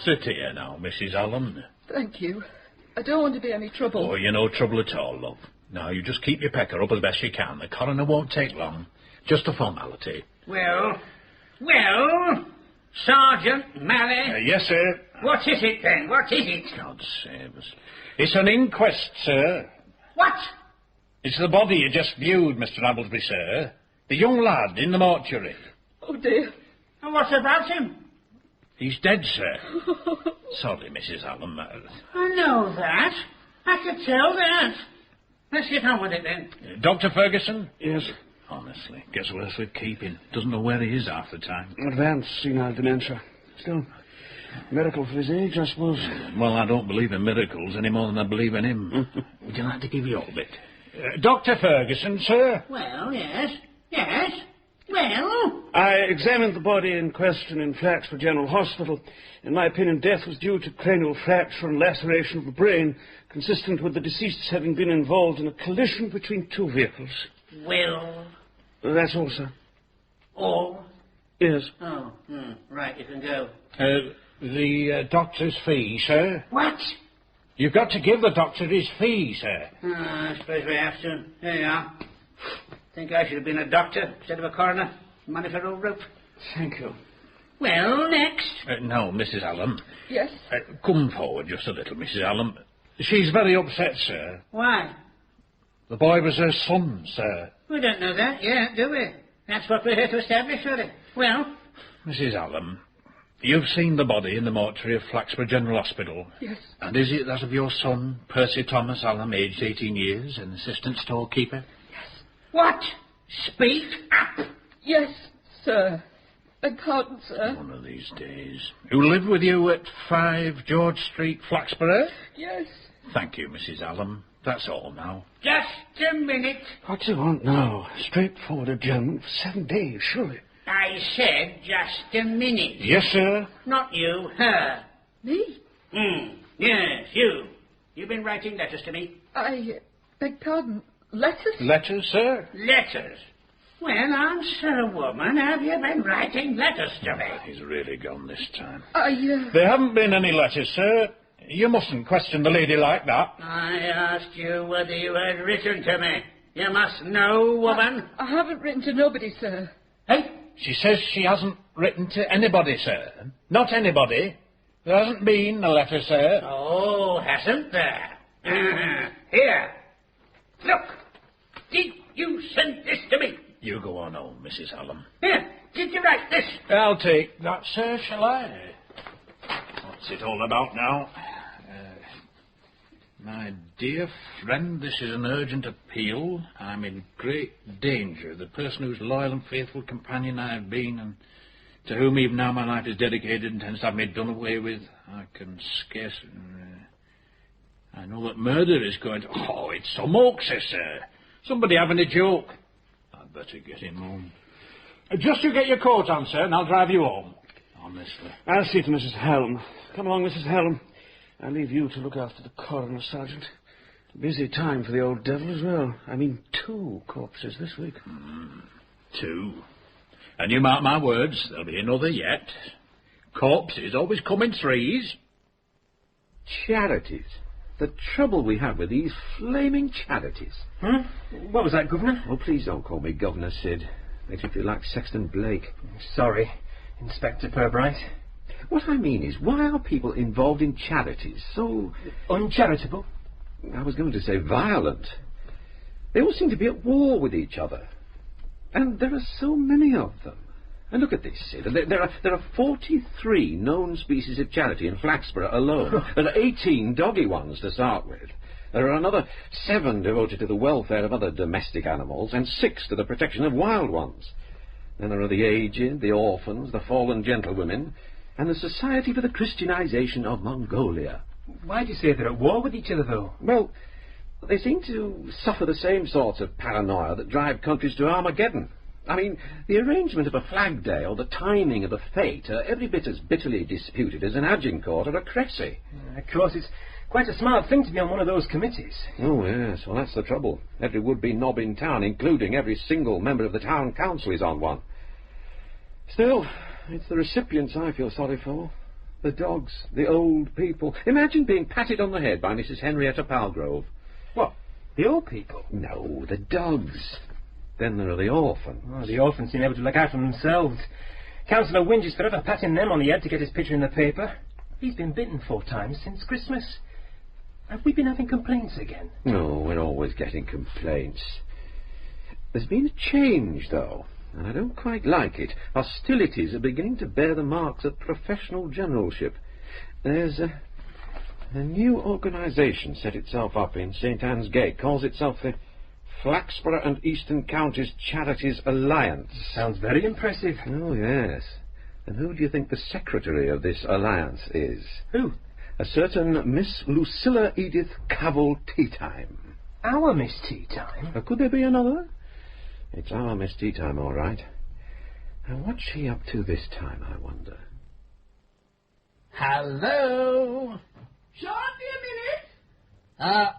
Sit here now, Mrs. Allen. Thank you. I don't want to be any trouble. Oh, you're no trouble at all, love. Now, you just keep your pecker up as best you can. The coroner won't take long. Just a formality. Well, Sergeant Malley? Yes, sir. What is it, then? What is it? God save us. It's an inquest, sir. What? It's the body you just viewed, Mr. Appleby, sir. The young lad in the mortuary. Oh, dear. And what about him? He's dead, sir. Sorry, Mrs. Allen. I know that. I could tell that. Let's get on with it, then. Dr. Ferguson? Yes. Honestly, gets worse with keeping. Doesn't know where he is half the time. Advanced senile dementia. Still, miracle for his age, I suppose. Well, I don't believe in miracles any more than I believe in him. Would you like to give your bit? Dr. Ferguson, sir? Well, yes. Yes. Well? I examined the body in question in Flaxford General Hospital. In my opinion, death was due to cranial fracture and laceration of the brain, consistent with the deceased's having been involved in a collision between two vehicles. Well? That's all, sir. All? Yes. Oh, right, you can go. The doctor's fee, sir? What? You've got to give the doctor his fee, sir. I suppose we have to. There you are. Think I should have been a doctor instead of a coroner. Money for old rope. Thank you. Well, next. No, Mrs. Allen. Yes? Come forward just a little, Mrs. Allen. She's very upset, sir. Why? The boy was her son, sir. We don't know that yet, do we? That's what we're here to establish, really. Well? Mrs. Allen, you've seen the body in the mortuary of Flaxford General Hospital. Yes. And is it that of your son, Percy Thomas Allen, aged 18 years, an assistant storekeeper? Yes. What? Speak up! Yes, sir. Beg pardon, sir. One of these days. Who lived with you at 5 George Street, Flaxborough? Yes. Thank you, Mrs. Allen. That's all now. Just a minute. What do you want now? Straightforward adjournment for 7 days, surely. I said just a minute. Yes, sir. Not you, her. Me? Yes, you. You've been writing letters to me. I beg pardon. Letters? Letters, sir? Letters? Well, answer, woman. Have you been writing letters to me? He's really gone this time. I, There haven't been any letters, sir. You mustn't question the lady like that. I asked you whether you had written to me. You must know, woman. I haven't written to nobody, sir. Hey? She says she hasn't written to anybody, sir. Not anybody. There hasn't been a letter, sir. Oh, hasn't there? Here. Look. Did you send this to me? You go on home, Mrs. Allen. Here. Did you write this? I'll take that, sir, shall I? What's it all about now? My dear friend, this is an urgent appeal. I'm in great danger. The person whose loyal and faithful companion I have been, and to whom even now my life is dedicated, intends to have me done away with. I can scarce... I know that murder is going to... Oh, it's some hoaxer, sir. Somebody having a joke. I'd better get him home. Just you get your coat on, sir, and I'll drive you home. Honestly. I'll see to Mrs. Helm. Come along, Mrs. Helm. I'll leave you to look after the coroner, Sergeant. Busy time for the old devil as well. I mean, 2 corpses this week. 2. And you mark my words, there'll be another yet. Corpses always come in 3s. Charities. The trouble we have with these flaming charities. What was that, Governor? Oh, please don't call me Governor, Sid. Makes me feel like Sexton Blake. Sorry, Inspector Purbright. What I mean is, why are people involved in charities so... Uncharitable? I was going to say violent. They all seem to be at war with each other. And there are so many of them. And look at this, Sid. There are 43 known species of charity in Flaxborough alone. There are 18 doggy ones to start with. There are another 7 devoted to the welfare of other domestic animals, and 6 to the protection of wild ones. Then there are the aged, the orphans, the fallen gentlewomen, and the Society for the Christianization of Mongolia. Why do you say they're at war with each other, though? Well, they seem to suffer the same sorts of paranoia that drive countries to Armageddon. I mean, the arrangement of a flag day or the timing of a fete are every bit as bitterly disputed as an Agincourt or a Cressy. Of course, it's quite a smart thing to be on one of those committees. Oh, yes. Well, that's the trouble. Every would-be knob in town, including every single member of the town council, is on one. Still, it's the recipients I feel sorry for. The dogs, the old people. Imagine being patted on the head by Mrs. Henrietta Palgrove. What? The old people? No, the dogs. Then there are the orphans. Oh, the orphans seem able to look out for themselves. Councillor Winge is forever patting them on the head to get his picture in the paper. He's been bitten 4 times since Christmas. Have we been having complaints again? No, we're always getting complaints. There's been a change, though, and I don't quite like it. Hostilities are beginning to bear the marks of professional generalship. There's a new organisation set itself up in St. Anne's Gate, calls itself the Flaxborough and Eastern Counties Charities Alliance. Sounds very impressive. Oh, yes. And who do you think the secretary of this alliance is? Who? A certain Miss Lucilla Edith Cavell Teatime. Our Miss Teatime? Could there be another? It's our Miss Teatime, all right. Now, what's she up to this time, I wonder? Hello? Sean, be a minute.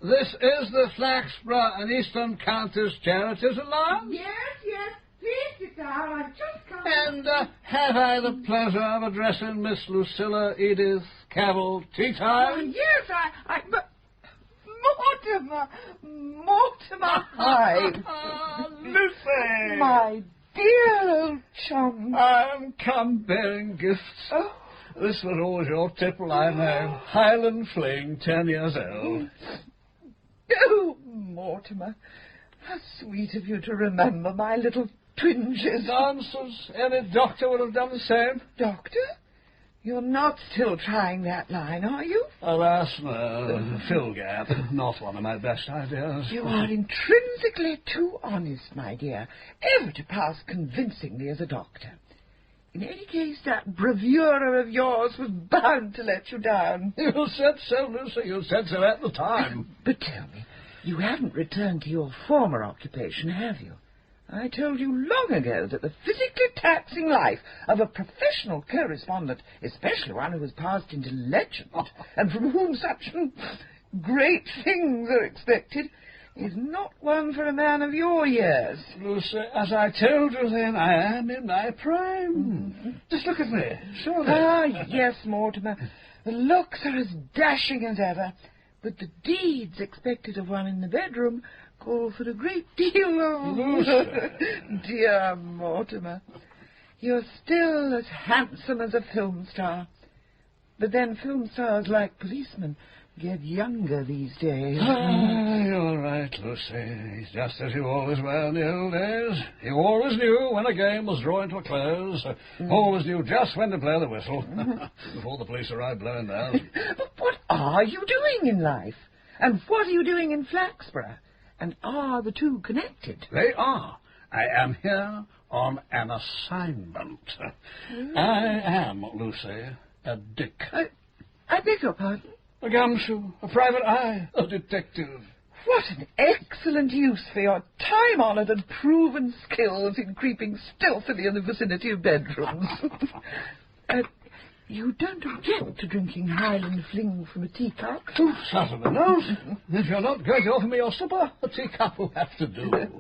This is the Flaxborough and Eastern Counties Charities Alliance? Yes. Please sit down. I've just come. And have I the pleasure of addressing Miss Lucilla Edith Cavell Teatime? Yes, but... Mortimer, hi. Lucy! My dear old chum. I'm come bearing gifts. Oh. This was always your tipple, I know. Highland Fling, 10 years old. Oh, Mortimer, how sweet of you to remember my little twinges. Nonsense. Any doctor would have done the same. Doctor? You're not still trying that line, are you? Alas, no. Fill gap. Not one of my best ideas. You are intrinsically too honest, my dear, ever to pass convincingly as a doctor. In any case, that bravura of yours was bound to let you down. You said so, Lucy. You said so at the time. But tell me, you haven't returned to your former occupation, have you? I told you long ago that the physically taxing life of a professional correspondent, especially one who has passed into legend, and from whom such great things are expected, is not one for a man of your years. Lucy, as I told you then, I am in my prime. Just look at me, surely. Ah, yes, Mortimer. The looks are as dashing as ever, but the deeds expected of one in the bedroom call for a great deal of... Lucy. Dear Mortimer, you're still as handsome as a film star. But then film stars, like policemen, get younger these days. You're right, Lucy. It's just as you always were in the old days. You always knew when a game was drawing to a close. Always knew just when to blow the whistle. Before the police arrived blowing theirs. But what are you doing in life? And what are you doing in Flaxborough? And are the two connected? They are. I am here on an assignment. I am, Lucy, a dick. I beg your pardon? A gumshoe, a private eye, a detective. What an excellent use for your time-honoured and proven skills in creeping stealthily in the vicinity of bedrooms. You don't object to drinking Highland Fling from a teacup? Oh, certainly not. If you're not going to offer me your supper, a teacup will have to do.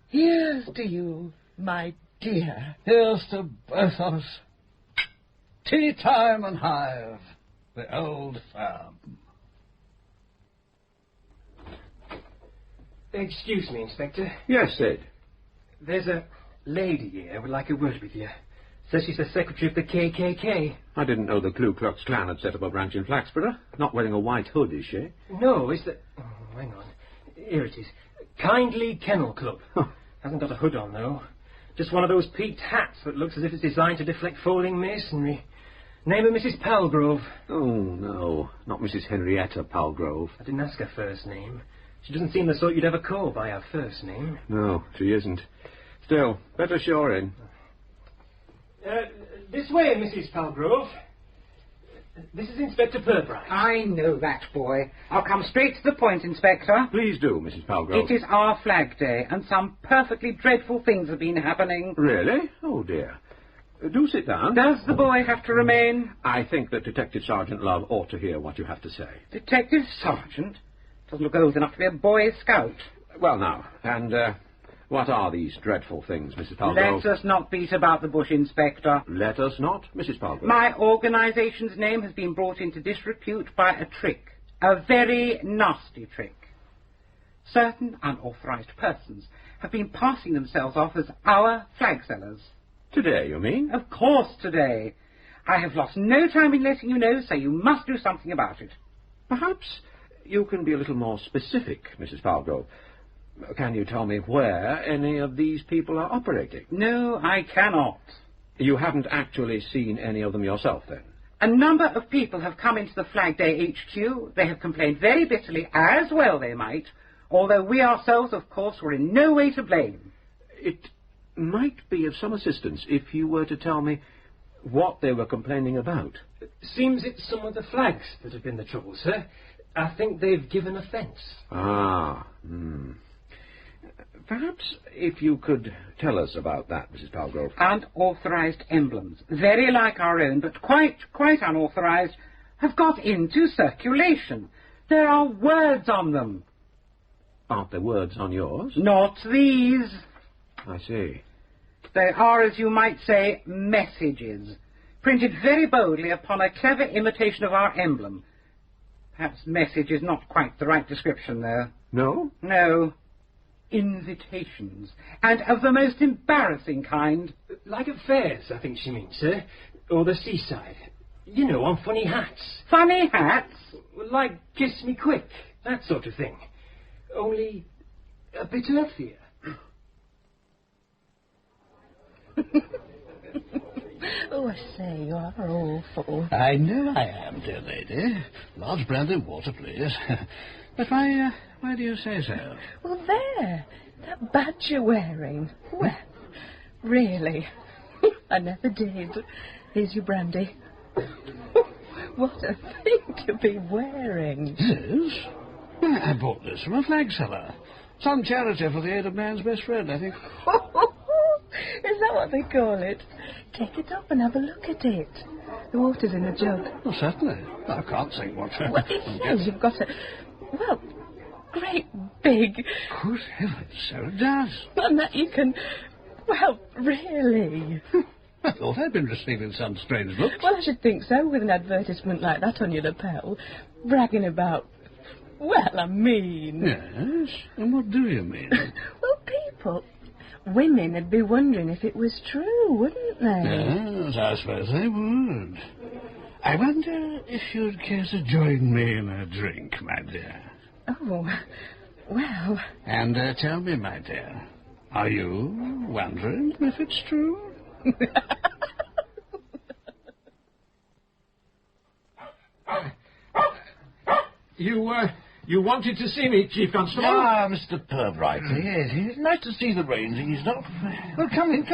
Here's to you, my dear. Here's to both of us. Tea time and hive. The old firm. Excuse me, Inspector. Yes, Sid. There's a lady here who would like a word with you. Says she's the secretary of the KKK. I didn't know the Ku Klux Klan had set up a branch in Flaxborough. Not wearing a white hood, is she? No, it's the... Oh, hang on. Here it is. Kindly Kennel Club. Huh. Hasn't got a hood on, though. Just one of those peaked hats that looks as if it's designed to deflect falling masonry. Name of Mrs. Palgrove. Oh, no. Not Mrs. Henrietta Palgrove. I didn't ask her first name. She doesn't seem the sort you'd ever call by her first name. No, she isn't. Still, better show her in. This way, Mrs. Palgrove. This is Inspector Purbright. I know that boy. I'll come straight to the point, Inspector. Please do, Mrs. Palgrove. It is our Flag Day, and some perfectly dreadful things have been happening. Really? Oh, dear. Do sit down. Does the boy have to remain? I think that Detective Sergeant Love ought to hear what you have to say. Detective Sergeant? Doesn't look old enough to be a Boy Scout. Well, now, and What are these dreadful things, Mrs. Palgrove? Let us not beat about the bush, Inspector. Let us not, Mrs. Palgrove. My organisation's name has been brought into disrepute by a trick. A very nasty trick. Certain unauthorised persons have been passing themselves off as our flag sellers. Today, you mean? Of course, today. I have lost no time in letting you know, so you must do something about it. Perhaps you can be a little more specific, Mrs. Palgrove. Can you tell me where any of these people are operating? No, I cannot. You haven't actually seen any of them yourself, then? A number of people have come into the Flag Day HQ. They have complained very bitterly, as well they might, although we ourselves, of course, were in no way to blame. It might be of some assistance if you were to tell me what they were complaining about. Seems it's some of the flags that have been the trouble, sir. I think they've given offence. Perhaps if you could tell us about that, Mrs. Palgrove. Unauthorised emblems, very like our own, but quite unauthorised, have got into circulation. There are words on them. Aren't there words on yours? Not these. I see. They are, as you might say, messages, printed very boldly upon a clever imitation of our emblem. Perhaps message is not quite the right description, though. No? No. Invitations, and of the most embarrassing kind. Like at fairs, I think she means, sir. Or the seaside. You know, on funny hats. Funny hats? Like Kiss Me Quick, that sort of thing. Only a bit earthier. Oh, I say, you are awful. I know I am, dear lady. Large brandy and water, please. But why do you say so? Well, there, that badge you're wearing. Well, really, I never did. Here's your brandy. What a thing to be wearing. Yes? Well, I bought this from a flag seller. Some charity for the aid of man's best friend, I think. Is that what they call it? Take it up and have a look at it. The water's in a jug. Oh, certainly. I can't think what... Well, it says you've got a... Well, great big... Good heavens, so it does. And that you can... Well, really. I thought I'd been receiving some strange looks. Well, I should think so, with an advertisement like that on your lapel. Bragging about... Well, I mean... Yes? And what do you mean? Well, people... Women would be wondering if it was true, wouldn't they? Yes, I suppose they would. I wonder if you'd care to join me in a drink, my dear. Oh, well... And tell me, my dear, are you wondering if it's true? You wanted to see me, Chief Constable? Ah, Mr. Purbright. Yes, nice to see the Ranger. He's not... Well, come in.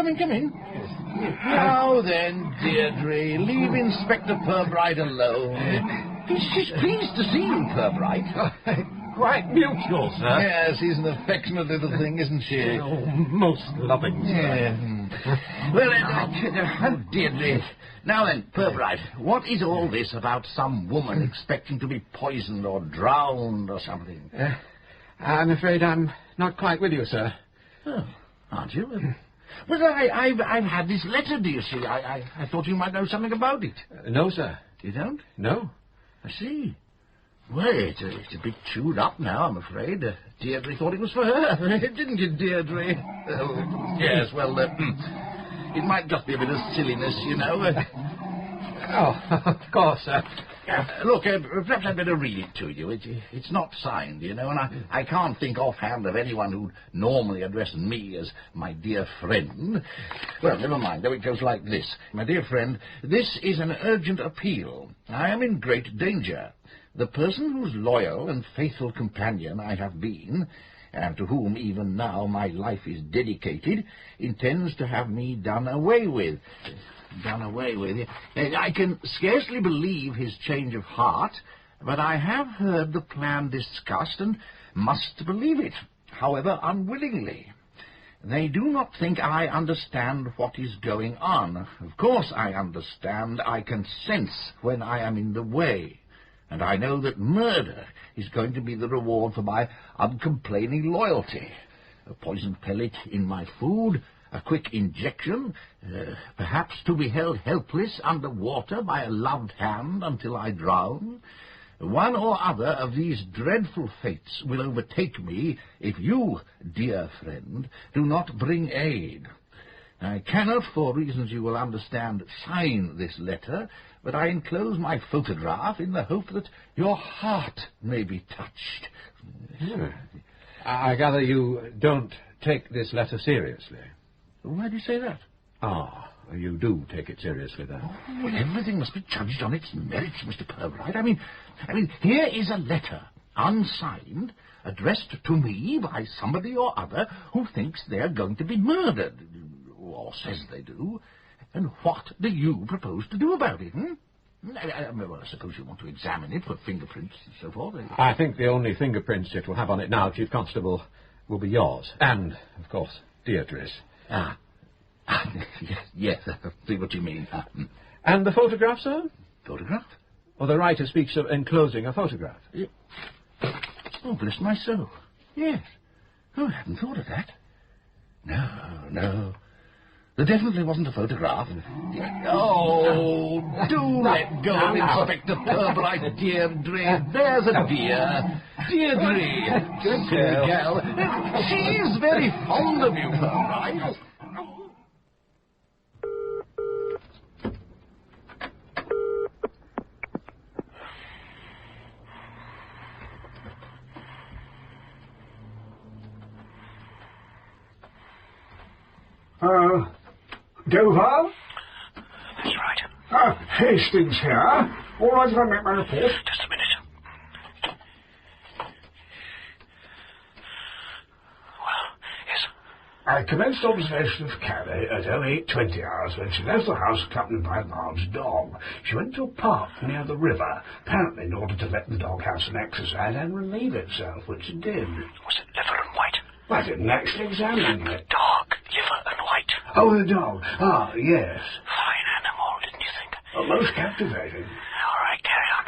Now then, Deirdre, leave Inspector Purbright alone. She's pleased to see you, Purbright. Quite mutual, sir. Yes, he's an affectionate little thing, isn't she? Oh, most loving, sir. Yeah. Well, Deirdre... Now then, Purbright, what is all this about some woman expecting to be poisoned or drowned or something? I'm afraid I'm not quite with you, sir. Oh, aren't you? Well, I've had this letter, do you see? I thought you might know something about it. No, sir. You don't? No. I see. Well, it's a bit chewed up now, I'm afraid. Deirdre thought it was for her, didn't you, Deirdre? Yes, well, it might just be a bit of silliness, you know. Oh, of course, sir. Look, perhaps I'd better read it to you. It's not signed, you know, and I can't think offhand of anyone who'd normally address me as my dear friend. Well, never mind, though it goes like this. My dear friend, this is an urgent appeal. I am in great danger. The person whose loyal and faithful companion I have been, and to whom even now my life is dedicated, intends to have me done away with. Done away with. I can scarcely believe his change of heart, but I have heard the plan discussed and must believe it, however unwillingly. They do not think I understand what is going on. Of course I understand. I can sense when I am in the way. And I know that murder is going to be the reward for my uncomplaining loyalty. a poisoned pellet in my food, a quick injection, perhaps to be held helpless under water by a loved hand until I drown. One or other of these dreadful fates will overtake me if you, dear friend, do not bring aid. I cannot, for reasons you will understand, sign this letter, but I enclose my photograph in the hope that your heart may be touched. I gather you don't take this letter seriously. Why do you say that? Ah, you do take it seriously, then. Oh, well, everything must be judged on its merits, Mr. Purbright. I mean, here is a letter, unsigned, addressed to me by somebody or other who thinks they're going to be murdered, or says they do. And what do you propose to do about it, Well, I suppose you want to examine it for fingerprints and so forth. I think the only fingerprints it will have on it now, Chief Constable, will be yours. And, of course, Deirdre's. Yes, I see what you mean. And the photograph, sir? Photograph? Well, the writer speaks of enclosing a photograph. Oh, bless my soul. Yes. Oh, I hadn't thought of that. No. There definitely wasn't a photograph. Oh, do let go of Inspector Purbright, Deirdre. There's a dear. Deirdre. Good girl. She's very fond of you, Purbright. Dover? That's right. Hastings here. All right if I make my report? Just a minute. Well, yes. I commenced observation of Calais at 08:20 hours when she left the house accompanied by a large dog. She went to a park near the river, apparently in order to let the dog have some exercise and relieve itself, which it did. Was it liver and white? I didn't actually examine it. Dog, liver and white. Oh, the dog. Ah, yes. Fine animal, didn't you think? Oh, most captivating. All right, carry on.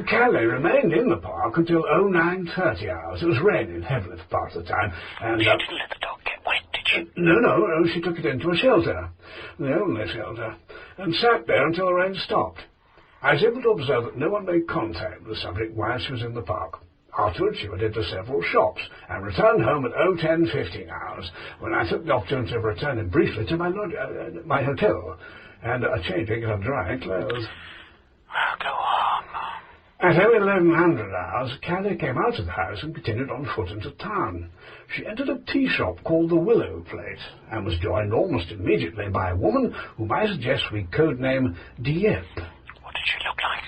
Calais remained in the park until 09:30 hours. It was raining heavily for part of the time, and... You didn't let the dog get wet, did you? No, she took it into a shelter, the only shelter, and sat there until the rain stopped. I was able to observe that no one made contact with the subject while she was in the park. Afterwards, she went into several shops and returned home at 0:10:15 hours, when I took the opportunity of returning briefly to my hotel and changing her dry clothes. Well, go on. At 1100 hours, Calais came out of the house and continued on foot into town. She entered a tea shop called the Willow Plate and was joined almost immediately by a woman whom I suggest we codename Dieppe. What did she look like?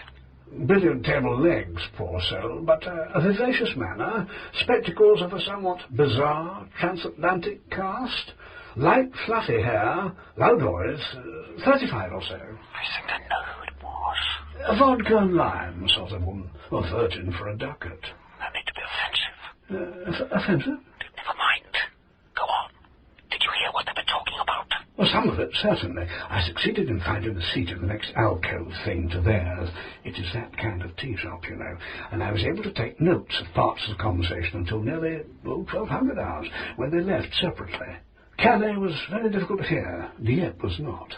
Brilliant table legs, poor soul, but a vivacious manner, spectacles of a somewhat bizarre transatlantic cast, light fluffy hair, loud voice, 35 or so. I think I know who it was. A vodka and lime sort of woman, a virgin for a ducat. That need to be offensive. Offensive? Never mind. Go on. Did you hear what they were talking about? Well, some of it, certainly. I succeeded in finding the seat of the next alcove thing to theirs. It is that kind of tea shop, you know. And I was able to take notes of parts of the conversation until nearly 1200 hours, when they left separately. Calais was very difficult to hear. Dieppe was not.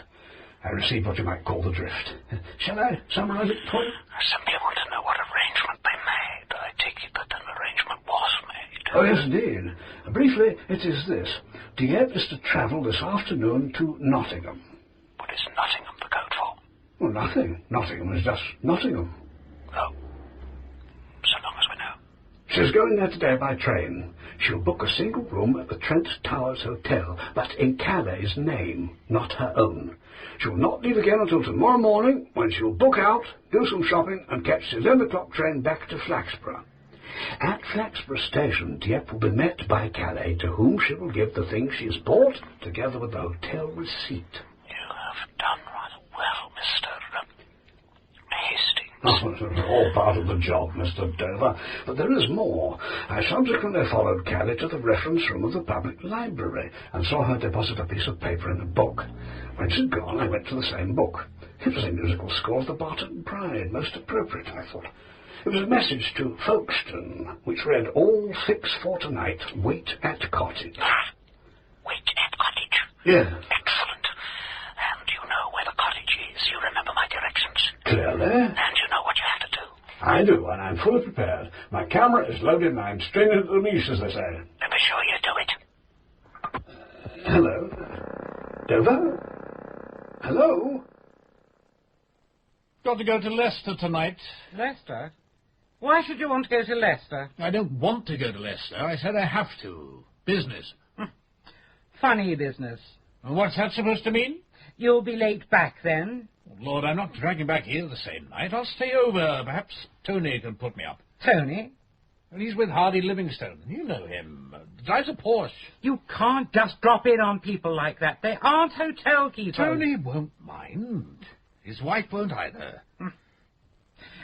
I received what you might call the drift. Shall I summarize it for you? I simply want to know what arrangement they made. I take it that an arrangement was made. Oh, yes, indeed. Briefly, it is this. Dieppe is to travel this afternoon to Nottingham. What is Nottingham the code for? Well, nothing. Nottingham is just Nottingham. Oh. So long as we know. She's going there today by train. She'll book a single room at the Trent Towers Hotel, but in Calais' name, not her own. She will not leave again until tomorrow morning, when she will book out, do some shopping, and catch the 11 o'clock train back to Flaxborough. At Flaxborough Station, Dieppe will be met by Calais, to whom she will give the things she has bought, together with the hotel receipt. You have done rather well, Mr. Hastings. Oh, all part of the job, Mr. Dover. But there is more. I subsequently followed Calais to the reference room of the public library and saw her deposit a piece of paper in a book. When she'd gone, I went to the same book. It was a musical score of the Barton Pride, most appropriate, I thought. It was a message to Folkestone, which read, "All fix for tonight, wait at cottage." Wait at cottage. Yeah. Excellent. And you know where the cottage is. You remember my directions. Clearly. And you know what you have to do. I do, and I'm fully prepared. My camera is loaded and I'm straining at the leash, as they say. Let me show you do it. Hello? Dover? Hello? Got to go to Leicester tonight. Leicester? Why should you want to go to Leicester? I don't want to go to Leicester. I said I have to. Business. Funny business. And what's that supposed to mean? You'll be late back then. Oh, Lord, I'm not dragging back here the same night. I'll stay over. Perhaps Tony can put me up. Tony? And he's with Hardy Livingstone. You know him. Drives a Porsche. You can't just drop in on people like that. They aren't hotel keepers. Tony won't mind. His wife won't either.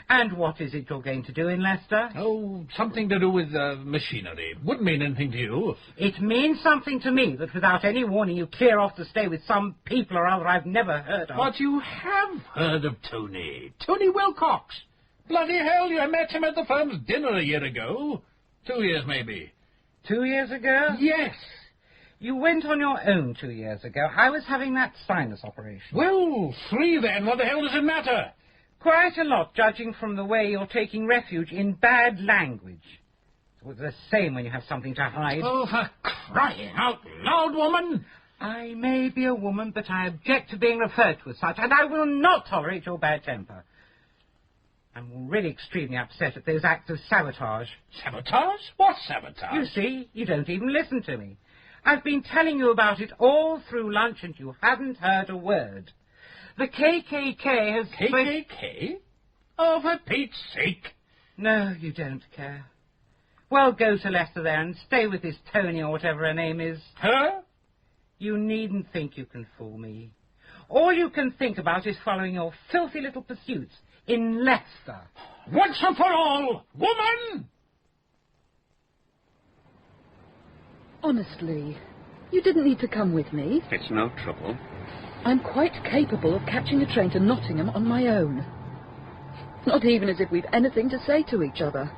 And what is it you're going to do in Leicester? Oh, something to do with machinery. Wouldn't mean anything to you. It means something to me that without any warning you clear off to stay with some people or other I've never heard of. But you have heard of Tony. Tony Wilcox. Bloody hell, you met him at the firm's dinner a year ago. 2 years, maybe. 2 years ago? Yes. You went on your own 2 years ago. I was having that sinus operation. Well, 3 then. What the hell does it matter? Quite a lot, judging from the way you're taking refuge in bad language. It's the same when you have something to hide. Oh, for crying out loud, woman! I may be a woman, but I object to being referred to as such, and I will not tolerate your bad temper. I'm really extremely upset at those acts of sabotage. Sabotage? What sabotage? You see, you don't even listen to me. I've been telling you about it all through lunch, and you haven't heard a word. The KKK has... KKK? Oh, for Pete's sake. No, you don't care. Well, go to Leicester there and stay with this Tony or whatever her name is. Her? You needn't think you can fool me. All you can think about is following your filthy little pursuits in Leicester. Once and for all, woman! Honestly, you didn't need to come with me. It's no trouble. I'm quite capable of catching a train to Nottingham on my own. Not even as if we've anything to say to each other.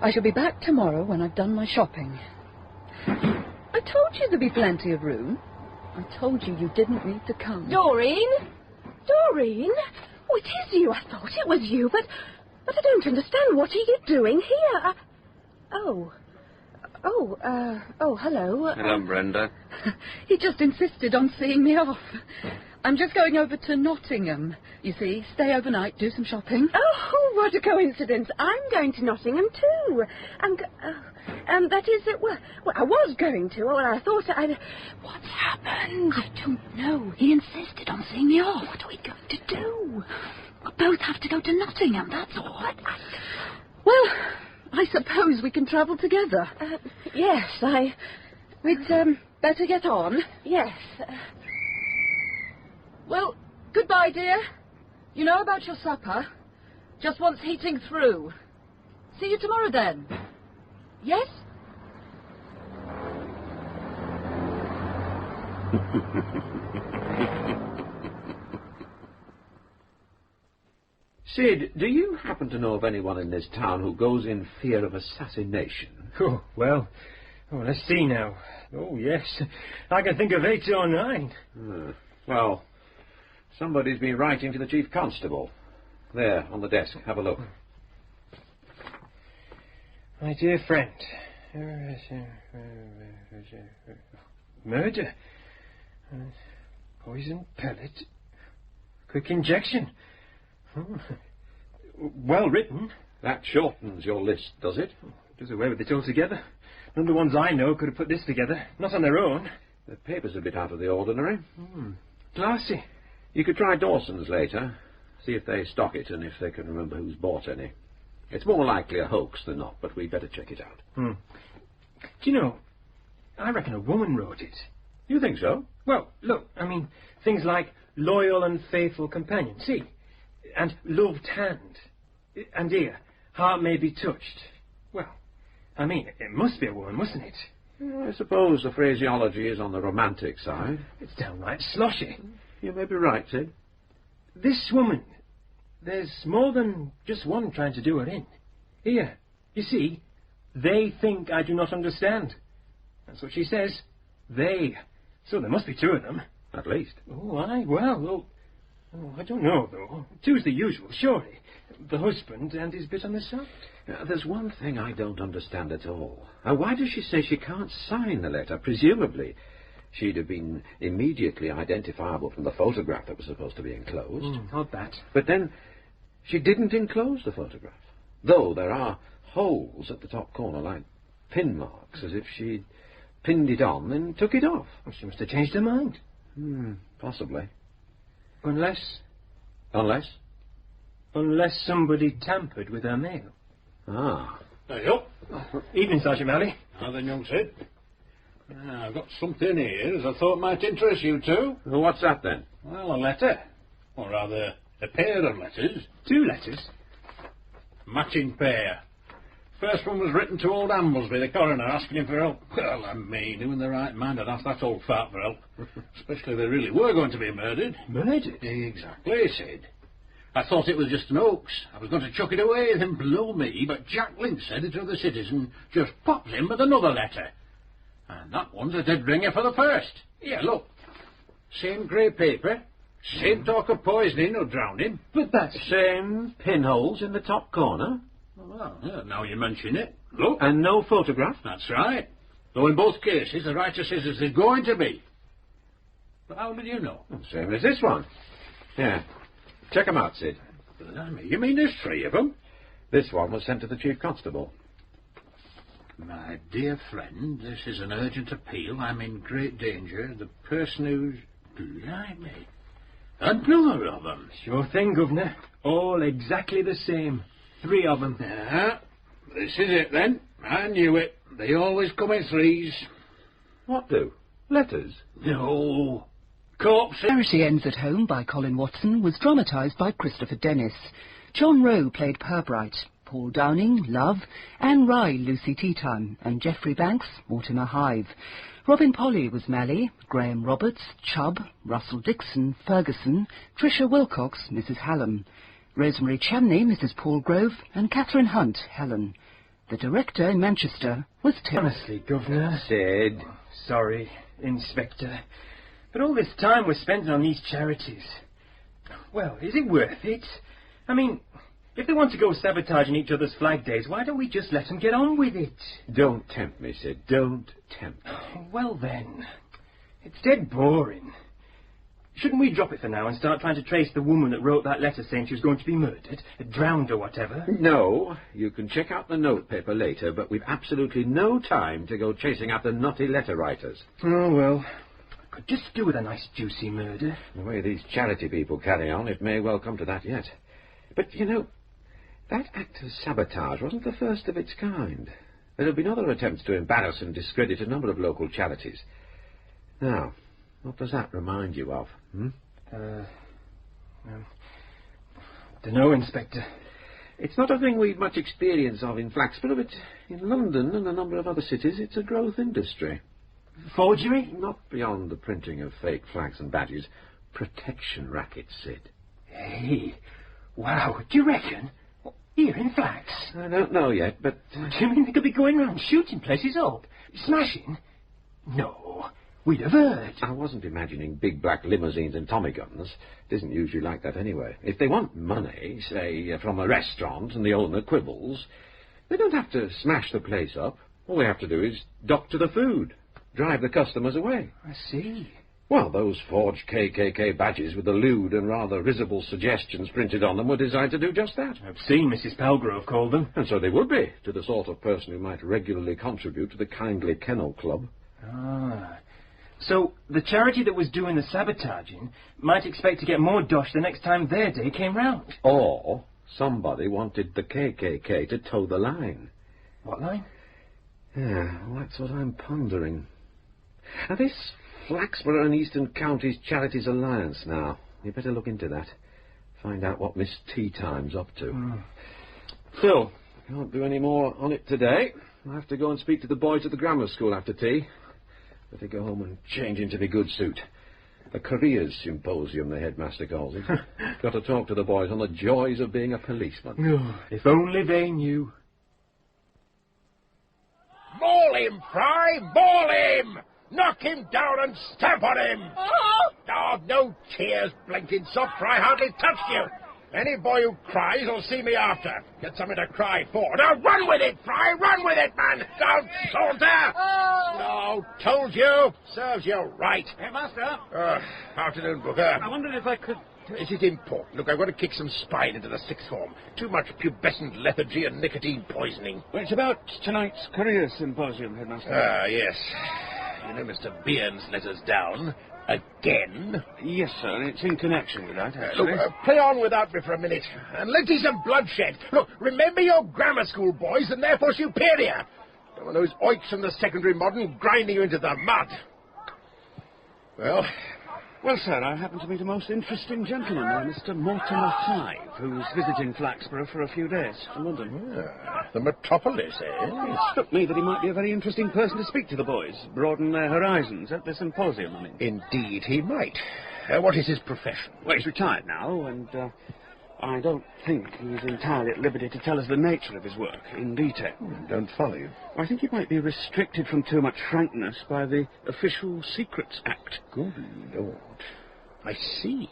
I shall be back tomorrow when I've done my shopping. I told you there'd be plenty of room. I told you you didn't need to come. Doreen? Doreen? Oh, it is you. I thought it was you, but I don't understand. What are you doing here? Oh, hello. Hello, Brenda. He just insisted on seeing me off. I'm just going over to Nottingham, you see. Stay overnight, do some shopping. Oh, what a coincidence. I'm going to Nottingham, too. That is, well, I was going to. Well, I thought I'd... What's happened? I don't know. He insisted on seeing me off. What are we going to do? We'll both have to go to Nottingham, that's all. Well, I suppose we can travel together. Yes, We'd better get on. Yes. Well, goodbye, dear. You know about your supper. Just wants heating through. See you tomorrow, then. Yes? Sid, do you happen to know of anyone in this town who goes in fear of assassination? Oh, well, let's see now. Oh, yes, I can think of 8 or 9. Well, somebody's been writing to the Chief Constable. There, on the desk. Have a look. My dear friend. Murder. Poison pellet. Quick injection. Well written. That shortens your list, does it? Does away with it altogether. None of the ones I know could have put this together. Not on their own. The paper's a bit out of the ordinary. Classy. You could try Dawson's later. See if they stock it and if they can remember who's bought any. It's more likely a hoax than not, but we'd better check it out. Do you know, I reckon a woman wrote it. You think so? Well, look, I mean, things like loyal and faithful companion, see? And loved hand. And here, heart may be touched. Well, I mean, it must be a woman, mustn't it? I suppose the phraseology is on the romantic side. It's downright sloshy. You may be right, Sid. this woman, there's more than just one trying to do her in. Here, you see, they think I do not understand. That's what she says. They. So there must be two of them. At least. Oh, aye, well, I don't know, though. Two's the usual, surely. The husband and his bit on the side. There's one thing I don't understand at all. Why does she say she can't sign the letter? Presumably, she'd have been immediately identifiable from the photograph that was supposed to be enclosed. Odd that. But then, she didn't enclose the photograph. Though there are holes at the top corner, like pin marks, as if she'd pinned it on, then took it off. Well, she must have changed her mind. Possibly. Unless somebody tampered with her mail. Ah. There you go. Evening, Sergeant Malley. Now then, young Sid. I've got something here as I thought might interest you two. Well, what's that, then? Well, a letter. Or rather, a pair of letters. 2 letters? Matching pair. First one was written to old Amblesby, the coroner, asking him for help. Well, I mean, who in the right mind would ask that old fart for help? Especially if they really were going to be murdered. Murdered? Exactly, he said. I thought it was just an hoax. I was going to chuck it away, then blow me, but Jack Lynch said it to the citizen, just pops in with another letter. And that one's a dead ringer for the first. Here, look. Same grey paper, same talk of poisoning or drowning. But that same pinholes in the top corner. Well, yeah, now you mention it. Look. And no photograph. That's right. Though in both cases, the writer says as there's going to be. But how did you know? Same as this one. Yeah. Check 'em out, Sid. Blimey, you mean there's 3 of them? This one was sent to the Chief Constable. My dear friend, this is an urgent appeal. I'm in great danger. The person who's... Blimey. Another of them. Sure thing, Governor. All exactly the same. 3 of them. Yeah, this is it then. I knew it. They always come in 3s. What do? Letters? No. Corpses. Charity Ends at Home by Colin Watson was dramatised by Christopher Dennis. John Rowe played Purbright, Paul Downing, Love, Anne Rye, Lucy Teatime, and Geoffrey Banks, Mortimer Hive. Robin Polly was Mally, Graham Roberts, Chubb, Russell Dixon, Ferguson, Tricia Wilcox, Mrs. Hallam, Rosemary Chamney, Mrs. Paul Grove, and Catherine Hunt, Helen. The director in Manchester was Honestly, Governor. Sid. Sorry, Inspector. But all this time we're spending on these charities. Well, is it worth it? I mean, if they want to go sabotaging each other's flag days, why don't we just let them get on with it? Don't tempt me, Sid. Don't tempt me. Well then, it's dead boring. Shouldn't we drop it for now and start trying to trace the woman that wrote that letter saying she was going to be murdered, drowned or whatever? No, you can check out the notepaper later, but we've absolutely no time to go chasing after naughty letter writers. Oh, well, I could just do with a nice juicy murder. The way these charity people carry on, it may well come to that yet. But, you know, that act of sabotage wasn't the first of its kind. There have been other attempts to embarrass and discredit a number of local charities. Now, what does that remind you of? Dunno, Inspector. It's not a thing we've much experience of in Flaxborough, but in London and a number of other cities, it's a growth industry. Forgery? Not beyond the printing of fake flags and badges. Protection rackets, Sid. Hey, wow, do you reckon? Here in Flax? I don't know yet, but... Do you mean they could be going round shooting places up? Smashing? No, we'd have heard. I wasn't imagining big black limousines and Tommy guns. It isn't usually like that anyway. If they want money, say, from a restaurant and the owner quibbles, they don't have to smash the place up. All they have to do is doctor the food, drive the customers away. I see. Well, those forged KKK badges with the lewd and rather risible suggestions printed on them were designed to do just that. I've seen Mrs. Palgrove call them. And so they would be, to the sort of person who might regularly contribute to the Kindly Kennel Club. Ah. So the charity that was doing the sabotaging might expect to get more dosh the next time their day came round. Or somebody wanted the KKK to toe the line. What line? Yeah, well, that's what I'm pondering. Now, this Flaxborough and Eastern Counties Charities Alliance now. You better look into that. Find out what Miss Teatime's up to. Phil, can't do any more on it today. I'll have to go and speak to the boys at the grammar school after tea. Better go home and change into my good suit. A careers symposium, the headmaster calls it. Got to talk to the boys on the joys of being a policeman. Oh, if only they knew. Maul him, Fry! Maul him! Knock him down and stamp on him! Oh, no tears, blinking soft, Fry hardly touched you. Any boy who cries will see me after. Get something to cry for. Now run with it, Fry! Run with it, man! Don't saunter! No, told you. Serves you right. Hey, Master. Afternoon, Booker. I wondered if I could... Is it important? Look, I've got to kick some spine into the sixth form. Too much pubescent lethargy and nicotine poisoning. Well, it's about tonight's careers symposium, Headmaster. Yes. You know Mr. Bearn's let us down. Again? Yes, sir, and it's in connection with that, actually. Look, play on without me for a minute, and let's see some bloodshed. Look, remember your grammar school boys and therefore superior. Don't want those oiks from the secondary modern grinding you into the mud. Well, sir, I happen to meet a most interesting gentleman, Mr. Mortimer Hive, who's visiting Flaxborough for a few days from London. The metropolis, eh? It struck me that he might be a very interesting person to speak to the boys, broaden their horizons at the symposium, I mean. Indeed, he might. What is his profession? Well, he's retired now, and I don't think he's entirely at liberty to tell us the nature of his work in detail. Don't follow you. I think he might be restricted from too much frankness by the Official Secrets Act. Good Lord. I see.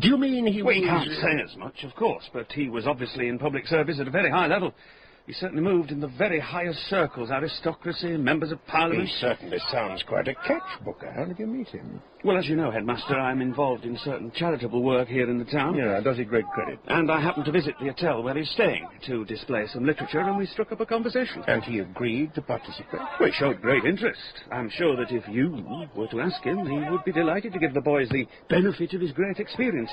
Do you mean he was... Well, he can't say as much, of course, but he was obviously in public service at a very high level. He certainly moved in the very highest circles, aristocracy, members of Parliament. He certainly sounds quite a catch, Booker. How did you meet him? Well, as you know, Headmaster, I'm involved in certain charitable work here in the town. Yeah, does he great credit. And I happened to visit the hotel where he's staying to display some literature, and we struck up a conversation. And he agreed to participate? Well, he showed great interest. I'm sure that if you were to ask him, he would be delighted to give the boys the benefit of his great experience.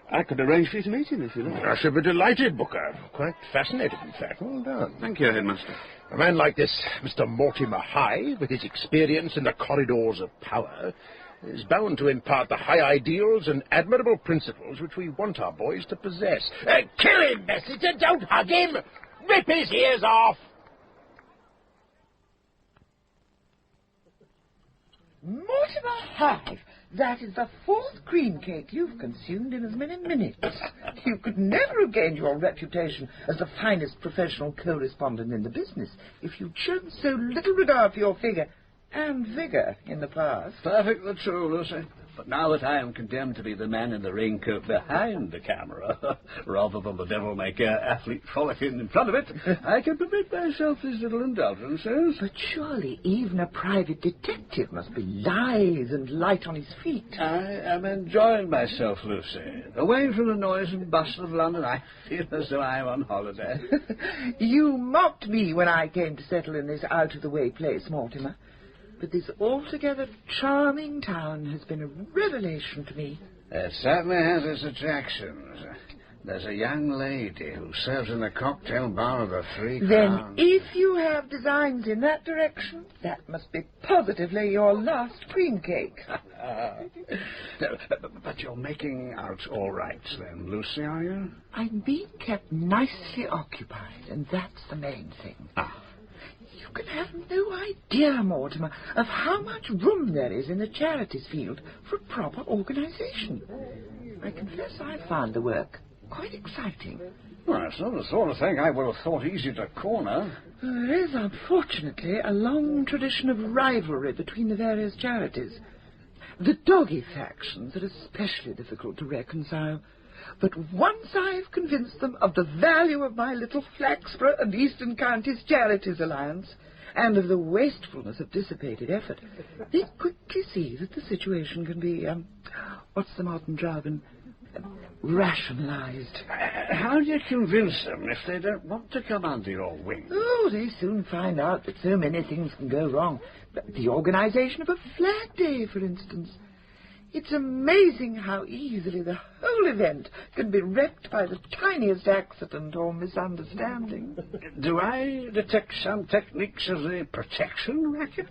I could arrange for you to meet him, if you like. I should be delighted, Booker. Quite fascinated, in fact. Well done. Thank you, Headmaster. A man like this, Mr. Mortimer Hive, with his experience in the corridors of power, is bound to impart the high ideals and admirable principles which we want our boys to possess. Kill him, messenger! Don't hug him! Rip his ears off! Mortimer Hive! That is the fourth cream cake you've consumed in as many minutes. You could never have gained your reputation as the finest professional correspondent in the business if you'd shown so little regard for your figure and vigour in the past. Perfectly true, Lucy. But now that I am condemned to be the man in the raincoat behind the camera, rather than the devil-may-care athlete frolicking in front of it, I can permit myself these little indulgences. But surely even a private detective must be lithe and light on his feet. I am enjoying myself, Lucy. Away from the noise and bustle of London, I feel as though I am on holiday. You mocked me when I came to settle in this out-of-the-way place, Mortimer. But this altogether charming town has been a revelation to me. It certainly has its attractions. There's a young lady who serves in the cocktail bar of the Three Crowns. Then if you have designs in that direction, that must be positively your last cream cake. But you're making out all right, then, Lucy, are you? I'm being kept nicely occupied, and that's the main thing. You can have no idea, Mortimer, of how much room there is in the charities field for proper organisation. I confess I found the work quite exciting. Well, it's not the sort of thing I would have thought easy to corner. There is, unfortunately, a long tradition of rivalry between the various charities. The doggy factions are especially difficult to reconcile. But once I've convinced them of the value of my little Flaxborough and Eastern Counties Charities Alliance, and of the wastefulness of dissipated effort, they quickly see that the situation can be, what's the modern jargon, rationalised. How do you convince them if they don't want to come under your wing? Oh, they soon find out that so many things can go wrong. The organisation of a flag day, for instance. It's amazing how easily the whole event can be wrecked by the tiniest accident or misunderstanding. Do I detect some techniques of the protection racket?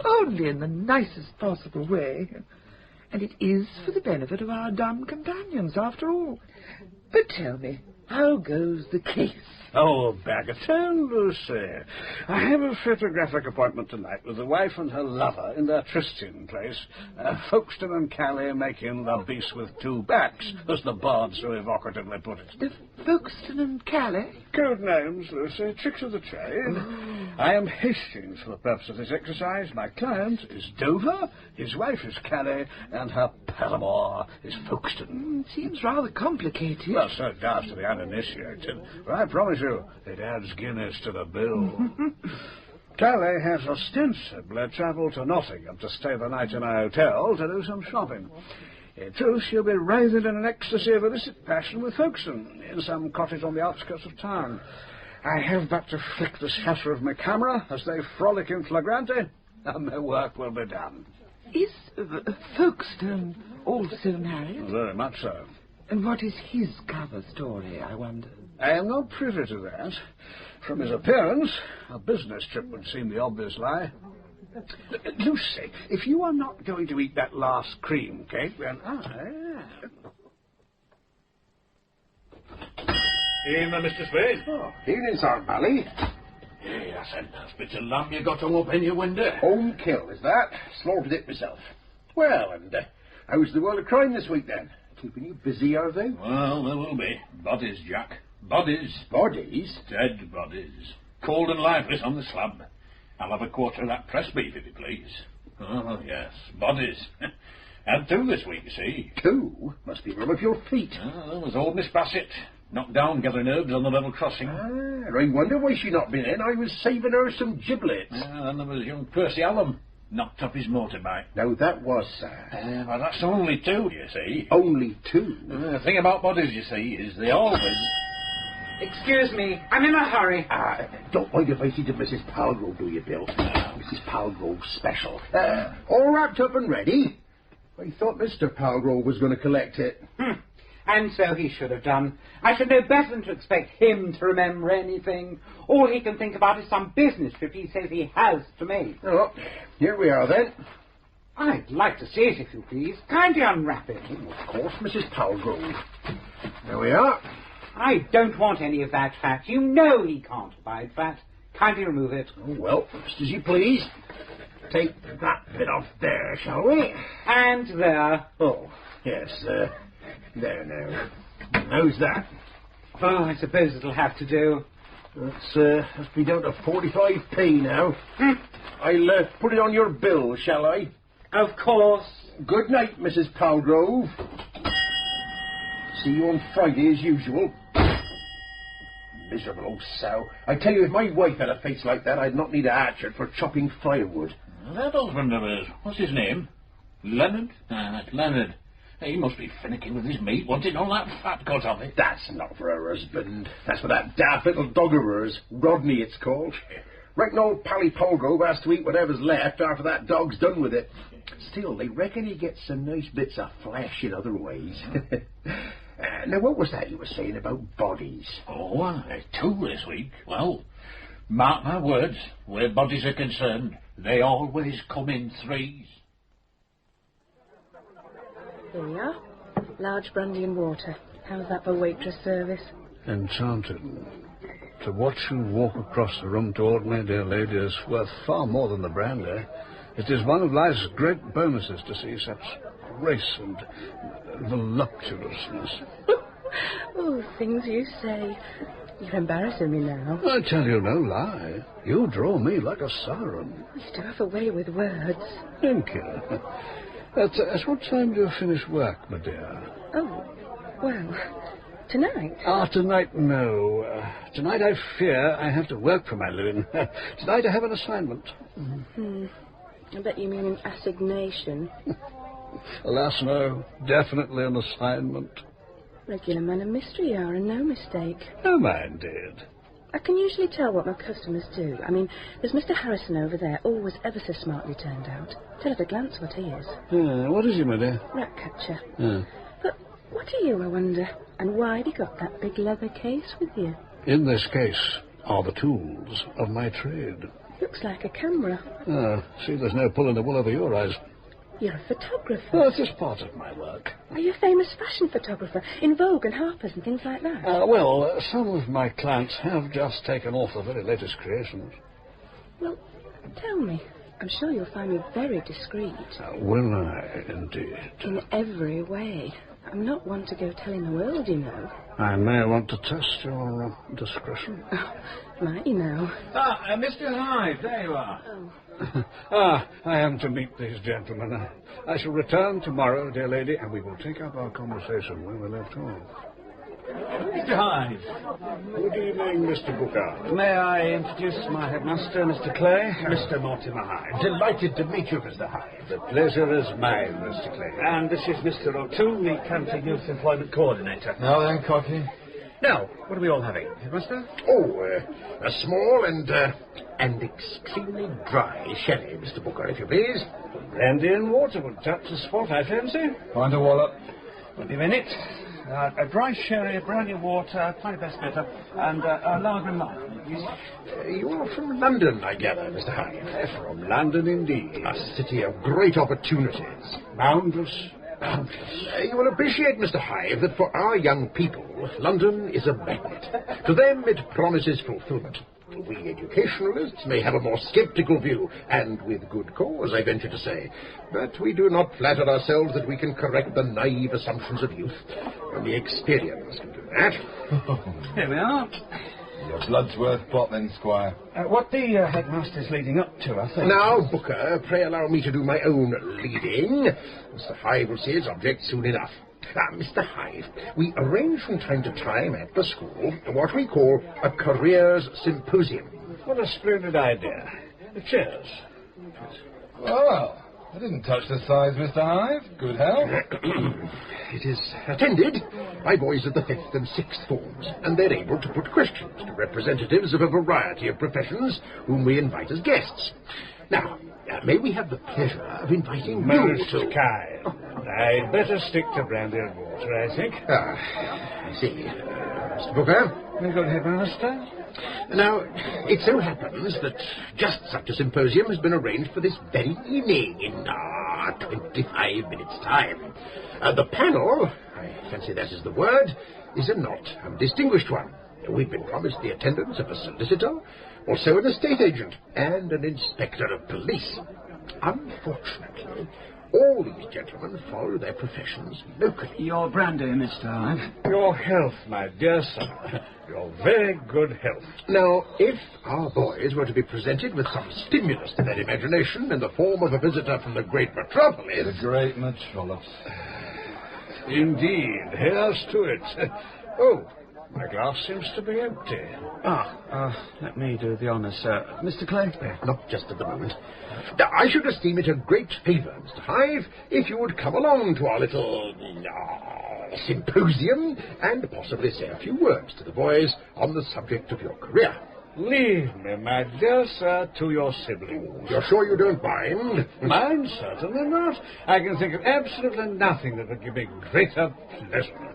Only in the nicest possible way. And it is for the benefit of our dumb companions, after all. But tell me, How goes the case? Oh, bagatelle, Lucy. I have a photographic appointment tonight with the wife and her lover in their trysting place. Folkestone and Calais making the beast with two backs, as the bard so evocatively put it. The Folkestone and Calais? Code names, Lucy. Tricks of the trade. Oh. I am Hastings for the purpose of this exercise. My client is Dover, his wife is Calais, and her paramour is Folkestone. Seems rather complicated. Well, so it does to the uninitiated. But I promise you, it adds Guinness to the bill. Calais has ostensibly travelled to Nottingham to stay the night in a hotel to do some shopping. In truth, she'll be writhing in an ecstasy of illicit passion with Folkestone in some cottage on the outskirts of town. I have but to flick the shutter of my camera as they frolic in flagrante, and my work will be done. Is Folkestone also married? Very much so. And what is his cover story, I wonder? I am not privy to that. From his appearance, a business trip would seem the obvious lie. Lucy, if you are not going to eat that last cream cake, then I am. Evening, Mr. Spade. Oh, evening, Sir Mally. Yes, and that bit of lamb you got to open your window. Home kill, is that? Slaughtered it myself. Well, and how's the world of crime this week, then? Keeping you busy, are they? Well, there will be. Bodies, Jack. Bodies. Bodies? Dead bodies. Cold and lifeless on the slab. I'll have a quarter of that press beef, if you please. Oh, yes, bodies. Had two this week, you see. Two? Must be room of your feet. There was old Miss Bassett, knocked down gathering herbs on the level crossing. I wonder why she not been in. I was saving her some giblets. And there was young Percy Allen, knocked up his motorbike. Now, that was sad. Well, that's only two, you see. Only two? The thing about bodies, you see, is they always... Excuse me, I'm in a hurry. Don't mind if I see to Mrs. Palgrove, do you, Bill? Mrs. Palgrove's special. All wrapped up and ready? I thought Mr. Palgrove was going to collect it. And so he should have done. I should know better than to expect him to remember anything. All he can think about is some business trip he says he has to make. Oh, here we are, then. I'd like to see it, if you please. Kindly unwrap it. Of course, Mrs. Palgrove. There we are. I don't want any of that fat. You know he can't abide fat. Kindly remove it. Oh, well, just as you please. Take that bit off there, shall we? And there. Oh, yes, there now. How's that? Oh, I suppose it'll have to do. Let's be down to 45p now. I'll put it on your bill, shall I? Of course. Good night, Mrs. Palgrove. See you on Friday as usual. Miserable old sow. I tell you, if my wife had a face like that, I'd not need a hatchet for chopping firewood. That husband of hers, what's his name? Leonard? That's Leonard. He must be finicking with his meat, wanting all that fat cut off it. That's not for her husband. That's for that daft little dog of hers. Rodney, it's called. Reckon old Pally Palgrove has to eat whatever's left after that dog's done with it. Still, they reckon he gets some nice bits of flesh in other ways. Now, what was that you were saying about bodies? Oh, two this week. Well, mark my words, where bodies are concerned, they always come in threes. Here we are. Large brandy and water. How's that for waitress service? Enchanted. To watch you walk across the room toward me, dear lady, is worth far more than the brandy. It is one of life's great bonuses to see such grace and voluptuousness. Oh, things you say. You're embarrassing me now. I tell you no lie. You draw me like a siren. You do have a way with words. Thank you. At what time do you finish work, my dear? Oh, well, tonight. Tonight, no. Tonight I fear I have to work for my living. Tonight I have an assignment. I bet you mean an assignation. Alas, no. Definitely an assignment. Regular man of mystery you are, and no mistake. Am I indeed? I can usually tell what my customers do. I mean, there's Mr. Harrison over there, always ever so smartly turned out. Tell at a glance what he is. What is he, my dear? Rat catcher. But what are you, I wonder? And why have you got that big leather case with you? In this case are the tools of my trade. Looks like a camera. See, there's no pulling the wool over your eyes. You're a photographer. Well, it's just part of my work. Are you a famous fashion photographer in Vogue and Harper's and things like that? Some of my clients have just taken off the very latest creations. Well, tell me. I'm sure you'll find me very discreet. Will I, indeed? In every way. I'm not one to go telling the world, you know. I may want to test your discretion. Oh, might you know? Mr. Hyde, there you are. Oh. I am to meet these gentlemen. I shall return tomorrow, dear lady, and we will take up our conversation where we left off. Mr. Hyde. Good evening, Mr. Booker. May I introduce my headmaster, Mr. Clay? Mr. Mortimer Hyde. Delighted to meet you, Mr. Hyde. The pleasure is mine, Mr. Clay. And this is Mr. O'Toole, the County Youth Employment Coordinator. Now then, Cocky. Now, what are we all having, headmaster? A small and extremely dry sherry, Mr. Booker, if you please. Brandy and water would touch the spot, I fancy. Find a wallop. Won't be a minute. A dry sherry, a brandy and water, pint of best bitter, and a lager and malt, please. You are from London, I gather, Mr. Hyde. From London, indeed. A city of great opportunities. Boundless. You will appreciate, Mr. Hyde, that for our young people, London is a magnet. To them, it promises fulfillment. We educationalists may have a more sceptical view, and with good cause, I venture to say. But we do not flatter ourselves that we can correct the naive assumptions of youth. Only experience can do that. Here we are. Your blood's worth plot then, Squire. What the headmaster's leading up to, I think. Now, Booker, pray allow me to do my own leading. Mr. Hyde will see his object soon enough. Mr. Hyde, we arrange from time to time at the school what we call a careers symposium. What a splendid idea. Cheers. Well, I didn't touch the sides, Mr. Hyde. Good health. It is attended by boys of the 5th and 6th forms, and they're able to put questions to representatives of a variety of professions whom we invite as guests. Now, may we have the pleasure of inviting Most you to... kind. I'd better stick to brandy and water, I think. I see. Mr. Booker? Very good, headmaster. Now, it so happens that just such a symposium has been arranged for this very evening in 25 minutes' time. The panel, I fancy that is the word, is a not undistinguished one. We've been promised the attendance of a solicitor, also an estate agent, and an inspector of police. Unfortunately, all these gentlemen follow their professions locally. Your brandy, Mr. Hyde. Your health, my dear son. Your very good health. Now, if our boys were to be presented with some stimulus to their imagination in the form of a visitor from the great metropolis... The great metropolis. Indeed, here's to it. Oh, my glass seems to be empty. Let me do the honours, sir. Mr. Clay? Not just at the moment. Now, I should esteem it a great favour, Mr. Hyde, if you would come along to our little symposium and possibly say a few words to the boys on the subject of your career. Leave me, my dear sir, to your siblings. You're sure you don't mind? Mind? Certainly not. I can think of absolutely nothing that would give me greater pleasure.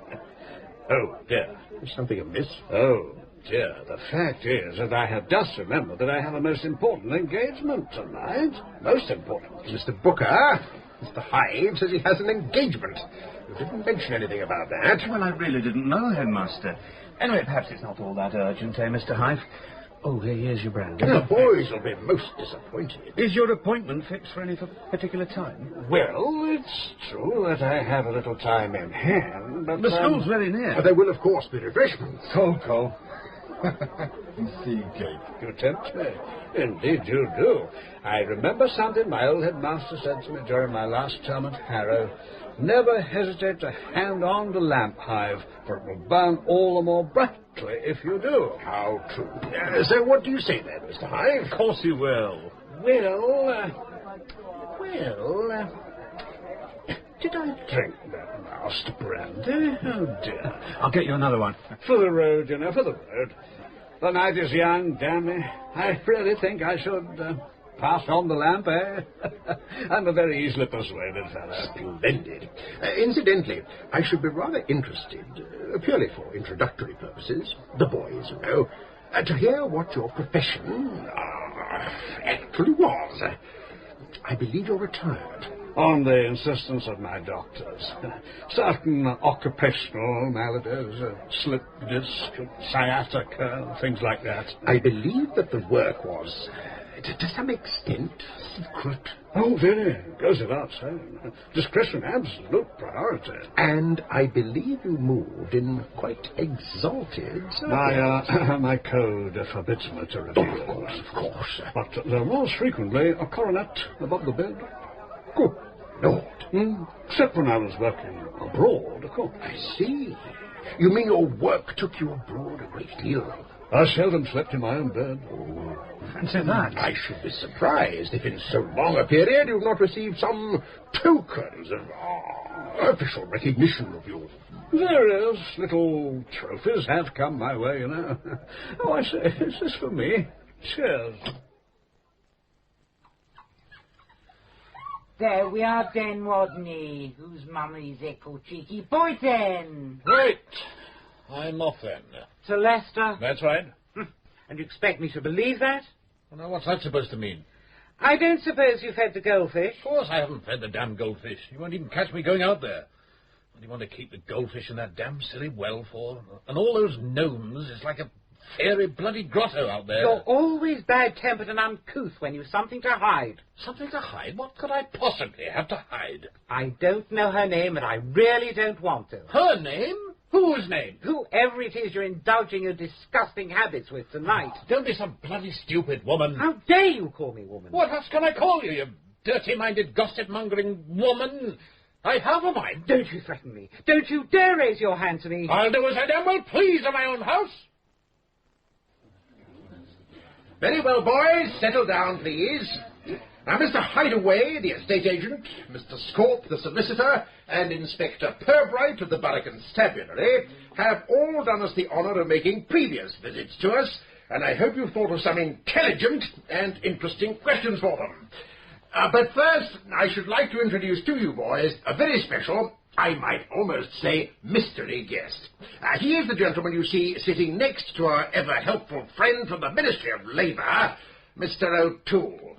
Oh, dear. Is something amiss? Oh, dear. The fact is that I have just remembered that I have a most important engagement tonight. Most important. Mr. Booker, Mr. Hyde says he has an engagement. You didn't mention anything about that. Well, I really didn't know, headmaster. Anyway, perhaps it's not all that urgent, Mr. Hyde? Oh, here's your brandy. The boys will be most disappointed. Is your appointment fixed for any particular time? Well, it's true that I have a little time in hand, but... The school's very near. There will, of course, be refreshments. Cocoa. Sea cake. You tempt me. Indeed you do. I remember something my old headmaster said to me during my last term at Harrow. Never hesitate to hand on the lamp hive, for it will burn all the more brightly if you do. How true. So what do you say then, Mr. Hyde? Of course you will. Did I drink that last brandy? Oh, dear. I'll get you another one. For the road, you know, for the road. The night is young, damn me. I really think I should pass on the lamp, I'm a very easily persuaded fellow. Splendid. Incidentally, I should be rather interested, purely for introductory purposes, the boys, you know, to hear what your profession actually was. I believe you're retired. on the insistence of my doctors. Certain occupational maladies, slip disc, sciatica, things like that. I believe that the work was, to some extent, secret. Oh, very. Goes without saying. Discretion, absolute priority. And I believe you moved in quite exalted circles. My code forbids me to reveal. Of course. But there was frequently a coronet above the bed. Good Lord. Except when I was working abroad, of course. I see. You mean your work took you abroad a great deal? I seldom slept in my own bed. Fancy that. I should be surprised if in so long a period you've not received some tokens of official recognition of you. Various little trophies have come my way, you know. Oh, I say, is this for me? Cheers. There we are then, Whodunit. Whose mummy's echo cheeky boy then? Right. I'm off then. To Leicester? That's right. And you expect me to believe that? Well, now, what's that supposed to mean? I don't suppose you fed the goldfish? Of course I haven't fed the damn goldfish. You won't even catch me going out there. What do you want to keep the goldfish in that damn silly well for? And all those gnomes, it's like a fairy bloody grotto out there. You're always bad-tempered and uncouth when you've something to hide. Something to hide? What could I possibly have to hide? I don't know her name, and I really don't want to. Her name? Whose name? Whoever it is you're indulging your disgusting habits with tonight. Oh, don't be some bloody stupid woman. How dare you call me woman? What else can I call you, you dirty-minded, gossip-mongering woman? I have a mind. Don't you threaten me. Don't you dare raise your hand to me. I'll do as I damn well please in my own house. Very well, boys. Settle down, please. Now, Mr. Hideaway, the estate agent, Mr. Scorp, the solicitor, and Inspector Purbright of the Borough Constabulary have all done us the honour of making previous visits to us, and I hope you've thought of some intelligent and interesting questions for them. But first, I should like to introduce to you boys a very special, I might almost say, mystery guest. He is the gentleman you see sitting next to our ever-helpful friend from the Ministry of Labour, Mr. O'Toole.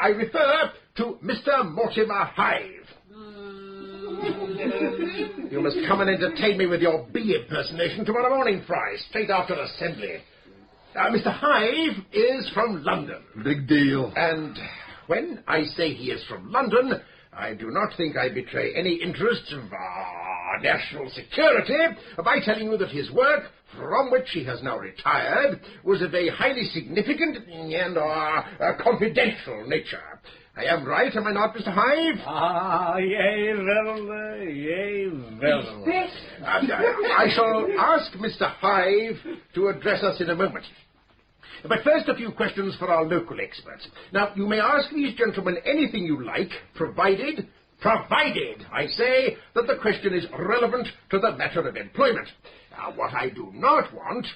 I refer to Mr. Mortimer Hive. You must come and entertain me with your bee impersonation tomorrow morning, Fry, straight after assembly. Mr. Hive is from London. Big deal. And when I say he is from London, I do not think I betray any interest of our national security by telling you that his work, from which he has now retired, was of a highly significant and confidential nature. I am right, am I not, Mr. Hive? Yea, verily, yea, verily. I shall ask Mr. Hive to address us in a moment. But first, a few questions for our local experts. Now, you may ask these gentlemen anything you like, provided, I say, that the question is relevant to the matter of employment. Now, what I do not want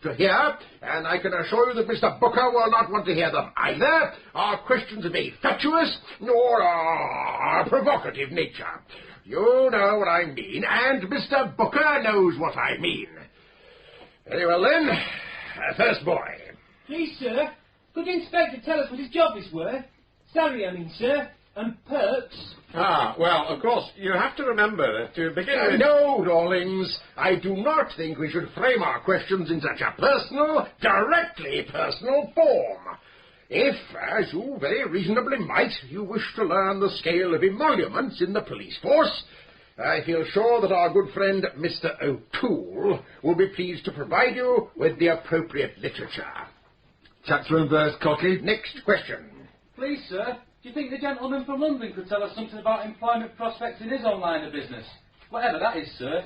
to hear, and I can assure you that Mr. Booker will not want to hear them either, are questions of a fatuous or provocative nature. You know what I mean, and Mr. Booker knows what I mean. Very well, then. First boy. Please, sir, could the inspector tell us what his job is worth? Salary, I mean, sir, and perks. Well, of course, you have to remember that to begin with... No, darlings, I do not think we should frame our questions in such a directly personal form. If, as you very reasonably might, you wish to learn the scale of emoluments in the police force, I feel sure that our good friend Mr. O'Toole will be pleased to provide you with the appropriate literature. Chapter and verse, Cocky. Next question. Please, sir, do you think the gentleman from London could tell us something about employment prospects in his own line of business? Whatever that is, sir.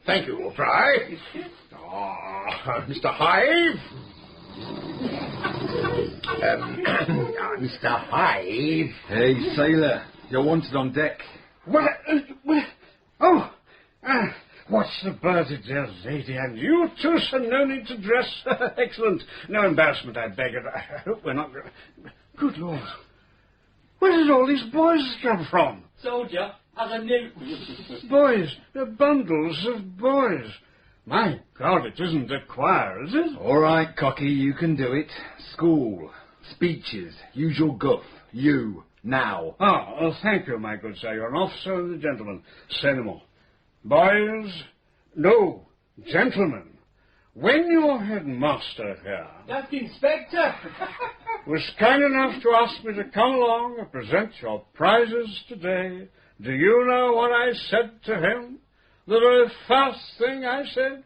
Thank you, Fry. Mr. Hive. Mr. Hive. Hey, sailor, you're wanted on deck. What's the matter, dear lady? And you too, sir, no need to dress. Excellent. No embarrassment, I beg it. I hope we're not... Good Lord. Where did all these boys come from? Soldier, as a new... Boys. Bundles of boys. My God, it isn't a choir, is it? All right, Cocky, you can do it. School, speeches, usual guff. You, Now. Thank you, my good sir. You're an officer and a gentleman. Say no more. Boys, no, gentlemen, when your headmaster here... That's the Inspector! ...was kind enough to ask me to come along and present your prizes today, do you know what I said to him? The very first thing I said?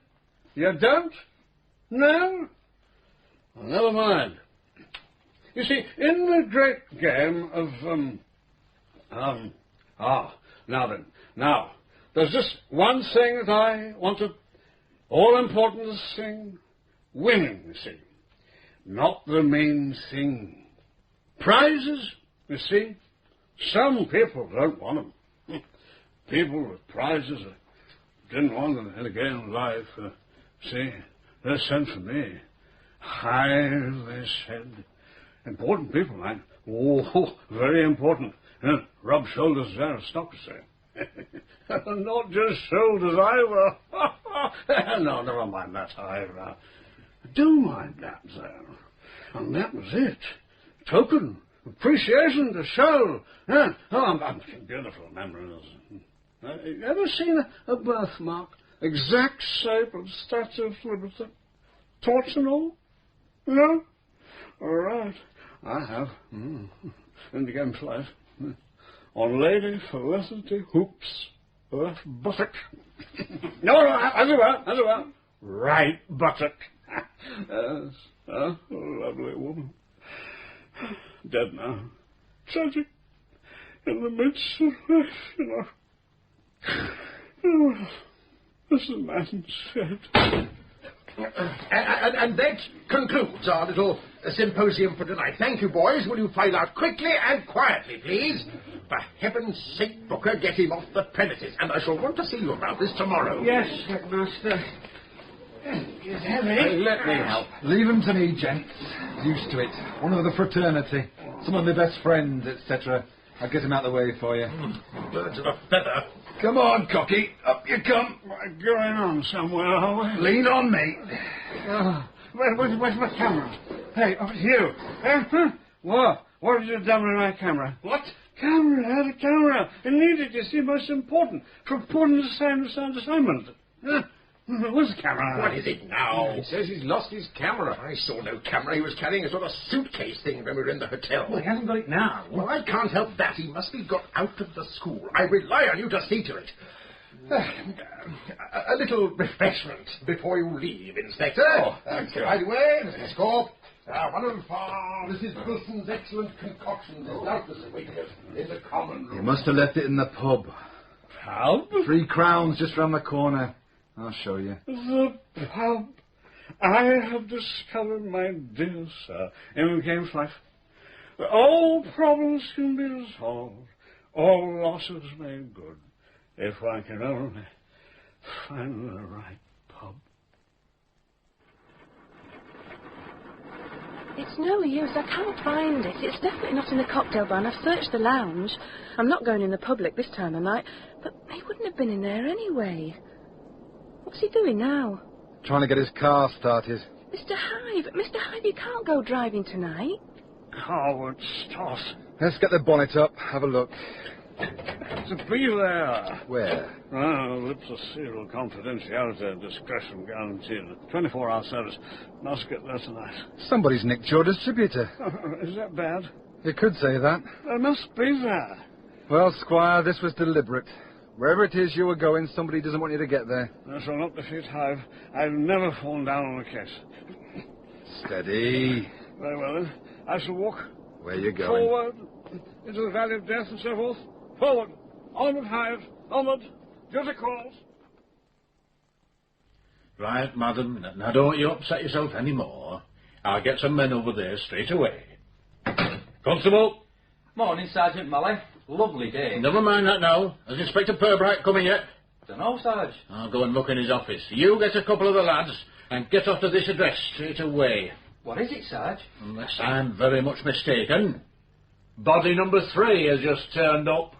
You don't? No? Well, never mind. You see, in the great game of, now, there's just one thing that I want to, all important this thing, winning, you see. Not the main thing. Prizes, you see. Some people don't want them. People with prizes didn't want them in a game of life. See, they sent for me. They said. Important people, man. Oh, very important. Rub shoulders there, aristocracy. Not just shoulders either. No, never mind that either. Do mind that, though. And that was it. Token, appreciation to show. I'm beautiful memories. You ever seen a birthmark? Exact shape of Statue of Liberty? Torch and all? No? All right. I have. In the game of life. On Lady Felicity Hoop's left buttock. No, as well. Right buttock. Yes, a lovely woman. Dead now. Tragic. In the midst of life, you know. Oh, this is man's fate. And that concludes our little symposium for tonight. Thank you, boys. Will you file out quickly and quietly, please? For heaven's sake, Booker, get him off the premises. And I shall want to see you about this tomorrow. Yes, headmaster. It's heavy. Let me help. Leave him to me, gents. Used to it. One of the fraternity. Some of my best friends, etc. I'll get him out of the way for you. Birds of a feather. Come on, Cocky. Up you come. We're going on somewhere, are we? Lean on me. Where's my camera? Hey, you. What have you done with my camera? What? Camera, the camera. I needed, you see, most important. For important assignment. Where's the camera? What is it now? He says he's lost his camera. I saw no camera. He was carrying a sort of suitcase thing when we were in the hotel. Well, he hasn't got it now. Well, I can't help that. He must be got out of the school. I rely on you to see to it. A little refreshment before you leave, Inspector. Thank you. By the way, Mr. Scorp, Mrs. Wilson's excellent concoction is doubtless awaiting us in the common room. You must have left it in the pub. Pub? 3 crowns just round the corner. I'll show you. The pub. I have discovered, my dear sir, in game's life, that all problems can be resolved, all losses made good, if I can only find the right pub. It's no use. I can't find it. It's definitely not in the cocktail bar, and I've searched the lounge. I'm not going in the public this time of night, but he wouldn't have been in there anyway. What's he doing now? Trying to get his car started. Mr. Hyde, you can't go driving tonight. Coward toss. Let's get the bonnet up, have a look. To be there. Where? Lips of seal, confidentiality, discretion guaranteed. 24-hour service. Must get there tonight. Somebody's nicked your distributor. Is that bad? You could say that. I must be there. Well, Squire, this was deliberate. Wherever it is you were going, somebody doesn't want you to get there. I shall not defeat Hive. I've never fallen down on a case. Steady. Very well, then. I shall walk. Where are you going? Forward, into the valley of death and so forth. Forward. Onward, Hive. Onward. Duty calls. Right, madam. Now don't you upset yourself any more. I'll get some men over there straight away. Constable. Morning, Sergeant Malley. Lovely day. Never mind that now. Has Inspector Purbright come in yet? Dunno, Sarge. I'll go and look in his office. You get a couple of the lads and get off to this address straight away. What is it, Sarge? Unless I'm very much mistaken. Body number 3 has just turned up.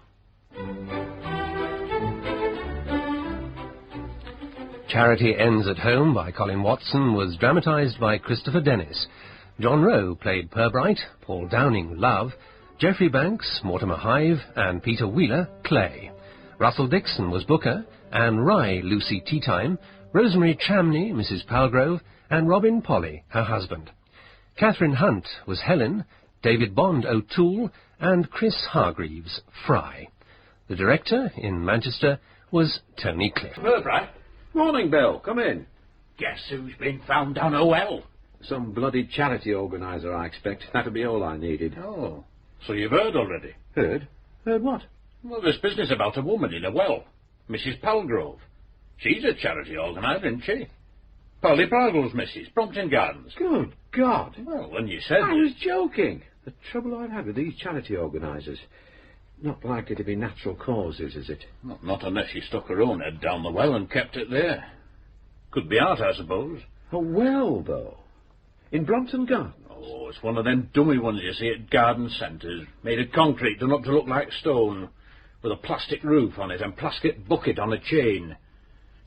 Charity Ends at Home by Colin Watson was dramatised by Christopher Dennis. John Rowe played Purbright, Paul Downing Love, Geoffrey Banks, Mortimer Hive, and Peter Wheeler, Clay. Russell Dixon was Booker, Anne Rye, Lucy Teatime, Rosemary Chamney, Mrs. Palgrove, and Robin Polly, her husband. Catherine Hunt was Helen, David Bond O'Toole, and Chris Hargreaves, Fry. The director, in Manchester, was Tony Cliff. Purbright. Morning, Bill. Come in. Guess who's been found down a well? Some bloody charity organiser, I expect. That'll be all I needed. Oh, so you've heard already? Heard? Heard what? Well, there's business about a woman in a well. Mrs. Palgrove. She's a charity organiser, isn't she? Polly Bridle's missus, Brompton Gardens. Good God. Well, when you said... I was joking. The trouble I've had with these charity organisers. Not likely to be natural causes, is it? Not unless she stuck her own head down the well and kept it there. Could be art, I suppose. A well, though? In Brompton Gardens? Oh, it's one of them dummy ones you see at garden centres, made of concrete done up to look like stone, with a plastic roof on it and plastic bucket on a chain.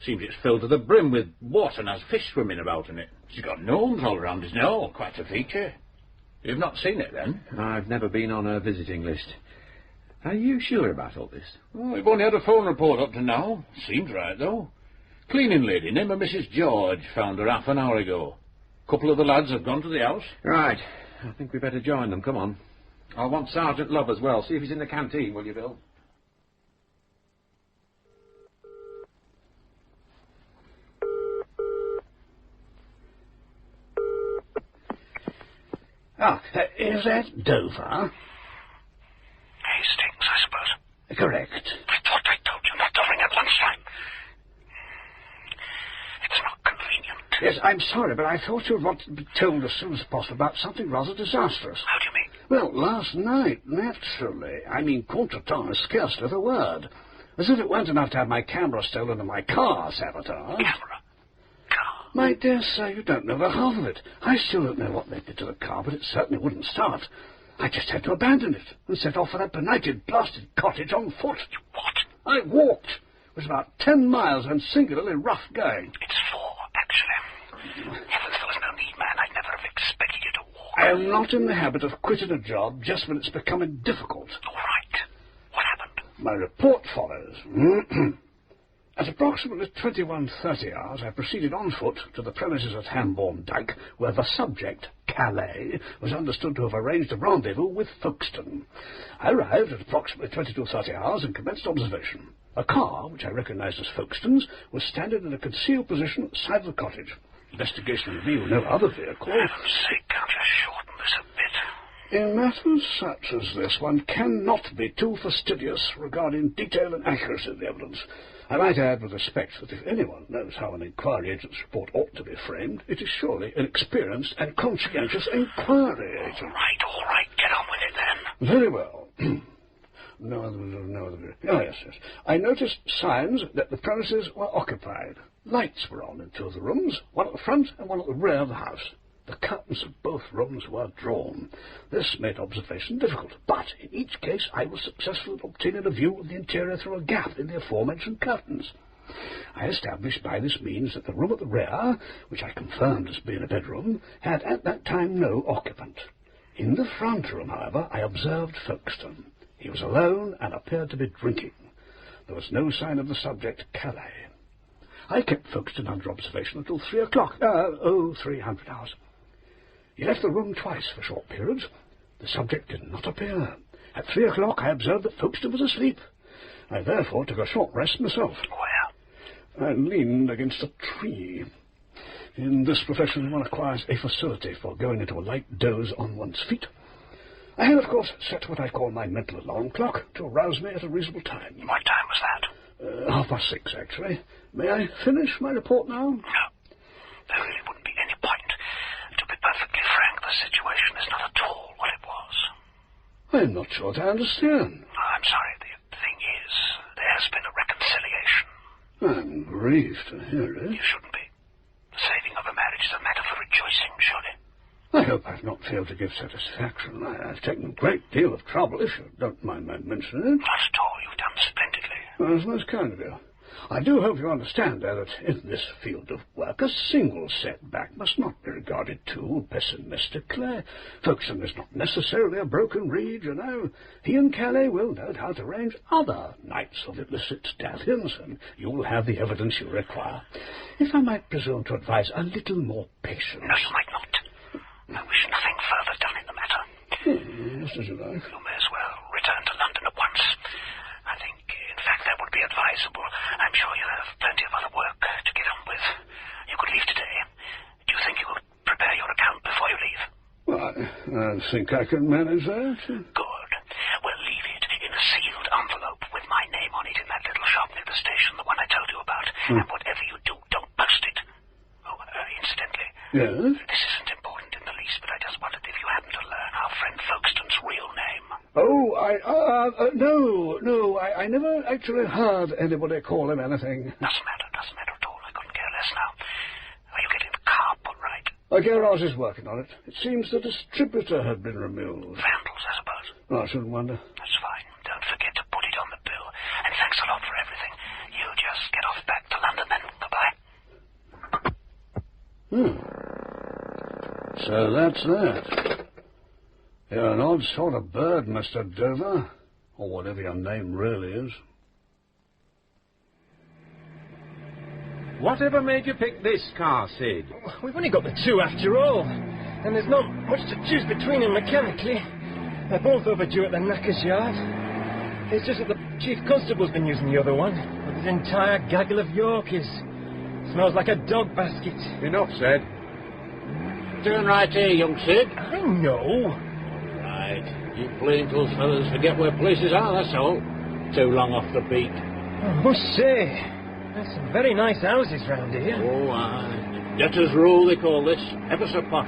Seems it's filled to the brim with water and has fish swimming about in it. She's got gnomes all around it now, quite a feature. You've not seen it, then? I've never been on her visiting list. Are you sure about all this? Oh, we've only had a phone report up to now. Seems right, though. Cleaning lady, name of Mrs. George, found her half an hour ago. Couple of the lads have gone to the house. Right. I think we better join them. Come on. I'll want Sergeant Love as well. See if he's in the canteen, will you, Bill? Is that Dover? Hastings, I suppose. Correct. I thought I told you not to ring at lunchtime. It's not convenient. Yes, I'm sorry, but I thought you'd want to be told as soon as possible about something rather disastrous. How do you mean? Well, last night, naturally. I mean, contretemps is scarcely the word. As if it weren't enough to have my camera stolen and my car sabotaged. Camera? Car? My dear sir, you don't know the half of it. I still don't know what they did to the car, but it certainly wouldn't start. I just had to abandon it and set off for that benighted, blasted cottage on foot. What? I walked. It was about 10 miles and singularly rough going. It's 4, actually. Heavens, there was no need, man. I'd never have expected you to walk. I am not in the habit of quitting a job just when it's becoming difficult. All right. What happened? My report follows. At approximately 21:30 hours, I proceeded on foot to the premises at Hambourne Dyke, where the subject, Calais, was understood to have arranged a rendezvous with Folkestone. I arrived at approximately 22:30 hours and commenced observation. A car, which I recognised as Folkestone's, was standing in a concealed position at the side of the cottage. Investigation revealed no other vehicle. For heaven's sake, can't you shorten this a bit? In matters such as this, one cannot be too fastidious regarding detail and accuracy of the evidence. I might add with respect that if anyone knows how an inquiry agent's report ought to be framed, it is surely an experienced and conscientious inquiry agent. All right, get on with it then. Very well. No other. Oh, yes. I noticed signs that the premises were occupied. Lights were on in 2 of the rooms, one at the front and one at the rear of the house. The curtains of both rooms were drawn. This made observation difficult, but in each case I was successful in obtaining a view of the interior through a gap in the aforementioned curtains. I established by this means that the room at the rear, which I confirmed as being a bedroom, had at that time no occupant. In the front room, however, I observed Folkestone. He was alone and appeared to be drinking. There was no sign of the subject, Calais. I kept Folkestone under observation until 3 o'clock. 300 hours. He left the room twice for short periods. The subject did not appear. At 3 o'clock I observed that Folkestone was asleep. I therefore took a short rest myself. Where? I leaned against a tree. In this profession one acquires a facility for going into a light doze on one's feet. I had, of course, set what I call my mental alarm clock to arouse me at a reasonable time. What time was that? 6:30, actually. May I finish my report now? No. There really wouldn't be any point. To be perfectly frank, the situation is not at all what it was. I'm not sure that I understand. I'm sorry. The thing is, there has been a reconciliation. I'm grieved to hear it. You shouldn't be. The saving of a marriage is a matter for rejoicing, surely. I hope I've not failed to give satisfaction. I've taken a great deal of trouble, if you don't mind my mentioning it. Not at all. You've done splendidly. Well, that's most kind of you. I do hope you understand, though, that in this field of work a single setback must not be regarded too pessimistically. Folkestone is not necessarily a broken reed, you know. He and Calais will no doubt arrange other nights of illicit dalliance, and you'll have the evidence you require. If I might presume to advise a little more patience. No, you might not. I wish nothing further done in the matter. Just as you like. You may as well return to London at once. I think, in fact, that would be advisable. I'm sure you have plenty of other work to get on with. You could leave today. Do you think you could prepare your account before you leave? Well, I think I can manage that. Good. Well, leave it in a sealed envelope with my name on it in that little shop near the station, the one I told you about. And whatever you do, don't post it. Oh, incidentally. Yes? This isn't important in the least, but I just wondered if you happen to learn our friend Folkestone's real name. Oh, no, I never actually heard anybody call him anything. Doesn't matter at all. I couldn't care less now. Are you getting the car put right? Garage is working on it. It seems the distributor had been removed. Vandals, I suppose. Oh, I shouldn't wonder. That's fine. Don't forget to put it on the bill. And thanks a lot for everything. You just get off back to London then. Goodbye. So that's that. You're an odd sort of bird, Mr. Dover. Or whatever your name really is. Whatever made you pick this car, Sid? We've only got the two after all. And there's not much to choose between them mechanically. They're both overdue at the knacker's yard. It's just that the chief constable's been using the other one with his entire gaggle of Yorkies. Smells like a dog basket. Enough said. Turn right here, young Sid. I know. Right. You plainclothes fellas forget where places are, that's all. Too long off the beat. I must say, there's some very nice houses round here. Oh, aye. Debtors' row, they call this. Ever so posh.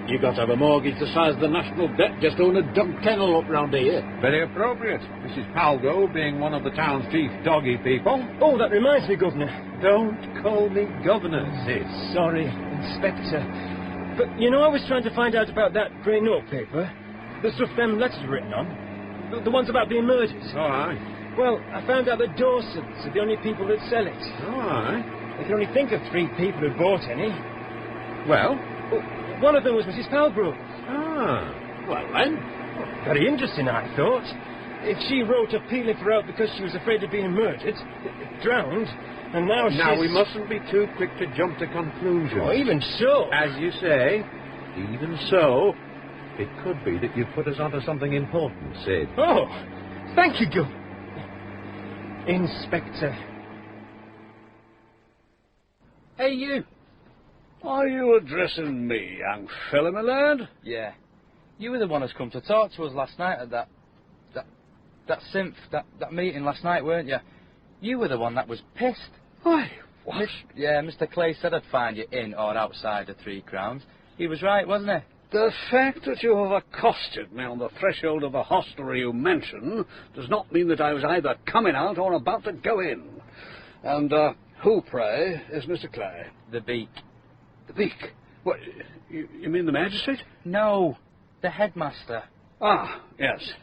You got to have a mortgage the size of the national debt just to own a dog kennel up round here. Very appropriate. Mrs. Palgo being one of the town's chief doggy people. Oh, that reminds me, Governor. Don't call me Governor, Sid. Sorry, Inspector. But, you know, I was trying to find out about that grey notepaper. The stuff them letters were written on. The ones about being murdered. All right. Well, I found out that Dawsons are the only people that sell it. All right. I can only think of 3 people who bought any. Well? One of them was Mrs. Palgrove. Ah. Well, then. Very interesting, I thought. If she wrote appealing for help because she was afraid of being murdered, drowned, and now she's... Now, we mustn't be too quick to jump to conclusions. Oh, even so. As you say, even so, it could be that you've put us onto something important, Sid. Oh, thank you, Gil. Inspector. Hey, you. Are you addressing me, young fella, my lad? Yeah. You were the one who's come to talk to us last night at that meeting last night, weren't you? You were the one that was pissed. Why, what? Mr. Clay said I'd find you in or outside the 3 Crowns. He was right, wasn't he? The fact that you have accosted me on the threshold of the hostelry you mention does not mean that I was either coming out or about to go in. And, who, pray, is Mr. Clay? The Beak. The Beak? What, you mean the magistrate? No, the headmaster. Ah, yes.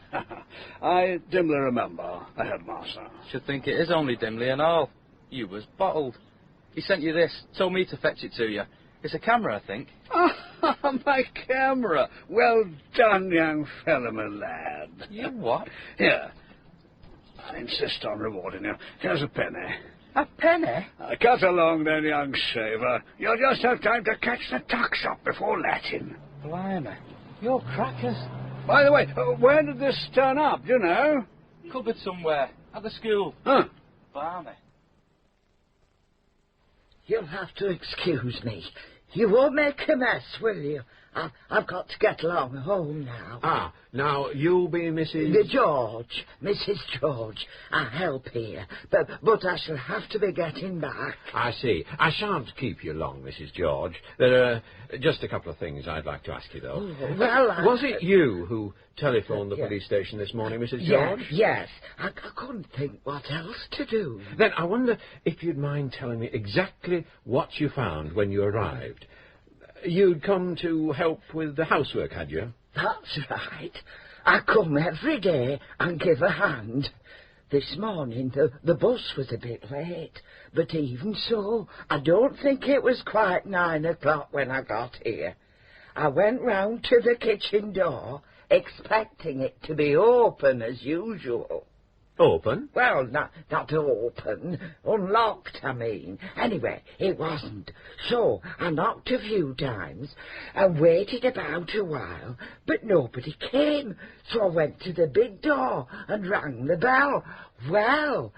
I dimly remember the headmaster. Should think it is only dimly and all. You was bottled. He sent you this, told me to fetch it to you. It's a camera, I think. Ah, my camera. Well done, young fellow, my lad. You what? Here. I insist on rewarding you. Here's a penny. A penny? Cut along then, young shaver. You'll just have time to catch the tuck shop before Latin. Blimey. You're crackers. By the way, where did this turn up, do you know? Cupboard somewhere. At the school. Huh. Blimey. You'll have to excuse me. You won't make a mess, will you? I've got to get along home now. Ah, now, you'll be Mrs... Mrs. George. I help here, but I shall have to be getting back. I see. I shan't keep you long, Mrs. George. There are just a couple of things I'd like to ask you, though. Oh, well, was it you who telephoned the police station this morning, Mrs. George? Yes. I couldn't think what else to do. Then I wonder if you'd mind telling me exactly what you found when you arrived. You'd come to help with the housework, had you? That's right. I come every day and give a hand. this morning the bus was a bit late, but even so, I don't think it was quite 9 o'clock when I got here. I went round to the kitchen door, expecting it to be open as usual. Open? Well, not open. Unlocked, I mean. Anyway, it wasn't. So I knocked a few times and waited about a while, but nobody came. So I went to the big door and rang the bell. Well,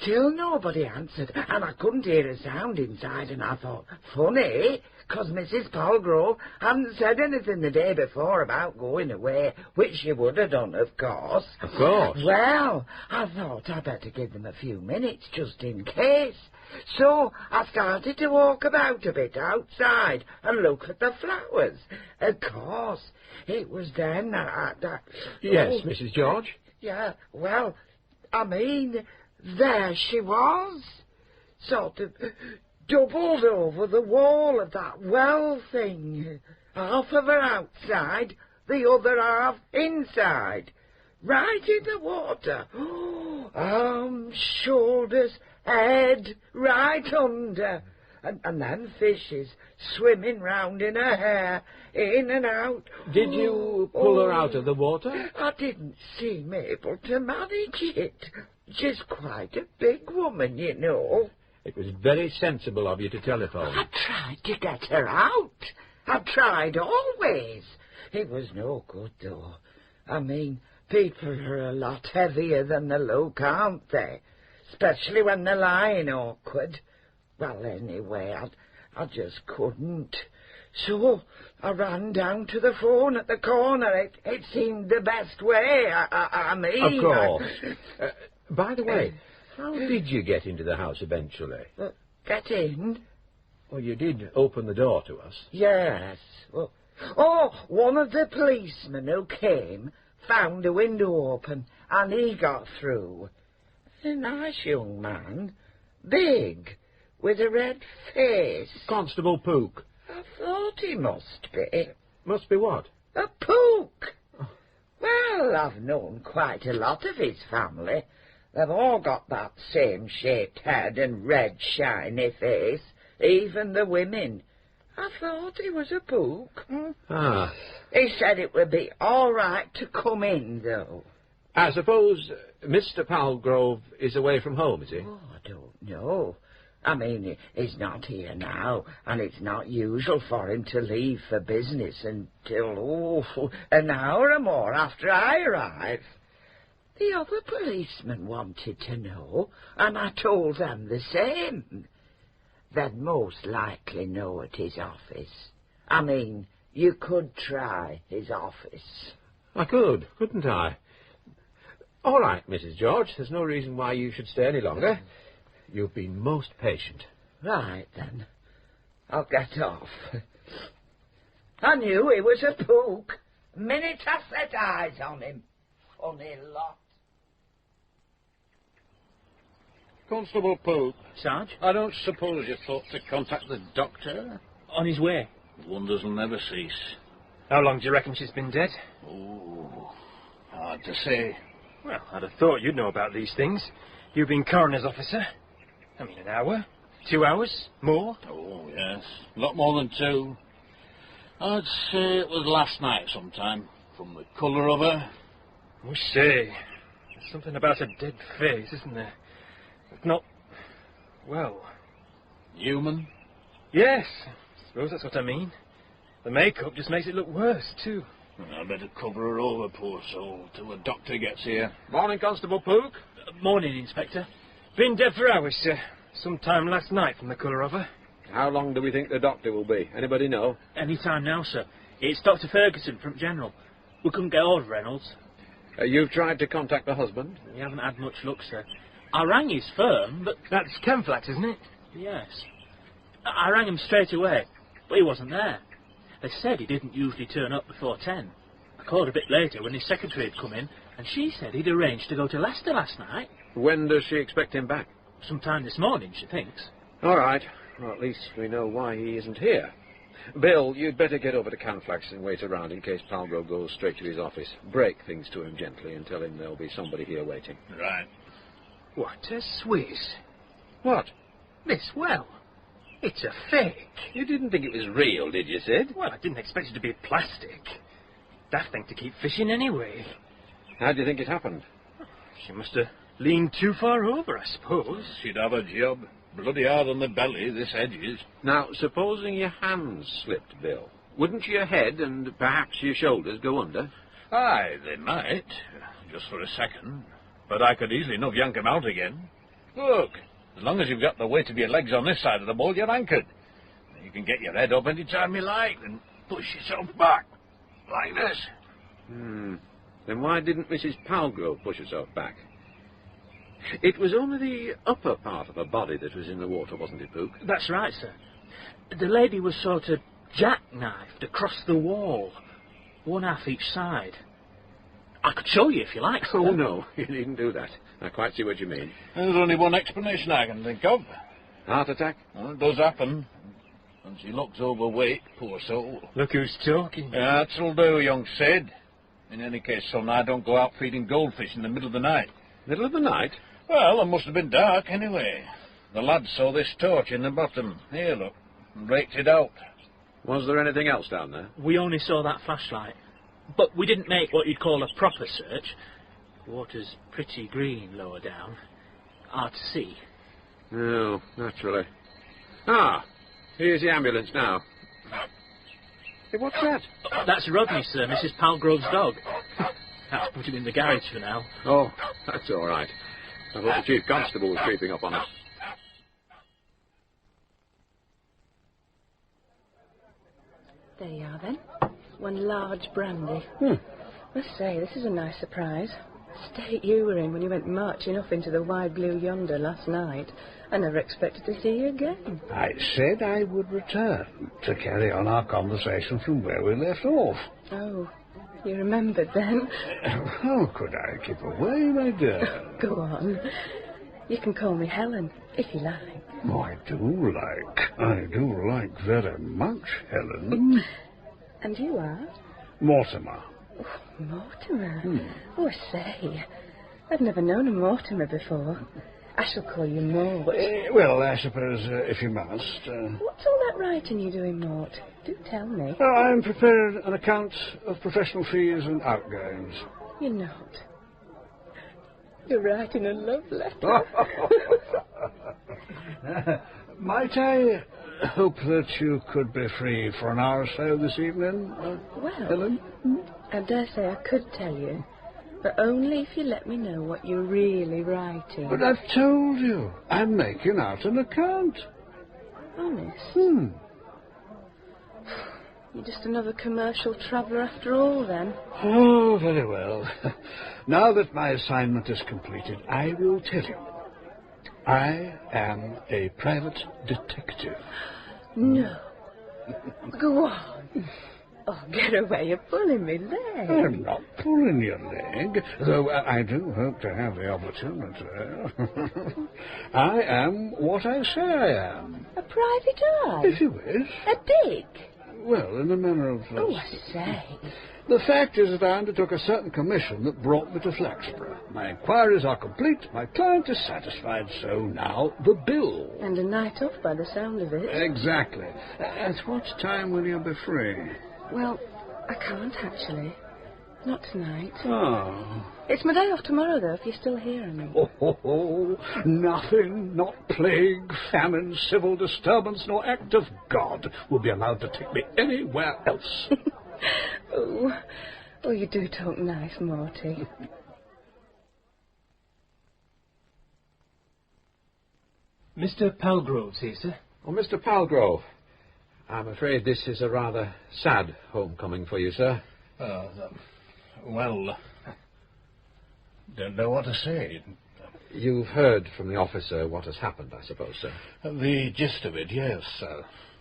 still nobody answered, and I couldn't hear a sound inside, and I thought, funny, 'cause Mrs. Palgrove hadn't said anything the day before about going away, which she would have done, of course. Of course. Well, I thought I'd better give them a few minutes, just in case. So I started to walk about a bit outside and look at the flowers. Of course, it was then that... Yes, Mrs. George? Yeah, well, I mean, there she was, sort of doubled over the wall of that well thing. Half of her outside, the other half inside, right in the water. Arms, shoulders, head, right under. And then fishes swimming round in her hair, in and out. Did you pull her out of the water? I didn't seem able to manage it. She's quite a big woman, you know. It was very sensible of you to telephone. I tried to get her out. I tried always. It was no good, though. I mean, people are a lot heavier than they look, aren't they? Especially when they're lying awkward. Well, anyway, I just couldn't. So I ran down to the phone at the corner. It seemed the best way. I mean... Of course. By the way, how did you get into the house eventually? Get in? Well, you did open the door to us. Yes. Well, one of the policemen who came found the window open, and he got through. A nice young man. Big. With a red face. Constable Pook. I thought he must be. Must be what? A Pook. Well, I've known quite a lot of his family. They've all got that same shaped head and red shiny face, even the women. I thought he was a Pook. Ah. He said it would be all right to come in, though. I suppose Mr. Palgrove is away from home, is he? Oh, I don't know. I mean, he's not here now, and it's not usual for him to leave for business until, an hour or more after I arrive. The other policemen wanted to know, and I told them the same. They'd most likely know at his office. I mean, you could try his office. I could, couldn't I? All right, Mrs. George, there's no reason why you should stay any longer. You've been most patient. Right, then. I'll get off. I knew he was a Pook. The minute I set eyes on him. Funny lot. Constable Pook. Sarge? I don't suppose you thought to contact the doctor? On his way. Wonders will never cease. How long do you reckon she's been dead? Oh, hard to say. Well, I'd have thought you'd know about these things. You've been coroner's officer. I mean, an hour? 2 hours? More? Oh, yes. A lot more than 2. I'd say it was last night sometime, from the colour of her. I must say, there's something about a dead face, isn't there? It's not, well... Human? Yes, I suppose that's what I mean. The makeup just makes it look worse, too. I'd better cover her over, poor soul, till the doctor gets here. Morning, Constable Pook. Morning, Inspector. Been dead for hours, sir. Sometime last night from the colour of her. How long do we think the doctor will be? Anybody know? Any time now, sir. It's Dr. Ferguson from General. We couldn't get hold of Reynolds. You've tried to contact the husband? We haven't had much luck, sir. I rang his firm, but... That's Chemflax, isn't it? Yes. I rang him straight away, but he wasn't there. They said he didn't usually turn up before 10. I called a bit later when his secretary had come in, and she said he'd arranged to go to Leicester last night. When does she expect him back? Sometime this morning, she thinks. All right. Well, at least we know why he isn't here. Bill, you'd better get over to Canflax and wait around in case Palgrove goes straight to his office. Break things to him gently and tell him there'll be somebody here waiting. Right. What a Swiss. What? This well. It's a fake. You didn't think it was real, did you, Sid? Well, I didn't expect it to be plastic. Daft thing to keep fishing anyway. How do you think it happened? She must have leaned too far over, I suppose. She'd have a job. Bloody hard on the belly, this edge is. Now, supposing your hands slipped, Bill, wouldn't your head and perhaps your shoulders go under? Aye, they might. Just for a second. But I could easily enough yank 'em out again. Look, as long as you've got the weight of your legs on this side of the bowl, you're anchored. You can get your head up any time you like and push yourself back. Like this. Then why didn't Mrs. Palgrove push herself back? It was only the upper part of her body that was in the water, wasn't it, Pook? That's right, sir. The lady was sort of jackknifed across the wall, one half each side. I could show you if you like, sir. Oh, no, you needn't do that. I quite see what you mean. There's only one explanation I can think of. Heart attack? Well, it does happen. And she looks overweight, poor soul. Look who's talking. That'll do, young Sid. In any case, son, I don't go out feeding goldfish in the middle of the night. Middle of the night? Well, it must have been dark anyway. The lad saw this torch in the bottom. Here, look, and raked it out. Was there anything else down there? We only saw that flashlight. But we didn't make what you'd call a proper search. The water's pretty green lower down. Hard to see. No, naturally. Ah, here's the ambulance now. Hey, what's that? That's Rodney, sir, Mrs. Palgrove's dog. Have to put him in the garage for now. Oh, that's all right. I thought the Chief Constable was creeping up on us. There you are, then. One large brandy. Must say, this is a nice surprise. The state you were in when you went marching off into the wide blue yonder last night. I never expected to see you again. I said I would return to carry on our conversation from where we left off. Oh, you remembered then? How could I keep away, my dear? Go on. You can call me Helen, if you like. Oh, I do like very much, Helen. And you are? Mortimer. Oh, Mortimer. Oh, I say. I've never known a Mortimer before. I shall call you Mort. Well, I suppose if you must. What's all that writing you're doing, Mort? Do tell me. I'm preparing an account of professional fees and outgoings. You're not. You're writing a love letter. Might I hope that you could be free for an hour or so this evening, well, Helen? I dare say I could tell you, but only if you let me know what you're really writing. But I've told you, I'm making out an account. Honest? You're just another commercial traveller after all, then? Oh, very well. Now that my assignment is completed, I will tell you. I am a private detective. No. Go on. Oh, get away. You're pulling me leg. I'm not pulling your leg, though I do hope to have the opportunity. I am what I say I am. A private eye? If you wish. A dig? Well, in the manner of... Oh, I say. The fact is that I undertook a certain commission that brought me to Flaxborough. My inquiries are complete. My client is satisfied, so now the bill. And a night off by the sound of it. Exactly. At what time will you be free? Well, I can't, actually. Not tonight. Oh. It's my day off tomorrow, though, if you're still hearing me. Nothing, not plague, famine, civil disturbance, nor act of God will be allowed to take me anywhere else. Oh, you do talk nice, Morty. Mr. Palgrove's here, sir. Oh, Mr. Palgrove, I'm afraid this is a rather sad homecoming for you, sir. Well, don't know what to say. You've heard from the officer what has happened, I suppose, sir? The gist of it, yes.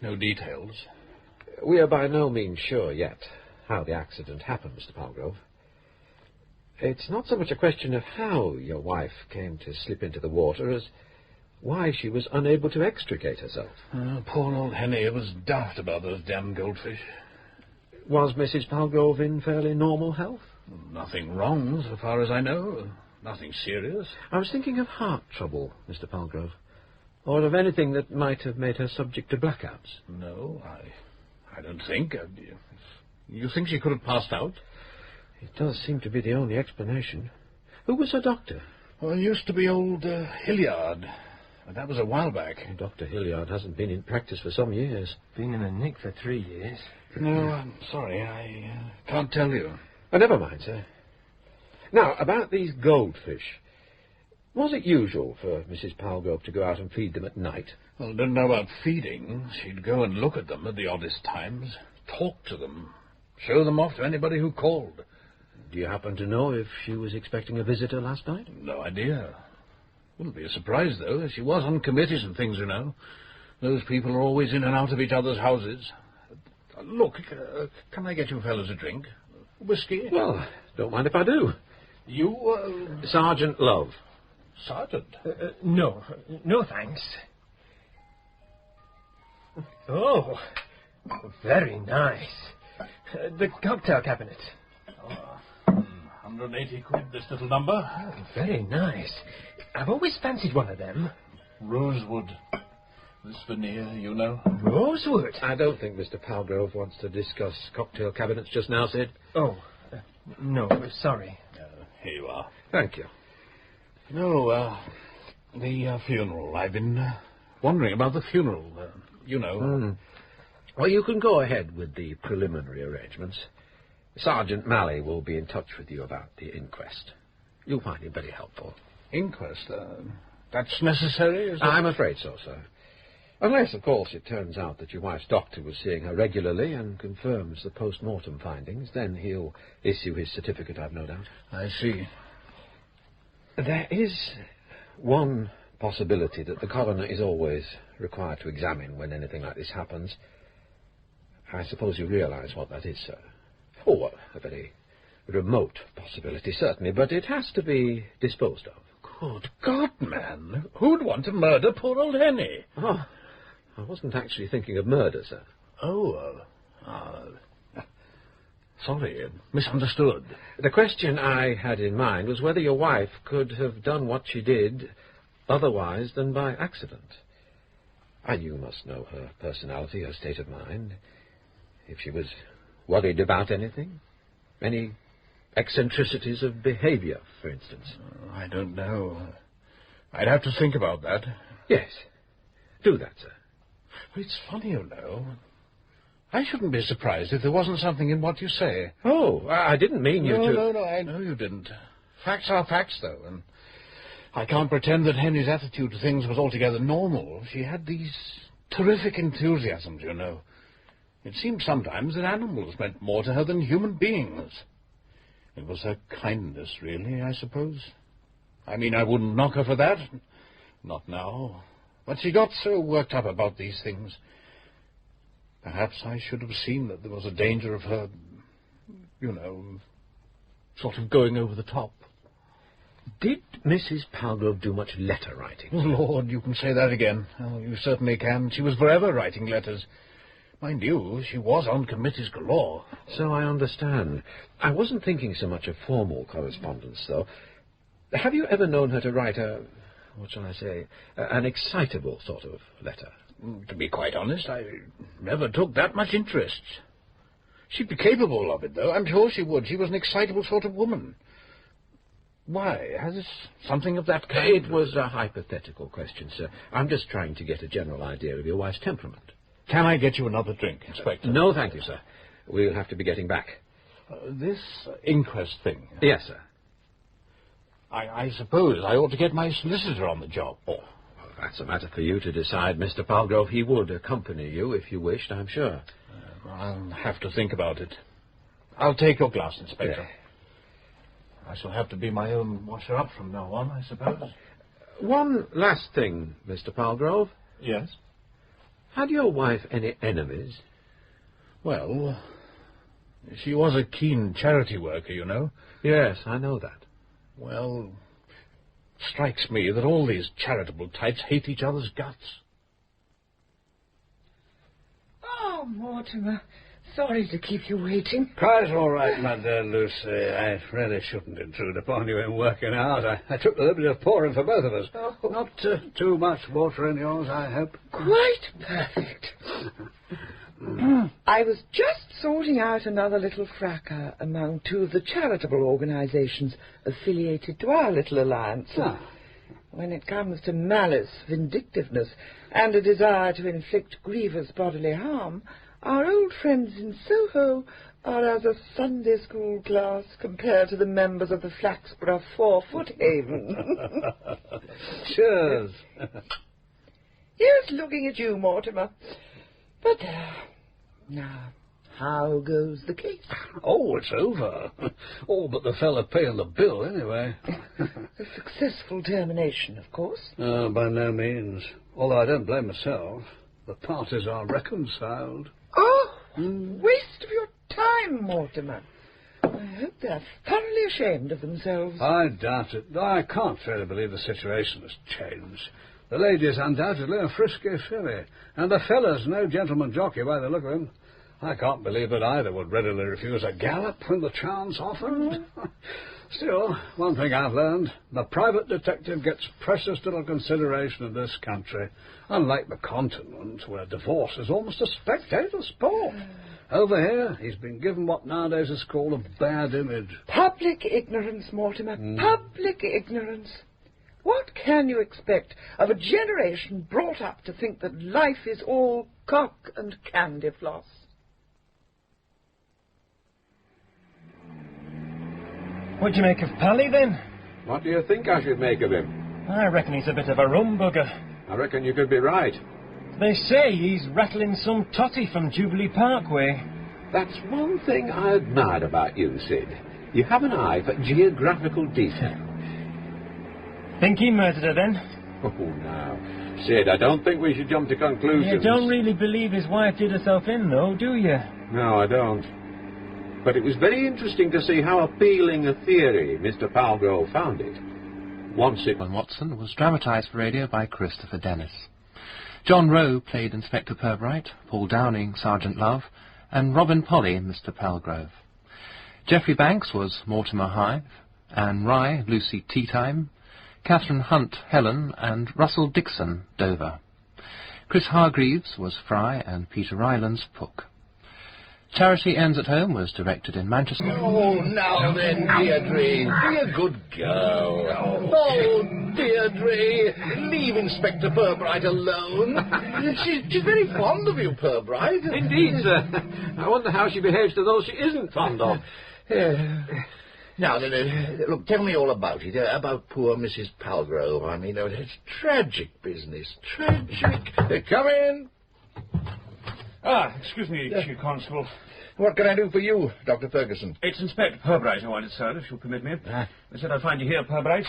No details. We are by no means sure yet how the accident happened, Mr. Palgrove. It's not so much a question of how your wife came to slip into the water as why she was unable to extricate herself. Poor old Henny was daft about those damn goldfish. Was Mrs. Palgrove in fairly normal health? Nothing wrong, so far as I know. nothing serious. I was thinking of heart trouble, Mr. Palgrove. Or of anything that might have made her subject to blackouts. No, I don't think. You think she could have passed out? It does seem to be the only explanation. Who was her doctor? Well, it used to be old Hilliard. But that was a while back. Dr. Hilliard hasn't been in practice for some years. Been in a nick for 3 years. No, I'm sorry. I can't tell you. Oh, never mind, sir. Now, about these goldfish. Was it usual for Mrs. Palgrove to go out and feed them at night? Well, I don't know about feeding. She'd go and look at them at the oddest times, talk to them, show them off to anybody who called. Do you happen to know if she was expecting a visitor last night? No idea. Wouldn't be a surprise, though. She was on committees and things, you know. Those people are always in and out of each other's houses. Look, can I get you fellows a drink? Whiskey? Well, don't mind if I do. You, Sergeant Love. Sergeant? No, thanks. Oh, very nice. The cocktail cabinet. 180 quid, this little number. Oh, very nice. I've always fancied one of them. Rosewood. This veneer, you know. Rosewood? I don't think Mr. Palgrove wants to discuss cocktail cabinets just now, Sid. Oh, no, sorry. Here you are. Thank you. No, the funeral. I've been wondering about the funeral, you know. Well, you can go ahead with the preliminary arrangements. Sergeant Malley will be in touch with you about the inquest. You'll find him very helpful. Inquest? That's necessary, is it? I'm afraid so, sir. Unless, of course, it turns out that your wife's doctor was seeing her regularly and confirms the post-mortem findings, then he'll issue his certificate, I've no doubt. I see. There is one possibility that the coroner is always required to examine when anything like this happens. I suppose you realize what that is, sir. Oh, well, a very remote possibility, certainly, but it has to be disposed of. Good God, man. Who'd want to murder poor old Henny? Oh, I wasn't actually thinking of murder, sir. Sorry, misunderstood. The question I had in mind was whether your wife could have done what she did otherwise than by accident. And you must know her personality, her state of mind. If she was worried about anything, any eccentricities of behavior, for instance. I don't know. I'd have to think about that. Yes, do that, sir. It's funny, you know. I shouldn't be surprised if there wasn't something in what you say. Oh, I didn't mean you to... No, I know you didn't. Facts are facts, though, and I can't pretend that Henry's attitude to things was altogether normal. She had these terrific enthusiasms, you know. It seemed sometimes that animals meant more to her than human beings. It was her kindness, really, I suppose. I mean, I wouldn't knock her for that. Not now. But she got so worked up about these things. Perhaps I should have seen that there was a danger of her, you know, sort of going over the top. Did Mrs. Palgrove do much letter writing? Oh, Lord, you can say that again. Oh, you certainly can. She was forever writing letters. Mind you, she was on committees galore. So I understand. I wasn't thinking so much of formal correspondence, though. Have you ever known her to write what shall I say, an excitable sort of letter? To be quite honest, I never took that much interest. She'd be capable of it, though. I'm sure she would. She was an excitable sort of woman. Why? Has something of that kind? It was a hypothetical question, sir. I'm just trying to get a general idea of your wife's temperament. Can I get you another drink, Inspector? No, thank you, sir. We'll have to be getting back. This inquest thing. Yes, sir. I suppose I ought to get my solicitor on the job. Oh, well, that's a matter for you to decide, Mr. Palgrove. He would accompany you if you wished, I'm sure. I'll have to think about it. I'll take your glass, Inspector. Yeah. I shall have to be my own washer-up from now on, I suppose. One last thing, Mr. Palgrove. Yes? Had your wife any enemies? Well, she was a keen charity worker, you know. Yes, I know that. Well, strikes me that all these charitable types hate each other's guts. Oh, Mortimer, Sorry to keep you waiting. Quite all right, my dear Lucy. I really shouldn't intrude upon you in working out. I took the liberty of pouring for both of us. Oh. Not too much water in yours, I hope. Quite perfect. I was just sorting out another little fracas among two of the charitable organisations affiliated to our little alliance. When it comes to malice, vindictiveness, and a desire to inflict grievous bodily harm, our old friends in Soho are as a Sunday school class compared to the members of the Flaxborough 4-foot Haven. Cheers. Yes, looking at you, Mortimer. But now, how goes the case? Oh, it's over. All but the fella paying the bill, anyway. A successful termination, of course. Oh, by no means. Although I don't blame myself. The parties are reconciled. Oh, waste of your time, Mortimer. I hope they're thoroughly ashamed of themselves. I doubt it. I can't really believe the situation has changed. The lady's undoubtedly a frisky filly, and the fella's no gentleman jockey by the look of him. I can't believe that either would readily refuse a gallop when the chance offered. Still, one thing I've learned, the private detective gets precious little consideration in this country, unlike the continent, where divorce is almost a spectator sport. Over here, he's been given what nowadays is called a bad image. Public ignorance, Mortimer. Public ignorance. What can you expect of a generation brought up to think that life is all cock and candy floss? What do you make of Pally, then? What do you think I should make of him? I reckon he's a bit of a rumbugger. I reckon you could be right. They say he's rattling some totty from Jubilee Parkway. That's one thing I admired about you, Sid. You have an eye for geographical detail. Think he murdered her, then? Oh, now. Sid, I don't think we should jump to conclusions. You don't really believe his wife did herself in, though, do you? No, I don't. But it was very interesting to see how appealing a theory Mr. Palgrove found it. Once it... Watson was dramatised for radio by Christopher Dennis. John Rowe played Inspector Purbright, Paul Downing Sergeant Love, and Robin Polly Mr. Palgrove. Geoffrey Banks was Mortimer Hythe, Anne Rye Lucy Teatime, Catherine Hunt Helen, and Russell Dixon Dover. Chris Hargreaves was Fry and Peter Rylands Puck. Charity Ends at Home was directed in Manchester. Oh, now then, Deirdre, be a good girl. Oh, Deirdre, leave Inspector Purbright alone. She's very fond of you, Purbright. Indeed, sir. I wonder how she behaves to those she isn't fond of. Now then, look, tell me all about it, about poor Mrs. Palgrove. I mean, it's tragic business, tragic. Come in. Excuse me, Chief Constable. What can I do for you, Dr. Ferguson? It's Inspector Purbright I wanted, sir, if you'll permit me. They said I'd find you here, Purbright.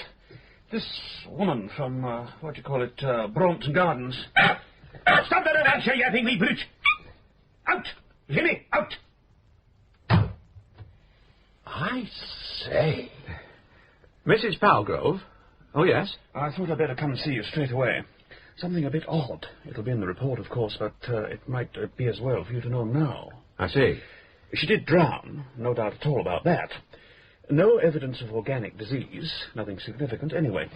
This woman from, Brompton Gardens. Stop that adventure, you yapping wee brute! Out! Jimmy, out! I say. Mrs. Palgrove? Oh, yes? I thought I'd better come and see you straight away. Something a bit odd. It'll be in the report, of course, but it might be as well for you to know now. I see. She did drown, no doubt at all about that. No evidence of organic disease, nothing significant anyway.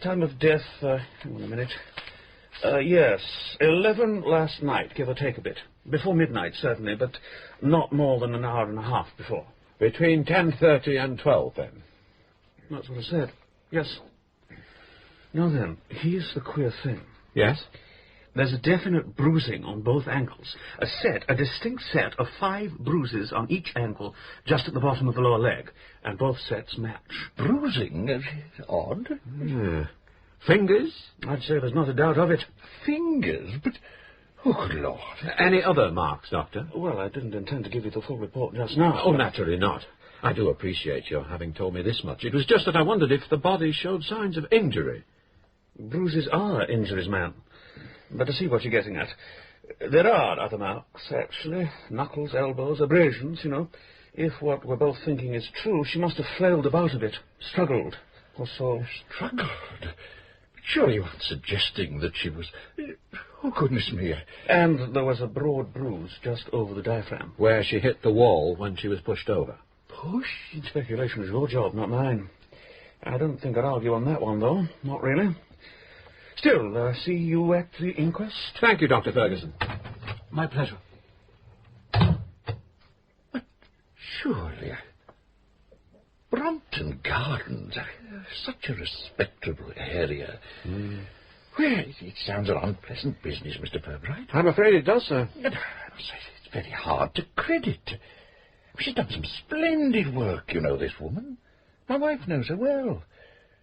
Time of death, hang on a minute. Yes, 11 last night, give or take a bit. Before midnight, certainly, but not more than an hour and a half before. Between 10:30 and 12, then? That's what I said. Yes. Now then, here's the queer thing. Yes? There's a definite bruising on both ankles. A distinct set of 5 bruises on each ankle, just at the bottom of the lower leg. And both sets match. Bruising? Odd. Yeah. Fingers? I'd say there's not a doubt of it. Fingers? But, oh, good Lord. Any other marks, Doctor? Well, I didn't intend to give you the full report just now. Oh, naturally not. I do appreciate your having told me this much. It was just that I wondered if the body showed signs of injury. Bruises are injuries, ma'am. But to see what you're getting at, there are other marks, actually. Knuckles, elbows, abrasions, you know. If what we're both thinking is true, she must have flailed about a bit, struggled, or so. Struggled? Surely you aren't suggesting that she was... Oh, goodness me. And there was a broad bruise just over the diaphragm. Where she hit the wall when she was pushed over. Push? Speculation is your job, not mine. I don't think I'd argue on that one, though. Not really. Still, see you at the inquest? Thank you, Dr. Ferguson. My pleasure. But surely... Brompton Gardens, such a respectable area. Well, it sounds an unpleasant business, Mr. Purbright. I'm afraid it does, sir. It's very hard to credit. She's done some splendid work, you know, this woman. My wife knows her well.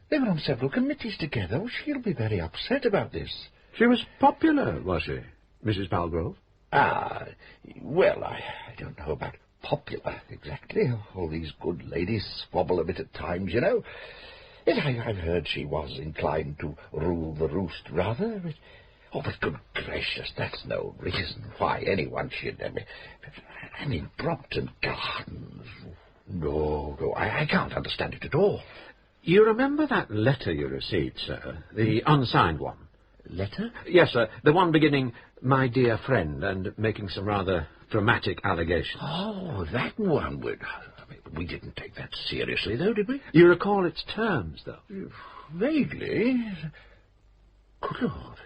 They were on several committees together. Oh, she'll be very upset about this. She was popular, was she, Mrs. Palgrove? Well, I don't know about popular, exactly. All these good ladies squabble a bit at times, you know. Yes, I've heard she was inclined to rule the roost, rather. But good gracious, that's no reason why anyone should... I mean, Brompton Gardens... No, I can't understand it at all. You remember that letter you received, sir? The unsigned one? Letter? Yes, sir. The one beginning, "My dear friend," and making some rather dramatic allegations. Oh, that one. We didn't take that seriously, though, did we? You recall its terms, though? Vaguely. Good Lord.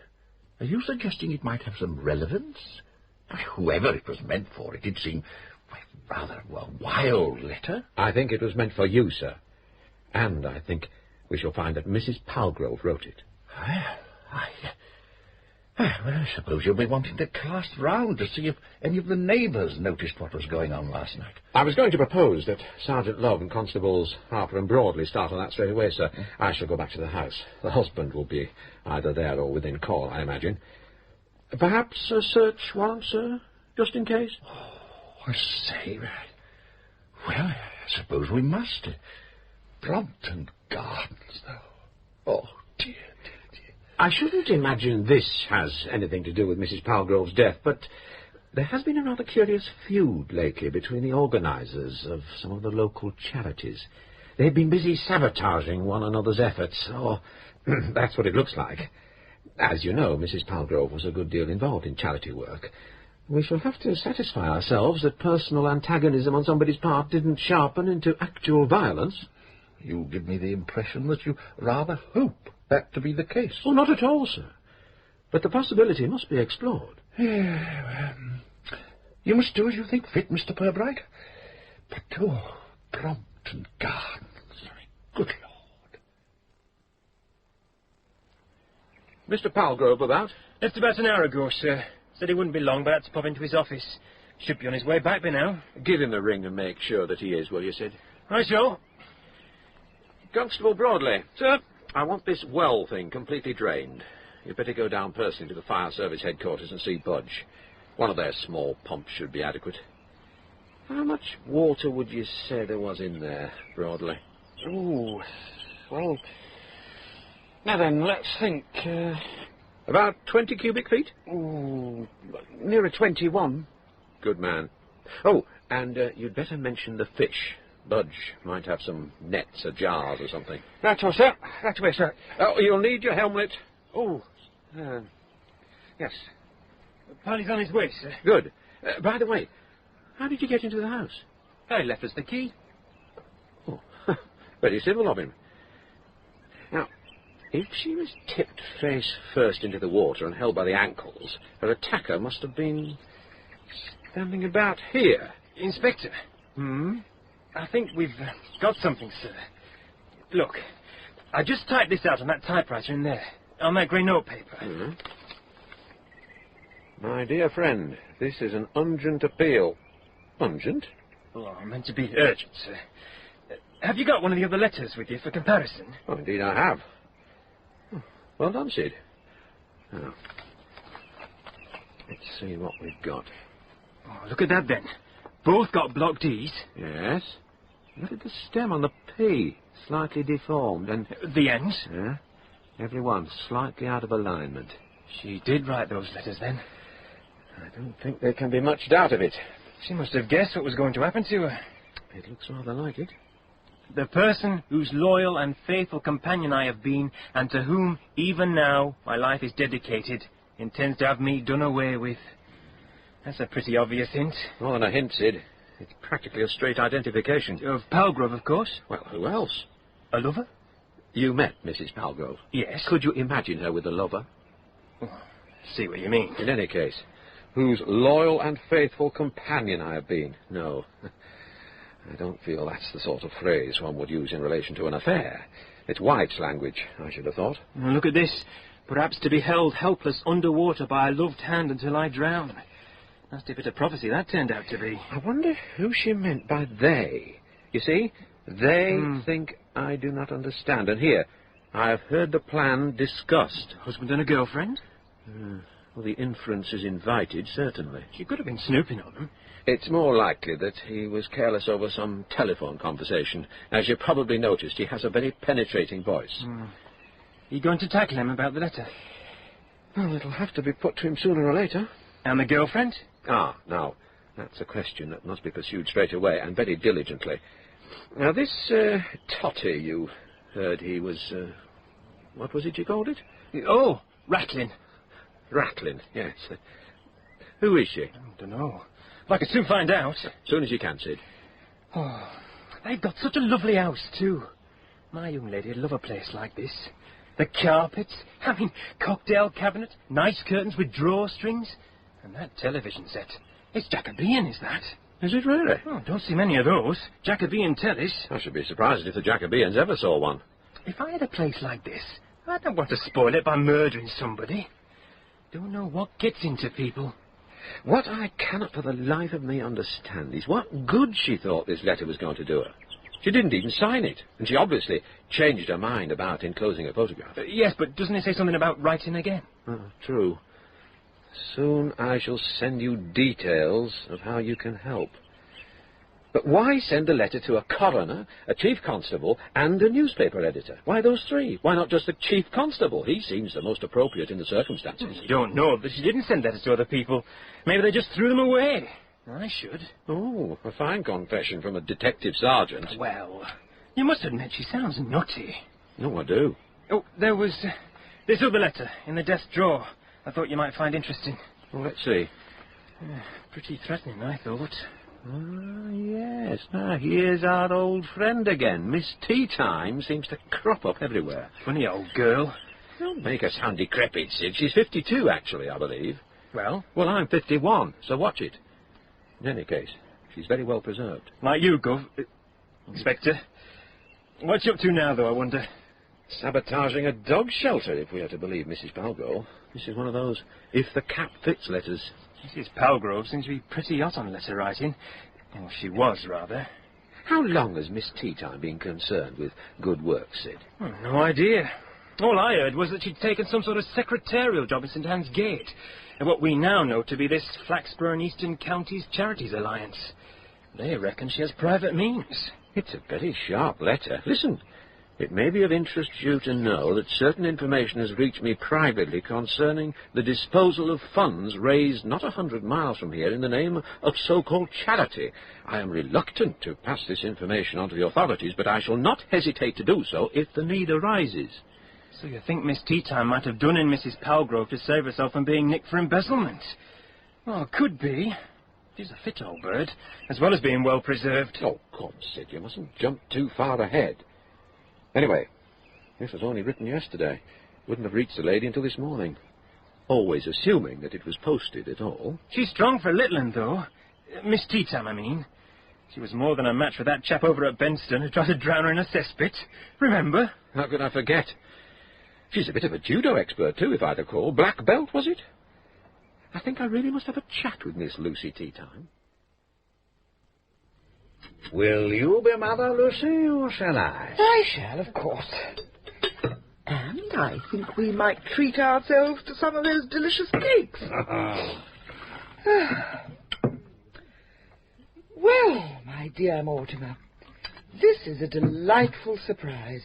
Are you suggesting it might have some relevance? Whoever it was meant for, it did seem rather a wild letter. I think it was meant for you, sir. And I think we shall find that Mrs. Palgrove wrote it. Well, I suppose you'll be wanting to cast round to see if any of the neighbours noticed what was going on last night. I was going to propose that Sergeant Love and Constables Harper and Broadley start on that straight away, sir. I shall go back to the house. The husband will be either there or within call, I imagine. Perhaps a search warrant, sir, just in case? Oh, I say, well, I suppose we must. Brompton Gardens, though. Oh, dear. I shouldn't imagine this has anything to do with Mrs. Palgrove's death, but there has been a rather curious feud lately between the organisers of some of the local charities. They've been busy sabotaging one another's efforts, or that's what it looks like. As you know, Mrs. Palgrove was a good deal involved in charity work. We shall have to satisfy ourselves that personal antagonism on somebody's part didn't sharpen into actual violence. You give me the impression that you rather hope that to be the case. Oh, not at all, sir. But the possibility must be explored. You must do as you think fit, Mr. Purbright. But, Brompton Gardens. Good Lord. Mr. Palgrove about? Just about an hour ago, sir. Said he wouldn't be long, but I had to pop into his office. Should be on his way back by now. Give him a ring and make sure that he is, will you, Sid? Right, Joe. Constable Broadley. Sir? I want this well thing completely drained. You'd better go down personally to the fire service headquarters and see Budge. One of their small pumps should be adequate. How much water would you say there was in there, Broadley? Ooh, well... Now then, let's think. About 20 cubic feet? Ooh, nearer 21. Good man. Oh, and you'd better mention the fish. Budge might have some nets or jars or something. Right, sir. Right away, sir. Oh, you'll need your helmet. Oh, yes. Party's on his way, sir. Good. By the way, how did you get into the house? He left us the key. Oh, very civil of him. Now, if she was tipped face first into the water and held by the ankles, her attacker must have been standing about here. Inspector. I think we've got something, sir. Look, I just typed this out on that typewriter in there, on that grey notepaper. My dear friend, this is an urgent appeal. Urgent? Oh, meant to be urgent, sir. Have you got one of the other letters with you for comparison? Oh, indeed I have. Well done, Sid. Now, let's see what we've got. Oh, look at that, then. Both got blocked E's. Yes. Look at the stem on the P, slightly deformed, and... The ends? Yeah. Every one slightly out of alignment. She did write those letters, then. I don't think there can be much doubt of it. She must have guessed what was going to happen to her. It looks rather like it. The person whose loyal and faithful companion I have been, and to whom, even now, my life is dedicated, intends to have me done away with. That's a pretty obvious hint. More than a hint, Sid. It's practically a straight identification. Of Palgrove, of course. Well, who else? A lover? You met Mrs. Palgrove? Yes. Could you imagine her with a lover? See what you mean. In any case, whose loyal and faithful companion I have been. No. I don't feel that's the sort of phrase one would use in relation to an affair. It's White's language, I should have thought. Look at this. Perhaps to be held helpless underwater by a loved hand until I drown. Nasty bit of prophecy that turned out to be. I wonder who she meant by they. You see, they think I do not understand. And here, I have heard the plan discussed. Husband and a girlfriend? Well, the inference is invited, certainly. She could have been snooping on him. It's more likely that he was careless over some telephone conversation. As you probably noticed, he has a very penetrating voice. You going to tackle him about the letter? Well, it'll have to be put to him sooner or later. And the girlfriend? Now, that's a question that must be pursued straight away, and very diligently. Now, this Totty, you heard he was... what was it you called it? Oh, Rattling. Rattling, yes. Who is she? I don't know. But I could soon find out. As soon as you can, Sid. Oh, they've got such a lovely house, too. My young lady'd love a place like this. The carpets, cocktail cabinet, nice curtains with drawstrings. And that television set. It's Jacobean, is that? Is it really? Oh, don't see many of those. Jacobean tellies. I should be surprised if the Jacobeans ever saw one. If I had a place like this, I don't want to spoil it by murdering somebody. Don't know what gets into people. What I cannot for the life of me understand is what good she thought this letter was going to do her. She didn't even sign it, and she obviously changed her mind about enclosing a photograph. Yes, but doesn't it say something about writing again? Oh, true. Soon I shall send you details of how you can help. But why send a letter to a coroner, a chief constable, and a newspaper editor? Why those three? Why not just the chief constable? He seems the most appropriate in the circumstances. You don't know that she didn't send letters to other people. Maybe they just threw them away. I should. Oh, a fine confession from a detective sergeant. Well, you must admit she sounds nutty. No, I do. Oh, there was this other letter in the desk drawer I thought you might find interesting. Well, let's see. Pretty threatening, I thought. Yes. Now, here's our old friend again. Miss Teatime seems to crop up everywhere. Funny old girl. Don't make her sound decrepit, Sid. She's 52, actually, I believe. Well? Well, I'm 51, so watch it. In any case, she's very well preserved. Like you, Gov. Inspector. What's you up to now, though, I wonder? Sabotaging a dog shelter, if we are to believe Mrs. Palgrove. This is one of those if the cap fits letters. Mrs. Palgrove seems to be pretty hot on letter writing. Well, she was, rather. How long has Miss Teatime been concerned with good work, Sid? No idea. All I heard was that she'd taken some sort of secretarial job in St. Anne's Gate, and what we now know to be this Flaxborough and Eastern Counties Charities Alliance. They reckon she has private means. It's a very sharp letter. Listen. It may be of interest to you to know that certain information has reached me privately concerning the disposal of funds raised not 100 miles from here in the name of so-called charity. I am reluctant to pass this information on to the authorities, but I shall not hesitate to do so if the need arises. So you think Miss Teatime might have done in Mrs. Palgrove to save herself from being nicked for embezzlement? Well, could be. She's a fit old bird, as well as being well preserved. Oh, come, Sid, you mustn't jump too far ahead. Anyway, this was only written yesterday. Wouldn't have reached the lady until this morning. Always assuming that it was posted at all. She's strong for littling, though. Miss Teatime, I mean. She was more than a match for that chap over at Benston who tried to drown her in a cesspit. Remember? How could I forget? She's a bit of a judo expert, too, if I recall. Black belt, was it? I think I really must have a chat with Miss Lucy Teatime. Will you be Mother Lucy, or shall I? I shall, of course. And I think we might treat ourselves to some of those delicious cakes. Well, my dear Mortimer, this is a delightful surprise.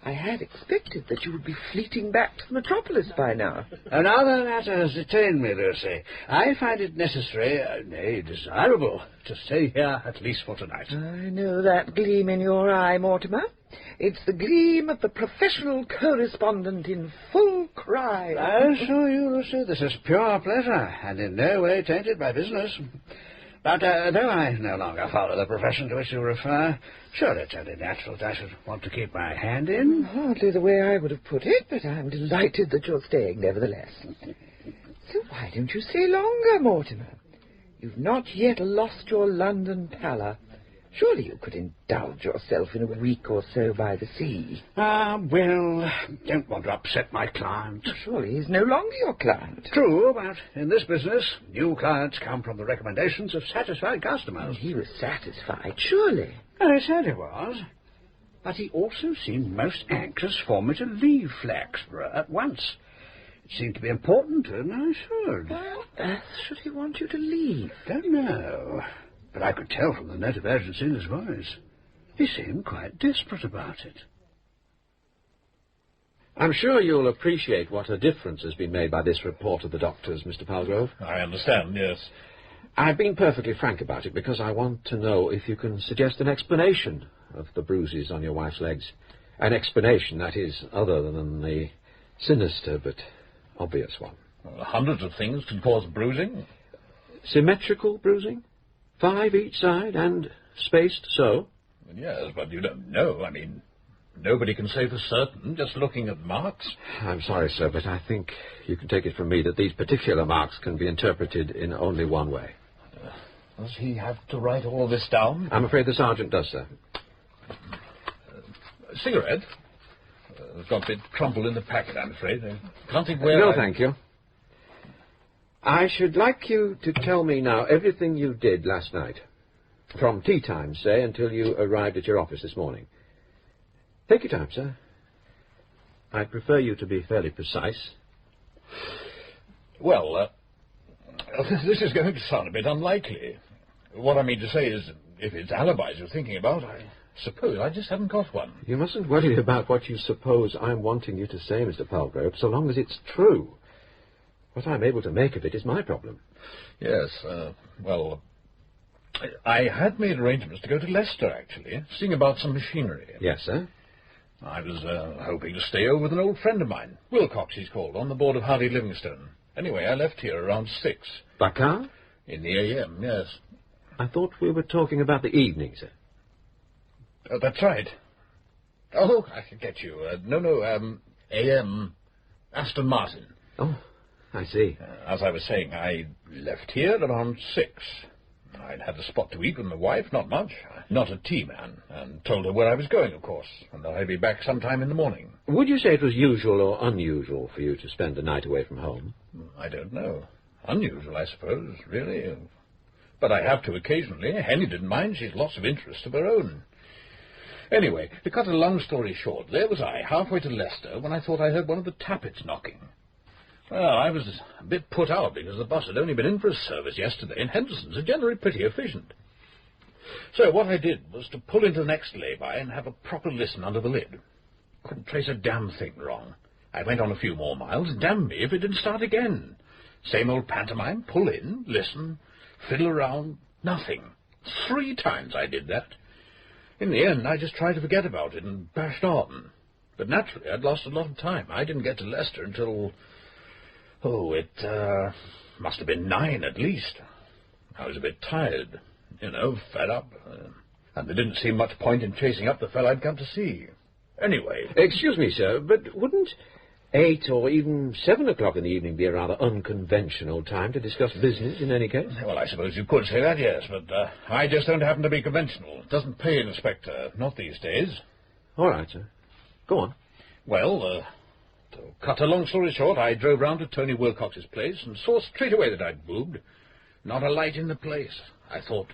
I had expected that you would be fleeting back to the metropolis by now. Another matter has detained me, Lucy. I find it necessary, nay, desirable, to stay here at least for tonight. I know that gleam in your eye, Mortimer. It's the gleam of the professional correspondent in full cry. I assure you, Lucy, this is pure pleasure, and in no way tainted by business. But though I no longer follow the profession to which you refer, sure it's only natural that I should want to keep my hand in. Hardly the way I would have put it, but I'm delighted that you're staying nevertheless. So why don't you stay longer, Mortimer? You've not yet lost your London pallor. Surely you could indulge yourself in a week or so by the sea. Well, don't want to upset my client. Surely he's no longer your client. True, but in this business, new clients come from the recommendations of satisfied customers. He was satisfied, surely. I said he was. But he also seemed most anxious for me to leave Flaxborough at once. It seemed to be important, and I should. Why on earth should he want you to leave? Don't know. But I could tell from the note of urgency in his voice. He seemed quite desperate about it. I'm sure you'll appreciate what a difference has been made by this report of the doctor's, Mr. Palgrove. I understand, yes. I've been perfectly frank about it because I want to know if you can suggest an explanation of the bruises on your wife's legs. An explanation, that is, other than the sinister but obvious one. Well, hundreds of things can cause bruising. Symmetrical bruising? 5 each side and spaced so? Yes, but you don't know. I mean, nobody can say for certain, just looking at marks. I'm sorry, sir, but I think you can take it from me that these particular marks can be interpreted in only one way. Does he have to write all this down? I'm afraid the sergeant does, sir. Cigarette? It's got a bit crumpled in the packet, I'm afraid. I can't think where No, thank you. I should like you to tell me now everything you did last night. From tea time, say, until you arrived at your office this morning. Take your time, sir. I'd prefer you to be fairly precise. Well, this is going to sound a bit unlikely. What I mean to say is, if it's alibis you're thinking about, I suppose I just haven't got one. You mustn't worry about what you suppose I'm wanting you to say, Mr. Palgrove, so long as it's true. What I'm able to make of it is my problem. Yes, well, I had made arrangements to go to Leicester, actually, seeing about some machinery. Yes, sir? I was hoping to stay over with an old friend of mine, Wilcox he's called, on the board of Hardy Livingstone. Anyway, I left here around 6. By car? In the AM, yes. I thought we were talking about the evening, sir. Oh, that's right. Oh, I can get you. AM, Aston Martin. Oh, I see. As I was saying, I left here around 6. I'd had a spot to eat with my wife, not much. Not a tea man, and told her where I was going, of course, and that I'd be back sometime in the morning. Would you say it was usual or unusual for you to spend the night away from home? I don't know. Unusual, I suppose, really. But I have to occasionally. Henny didn't mind. She's lots of interests of her own. Anyway, to cut a long story short, there was I, halfway to Leicester, when I thought I heard one of the tappets knocking. Well, I was a bit put out because the boss had only been in for a service yesterday, and Henderson's are generally pretty efficient. So what I did was to pull into the next lay-by and have a proper listen under the lid. Couldn't trace a damn thing wrong. I went on a few more miles, and damn me if it didn't start again. Same old pantomime, pull in, listen, fiddle around, nothing. 3 times I did that. In the end, I just tried to forget about it and bashed on. But naturally, I'd lost a lot of time. I didn't get to Leicester until... Oh, it must have been 9 at least. I was a bit tired, fed up. And there didn't seem much point in chasing up the fellow I'd come to see. Anyway... Excuse me, sir, but wouldn't 8 or even 7 o'clock in the evening be a rather unconventional time to discuss business in any case? Well, I suppose you could say that, yes, but I just don't happen to be conventional. It doesn't pay an inspector, not these days. All right, sir. Go on. Well, to cut a long story short, I drove round to Tony Wilcox's place and saw straight away that I'd boobed. Not a light in the place. I thought,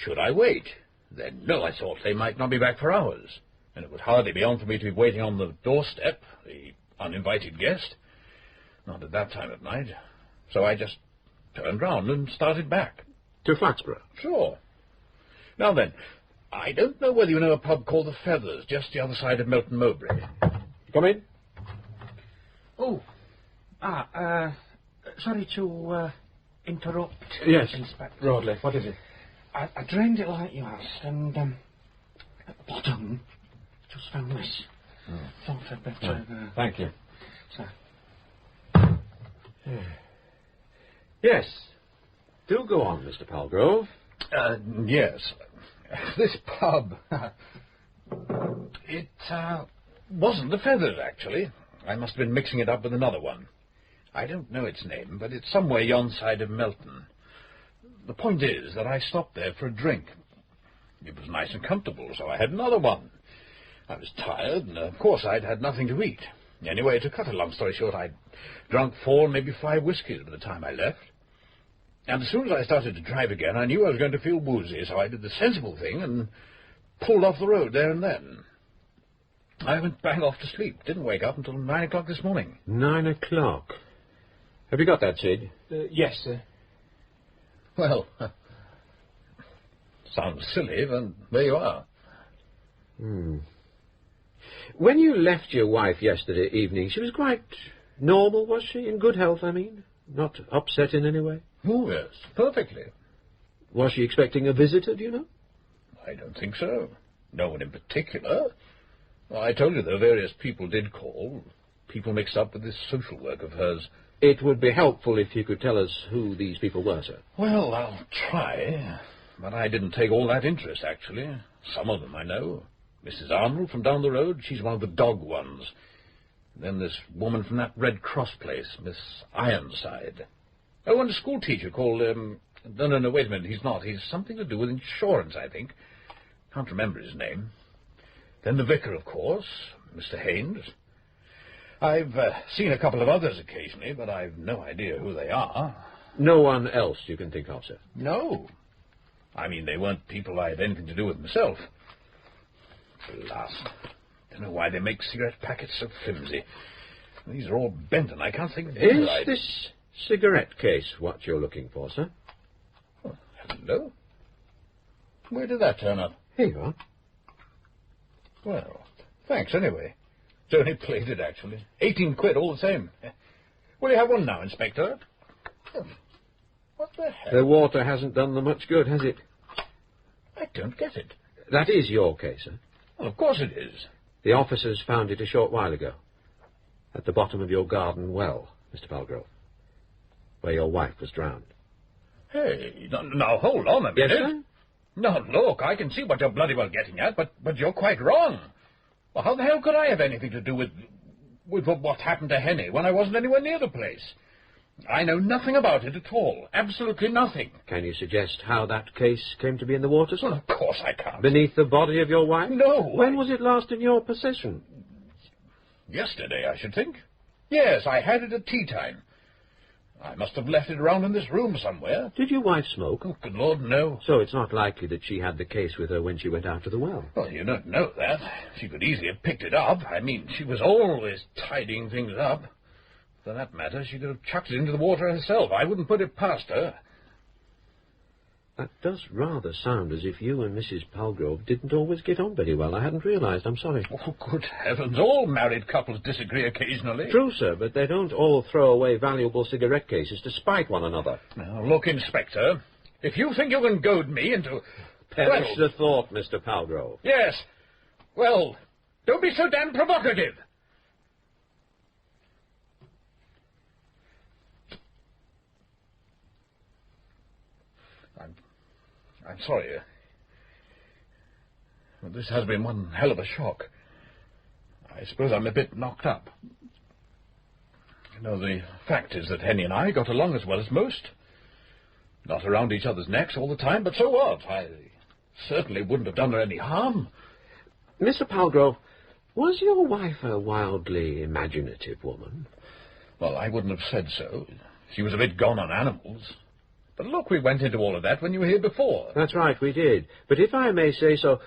should I wait? Then, no, I thought they might not be back for hours, and it would hardly be on for me to be waiting on the doorstep, the uninvited guest. Not at that time of night. So I just turned round and started back. To Flaxborough? Sure. Now then, I don't know whether you know a pub called The Feathers, just the other side of Melton Mowbray. Come in. Oh. Sorry to interrupt. Yes, Inspector. Rodley, what is it? I drained it like you asked, and at the bottom, just found this. Thought I'd better... Thank you. So. Yes. Do go on, Mr. Palgrove. Yes. This pub... it wasn't The Feathers, actually. I must have been mixing it up with another one. I don't know its name, but it's somewhere yon side of Melton. The point is that I stopped there for a drink. It was nice and comfortable, so I had another one. I was tired, and of course I'd had nothing to eat. Anyway, to cut a long story short, I'd drunk 4, maybe 5 whiskies by the time I left. And as soon as I started to drive again, I knew I was going to feel woozy, so I did the sensible thing and pulled off the road there and then. I went bang off to sleep. Didn't wake up until 9 o'clock this morning. 9 o'clock. Have you got that, Sid? Yes, sir. Well, sounds silly, but there you are. When you left your wife yesterday evening, she was quite normal, was she? In good health, I mean? Not upset in any way? Oh, yes, perfectly. Was she expecting a visitor, do you know? I don't think so. No one in particular. Well, I told you that various people did call. People mixed up with this social work of hers. It would be helpful if you could tell us who these people were, sir. Well, I'll try. But I didn't take all that interest, actually. Some of them I know. Mrs. Arnold from down the road, she's one of the dog ones. Then this woman from that Red Cross place, Miss Ironside. Oh, and a school teacher called, no, wait a minute, he's not. He's something to do with insurance, I think. Can't remember his name. Then the vicar, of course, Mr. Haynes. I've seen a couple of others occasionally, but I've no idea who they are. No one else you can think of, sir? No. I mean, they weren't people I had anything to do with myself. Alas, don't know why they make cigarette packets so flimsy. These are all bent, and I can't think of... Is this cigarette case what you're looking for, sir? Oh, hello. Where did that turn up? Here you are. Well, thanks anyway. It's only plated, actually. 18 quid all the same. Will you have one now, Inspector? What the hell? The water hasn't done them much good, has it? I don't get it. That is your case, sir? Well, of course it is. The officers found it a short while ago. At the bottom of your garden well, Mr. Palgrove. Where your wife was drowned. Hey, now hold on a minute. Yes, sir? Now, look, I can see what you're bloody well getting at, but you're quite wrong. Well, how the hell could I have anything to do with what happened to Henny when I wasn't anywhere near the place? I know nothing about it at all. Absolutely nothing. Can you suggest how that case came to be in the water, sir? Well, of course I can't. Beneath the body of your wife? No. When was it last in your possession? Yesterday, I should think. Yes, I had it at tea time. I must have left it around in this room somewhere. Did your wife smoke? Oh, good Lord, no. So it's not likely that she had the case with her when she went out to the well? Well, you don't know that. She could easily have picked it up. I mean, she was always tidying things up. For that matter, she could have chucked it into the water herself. I wouldn't put it past her. That does rather sound as if you and Mrs. Palgrove didn't always get on very well. I hadn't realised. I'm sorry. Oh, good heavens. All married couples disagree occasionally. True, sir, but they don't all throw away valuable cigarette cases to spite one another. Now, look, Inspector, if you think you can goad me into... Perish the thought, Mr. Palgrove. Yes. Well, don't be so damn provocative. I'm sorry. Well, this has been one hell of a shock. I suppose I'm a bit knocked up. You know, the fact is that Henny and I got along as well as most. Not around each other's necks all the time, but so what? I certainly wouldn't have done her any harm. Mr. Palgrove, was your wife a wildly imaginative woman? Well, I wouldn't have said so. She was a bit gone on animals. But look, we went into all of that when you were here before. That's right, we did. But if I may say so,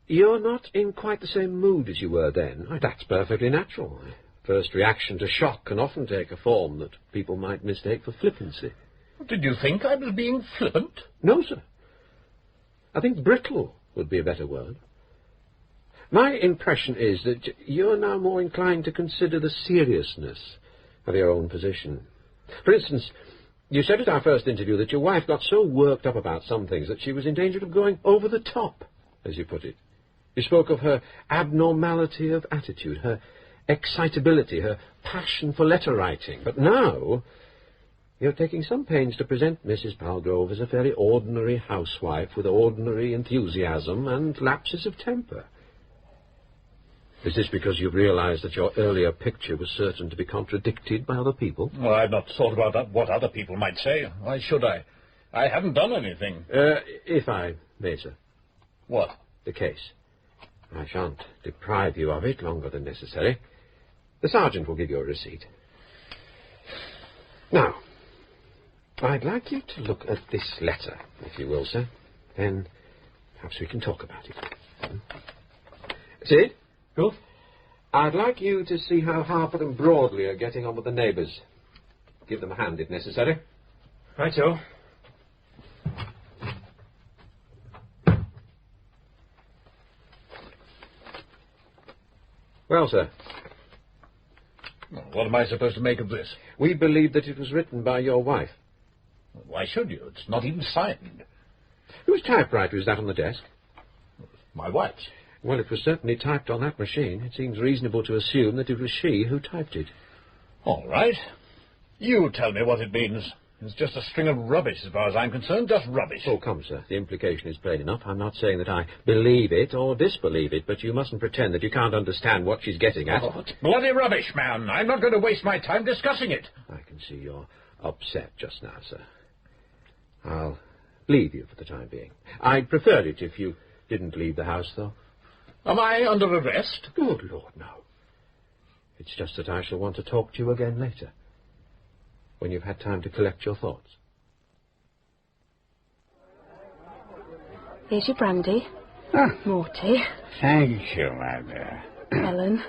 you're not in quite the same mood as you were then. That's perfectly natural. First reaction to shock can often take a form that people might mistake for flippancy. Did you think I was being flippant? No, sir. I think brittle would be a better word. My impression is that you're now more inclined to consider the seriousness of your own position. For instance, you said at our first interview that your wife got so worked up about some things that she was in danger of going over the top, as you put it. You spoke of her abnormality of attitude, her excitability, her passion for letter writing. But now you're taking some pains to present Mrs. Palgrove as a fairly ordinary housewife with ordinary enthusiasm and lapses of temper. Is this because you've realized that your earlier picture was certain to be contradicted by other people? Well, I've not thought about what other people might say. Why should I? I haven't done anything. If I may, sir. What? The case. I shan't deprive you of it longer than necessary. The sergeant will give you a receipt. Now, I'd like you to look at this letter, if you will, sir. Then perhaps we can talk about it. Sid? Good. I'd like you to see how Harper and Broadley are getting on with the neighbours. Give them a hand if necessary. Right-o. Well, sir. Well, what am I supposed to make of this? We believe that it was written by your wife. Why should you? It's not even signed. Whose typewriter is that on the desk? My wife's. Well, it was certainly typed on that machine. It seems reasonable to assume that it was she who typed it. All right. You tell me what it means. It's just a string of rubbish, as far as I'm concerned. Just rubbish. Oh, come, sir. The implication is plain enough. I'm not saying that I believe it or disbelieve it, but you mustn't pretend that you can't understand what she's getting at. Oh, it's bloody rubbish, man. I'm not going to waste my time discussing it. I can see you're upset just now, sir. I'll leave you for the time being. I'd prefer it if you didn't leave the house, though. Am I under arrest? Good Lord, no. It's just that I shall want to talk to you again later, when you've had time to collect your thoughts. Here's your brandy. Morty. Thank you, my dear. Helen.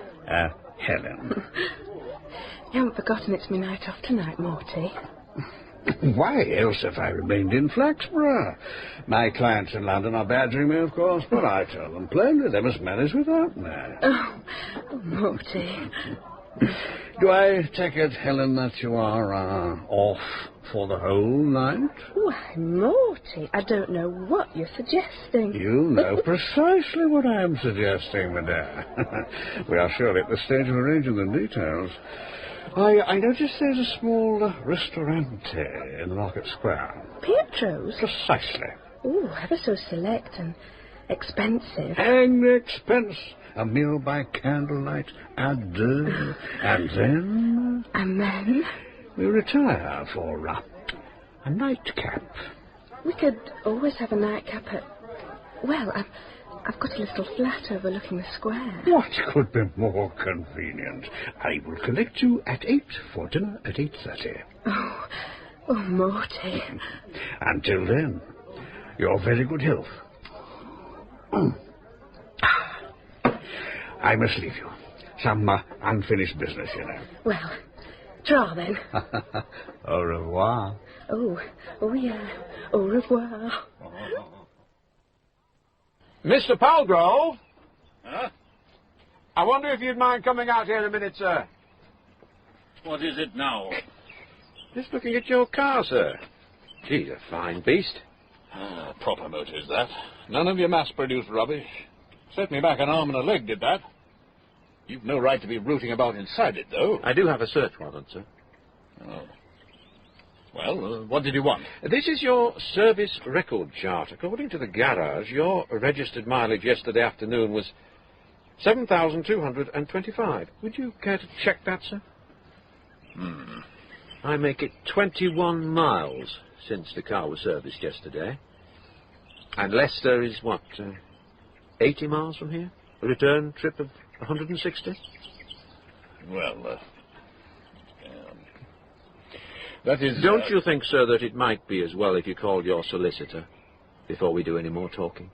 Helen. You haven't forgotten it's my night off tonight, Morty. Why else have I remained in Flaxborough? My clients in London are badgering me, of course, but I tell them plainly they must manage without me. Oh, Morty. Do I take it, Helen, that you are off for the whole night? Why, Morty, I don't know what you're suggesting. You know precisely what I am suggesting, my dear. We are surely at the stage of arranging the details. I notice there's a small ristorante in the Market Square. Pietro's? Precisely. Oh, ever so select and expensive. And expense. A meal by candlelight à deux. And then... And then? We retire for a nightcap. We could always have a nightcap at... Well, I've got a little flat overlooking the square. What could be more convenient? I will collect you at 8 for dinner at 8:30. Oh, Morty. Until then, your very good health. I must leave you. Some unfinished business, you know. Well, tra then. Au revoir. Oh yeah. Au revoir. Mr. Palgrove? Huh? I wonder if you'd mind coming out here a minute, sir. What is it now? Just looking at your car, sir. Gee, a fine beast. Proper motor is that. None of your mass-produced rubbish. Set me back an arm and a leg, did that. You've no right to be rooting about inside it, though. I do have a search warrant, sir. Oh. Well, what did you want? This is your service record chart. According to the garage, your registered mileage yesterday afternoon was 7,225. Would you care to check that, sir? I make it 21 miles since the car was serviced yesterday. And Leicester is, what, 80 miles from here? A return trip of 160? Well, that is... Don't you think, sir, that it might be as well if you called your solicitor before we do any more talking?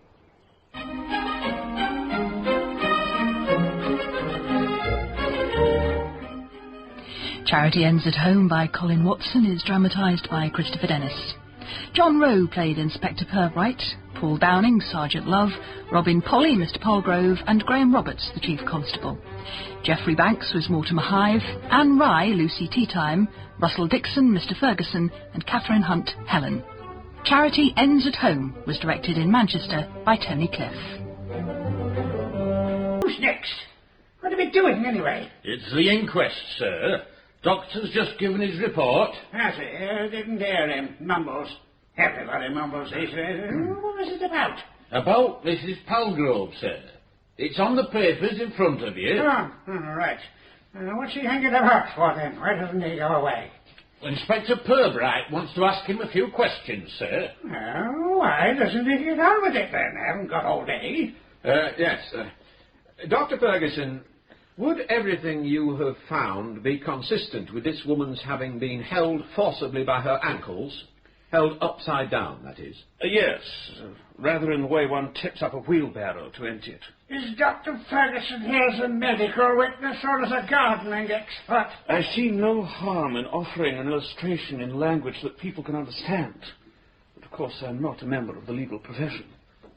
Charity Ends at Home by Colin Watson is dramatised by Christopher Dennis. John Rowe played Inspector Purbright. Paul Downing, Sergeant Love, Robin Polly, Mr. Palgrove, and Graham Roberts, the Chief Constable. Geoffrey Banks was Mortimer Hive, Anne Rye, Lucy Teatime, Russell Dixon, Mr. Ferguson, and Catherine Hunt, Helen. Charity Ends at Home was directed in Manchester by Tony Cliff. Who's next? What are we doing, anyway? It's the inquest, sir. Doctor's just given his report. Has he? Didn't hear him. Mumbles. Everybody mumbles these days. What was it about? About Mrs. Palgrove, sir. It's on the papers in front of you. Oh, right. What's he hanging about for, then? Why doesn't he go away? Inspector Purbright wants to ask him a few questions, sir. Well, why doesn't he get on with it, then? I haven't got all day. Yes. Dr. Ferguson, would everything you have found be consistent with this woman's having been held forcibly by her ankles? Held upside down, that is? Yes, rather in the way one tips up a wheelbarrow to empty it. Is Dr. Ferguson here as a medical witness or as a gardening expert? I see no harm in offering an illustration in language that people can understand. But of course I'm not a member of the legal profession.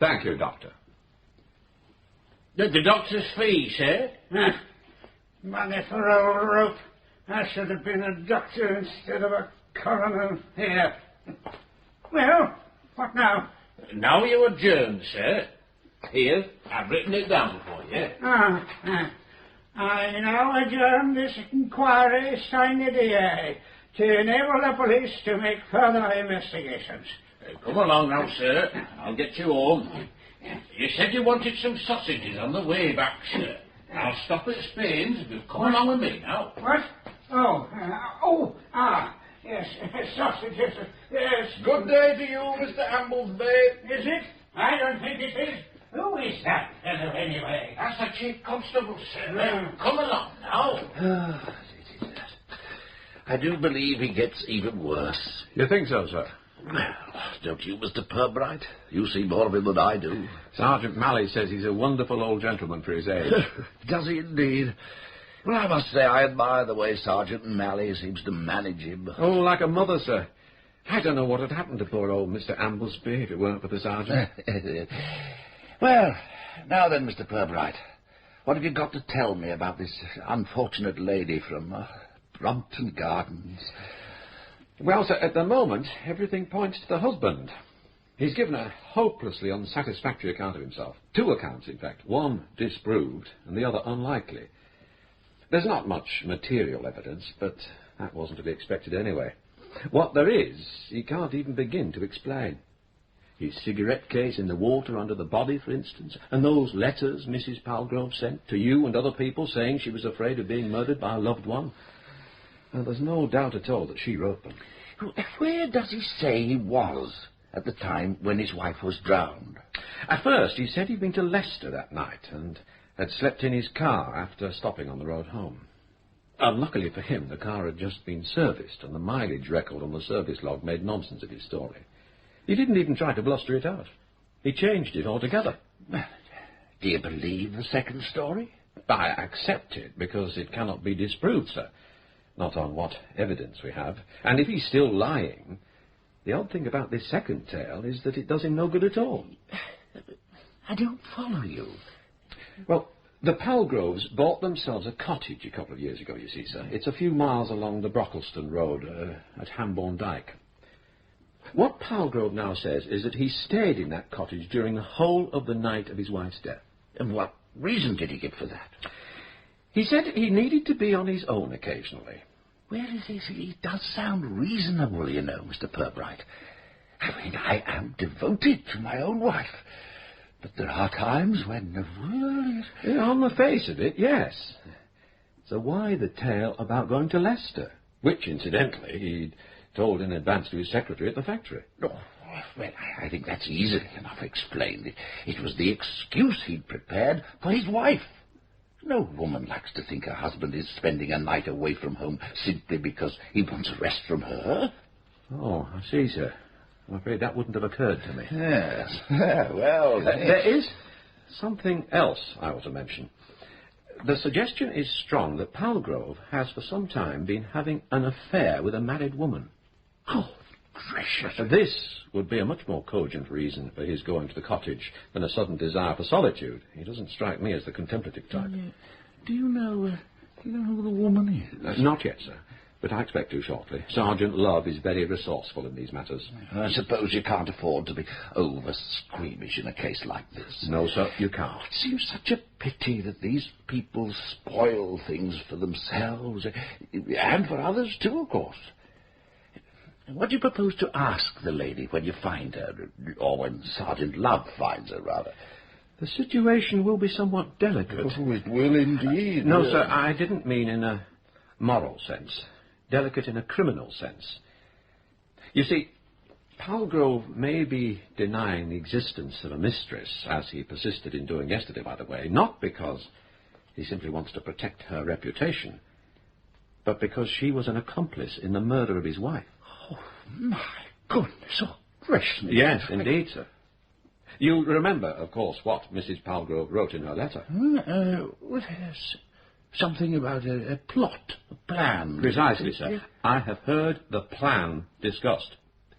Thank you, Doctor. The doctor's fee, sir? Money for old rope. I should have been a doctor instead of a coroner. Here. Well, what now? Now you adjourn, sir. Here, I've written it down for you. I now adjourn this inquiry sine die to enable the police to make further investigations. Come along now, sir. I'll get you home. You said you wanted some sausages on the way back, sir. I'll stop at Spain's if you'll come along with me now. What? Yes, sausages, yes. Good day to you, Mr. Amblesby. Is it? I don't think it is. Who is that fellow, anyway? That's the Chief Constable, sir. Come along now. I do believe he gets even worse. You think so, sir? Well, don't you, Mr. Purbright? You see more of him than I do. Sergeant Malley says he's a wonderful old gentleman for his age. Does he indeed? Well, I must say I admire the way Sergeant Malley seems to manage him. Oh, like a mother, sir. I don't know what had happened to poor old Mr. Amblesby if it weren't for the sergeant. Well, now then, Mr. Purbright, what have you got to tell me about this unfortunate lady from Brompton Gardens? Well, sir, at the moment, everything points to the husband. He's given a hopelessly unsatisfactory account of himself. 2 accounts, in fact. One disproved, and the other unlikely. There's not much material evidence, but that wasn't to be expected anyway. What there is, he can't even begin to explain. His cigarette case in the water under the body, for instance, and those letters Mrs. Palgrove sent to you and other people saying she was afraid of being murdered by a loved one. Well, there's no doubt at all that she wrote them. Where does he say he was at the time when his wife was drowned? At first, he said he'd been to Leicester that night and had slept in his car after stopping on the road home. Unluckily for him, the car had just been serviced, and the mileage record on the service log made nonsense of his story. He didn't even try to bluster it out. He changed it altogether. Do you believe the second story? I accept it, because it cannot be disproved, sir. Not on what evidence we have. And if he's still lying, the odd thing about this second tale is that it does him no good at all. I don't follow you. Well, the Palgroves bought themselves a cottage a couple of years ago, you see, sir. It's a few miles along the Brockleston Road at Hambourne Dyke. What Palgrove now says is that he stayed in that cottage during the whole of the night of his wife's death. And what reason did he give for that? He said he needed to be on his own occasionally. Well, it does sound reasonable, you know, Mr. Purbright. I mean, I am devoted to my own wife. But there are times when on the face of it, yes. So why the tale about going to Leicester? Which, incidentally, he'd told in advance to his secretary at the factory. Oh, well, I think that's easily enough explained. It was the excuse he'd prepared for his wife. No woman likes to think her husband is spending a night away from home simply because he wants a rest from her. Oh, I see, sir. I'm afraid that wouldn't have occurred to me. Yes. Well, there is something else I want to mention. The suggestion is strong that Palgrove has for some time been having an affair with a married woman. Oh, gracious. This would be a much more cogent reason for his going to the cottage than a sudden desire for solitude. He doesn't strike me as the contemplative type. Do you know who the woman is? Not yet, sir. But I expect to shortly. Sergeant Love is very resourceful in these matters. I suppose you can't afford to be over-squeamish in a case like this. No, sir, you can't. It seems such a pity that these people spoil things for themselves, and for others too, of course. What do you propose to ask the lady when you find her, or when Sergeant Love finds her, rather? The situation will be somewhat delicate. Oh, it will indeed. No, sir, I didn't mean in a moral sense. Delicate in a criminal sense. You see, Palgrove may be denying the existence of a mistress, as he persisted in doing yesterday, by the way, not because he simply wants to protect her reputation, but because she was an accomplice in the murder of his wife. Oh, my goodness, oh, gracious. Yes, indeed, sir. You remember, of course, what Mrs. Palgrove wrote in her letter. Something about a plot, a plan. Precisely, sir. I have heard the plan discussed.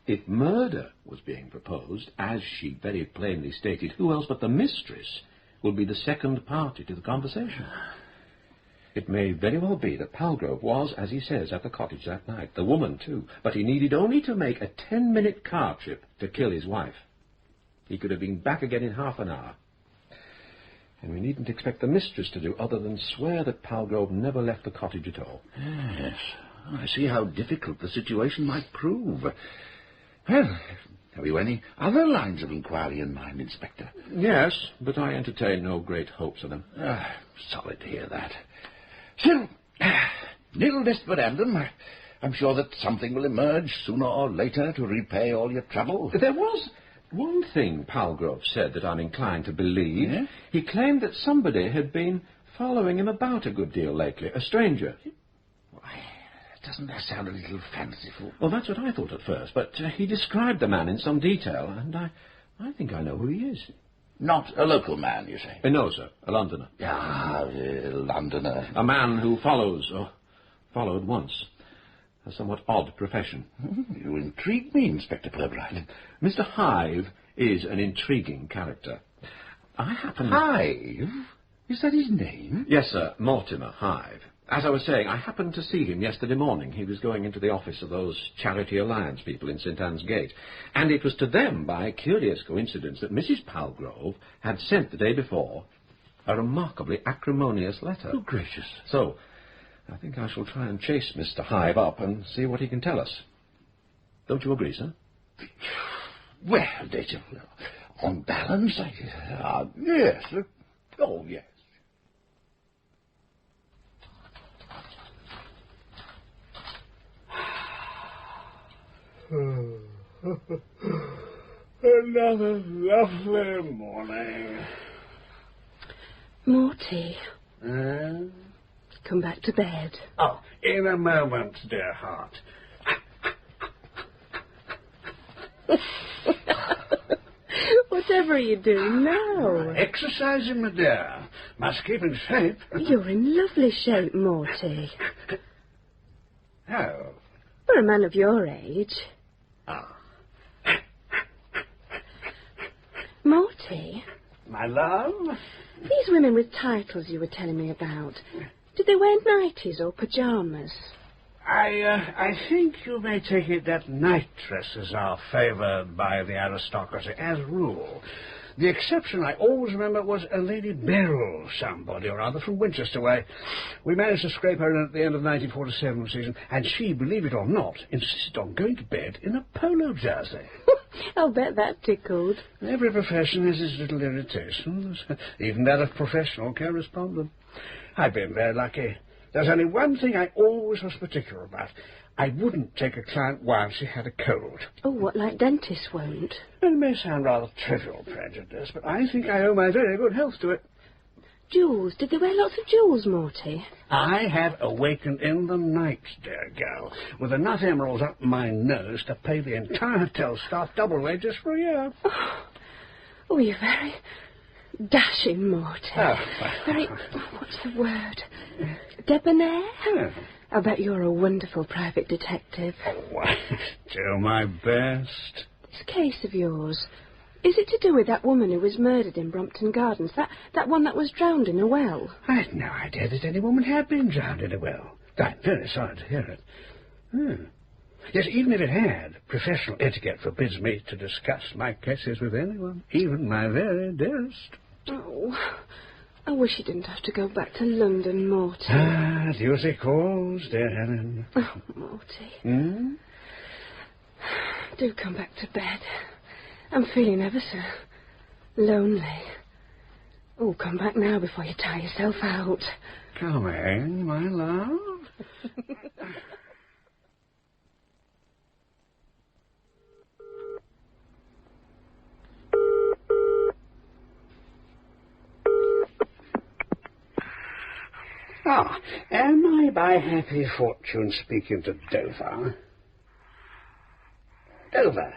If murder was being proposed, as she very plainly stated, who else but the mistress would be the second party to the conversation? It may very well be that Palgrove was, as he says, at the cottage that night. The woman, too. But he needed only to make a 10-minute car trip to kill his wife. He could have been back again in half an hour. And we needn't expect the mistress to do other than swear that Palgrove never left the cottage at all. Yes, I see how difficult the situation might prove. Well, have you any other lines of inquiry in mind, Inspector? Yes, but I entertain no great hopes of them. Sorry to hear that. Still, nil desperandum. I'm sure that something will emerge sooner or later to repay all your trouble. There was one thing Palgrove said that I'm inclined to believe. Yeah? He claimed that somebody had been following him about a good deal lately, a stranger. Why, doesn't that sound a little fanciful? Well, that's what I thought at first, but he described the man in some detail, and I think I know who he is. Not a local man, you say? No, sir, a Londoner. A Londoner. A man who follows, or followed once. A somewhat odd profession. You intrigue me, Inspector Purbright. Mr. Hive is an intriguing character. Hive? Is that his name? Yes, sir, Mortimer Hive. As I was saying, I happened to see him yesterday morning. He was going into the office of those Charity Alliance people in St. Anne's Gate. And it was to them, by a curious coincidence, that Mrs. Palgrove had sent the day before a remarkably acrimonious letter. Oh, gracious. So I think I shall try and chase Mr. Hive up and see what he can tell us. Don't you agree, sir? Well, on balance, yes. Oh, yes. Another lovely morning. Morty. Come back to bed. Oh, in a moment, dear heart. Whatever are you doing now? Exercising, my dear. Must keep in shape. You're in lovely shape, Morty. Oh. For a man of your age. Morty. My love? These women with titles you were telling me about, did they wear nighties or pyjamas? I think you may take it that night dresses are favoured by the aristocracy, as a rule. The exception I always remember was a Lady Beryl, somebody or other, from Winchester way. We managed to scrape her in at the end of the 1947 season, and she, believe it or not, insisted on going to bed in a polo jersey. I'll bet that tickled. Every profession has its little irritations, even that of professional correspondent. I've been very lucky. There's only one thing I always was particular about. I wouldn't take a client while she had a cold. Oh, what, like dentists won't? It may sound rather trivial prejudice, but I think I owe my very good health to it. Jewels? Did they wear lots of jewels, Morty? I have awakened in the night, dear girl, with enough emeralds up my nose to pay the entire hotel staff double wages for a year. Oh, you're very dashing, Morty. Oh. Very, what's the word? Debonair? Yeah. I bet you're a wonderful private detective. Oh, do my best. This case of yours, is it to do with that woman who was murdered in Brompton Gardens? That one that was drowned in a well? I had no idea that any woman had been drowned in a well. I'm very sorry to hear it. Yes, even if it had, professional etiquette forbids me to discuss my cases with anyone, even my very dearest. Oh, I wish you didn't have to go back to London, Morty. Duty calls, dear Helen. Oh, Morty. Do come back to bed. I'm feeling ever so lonely. Oh, come back now before you tire yourself out. Coming, my love. Am I by happy fortune speaking to Dover? Dover,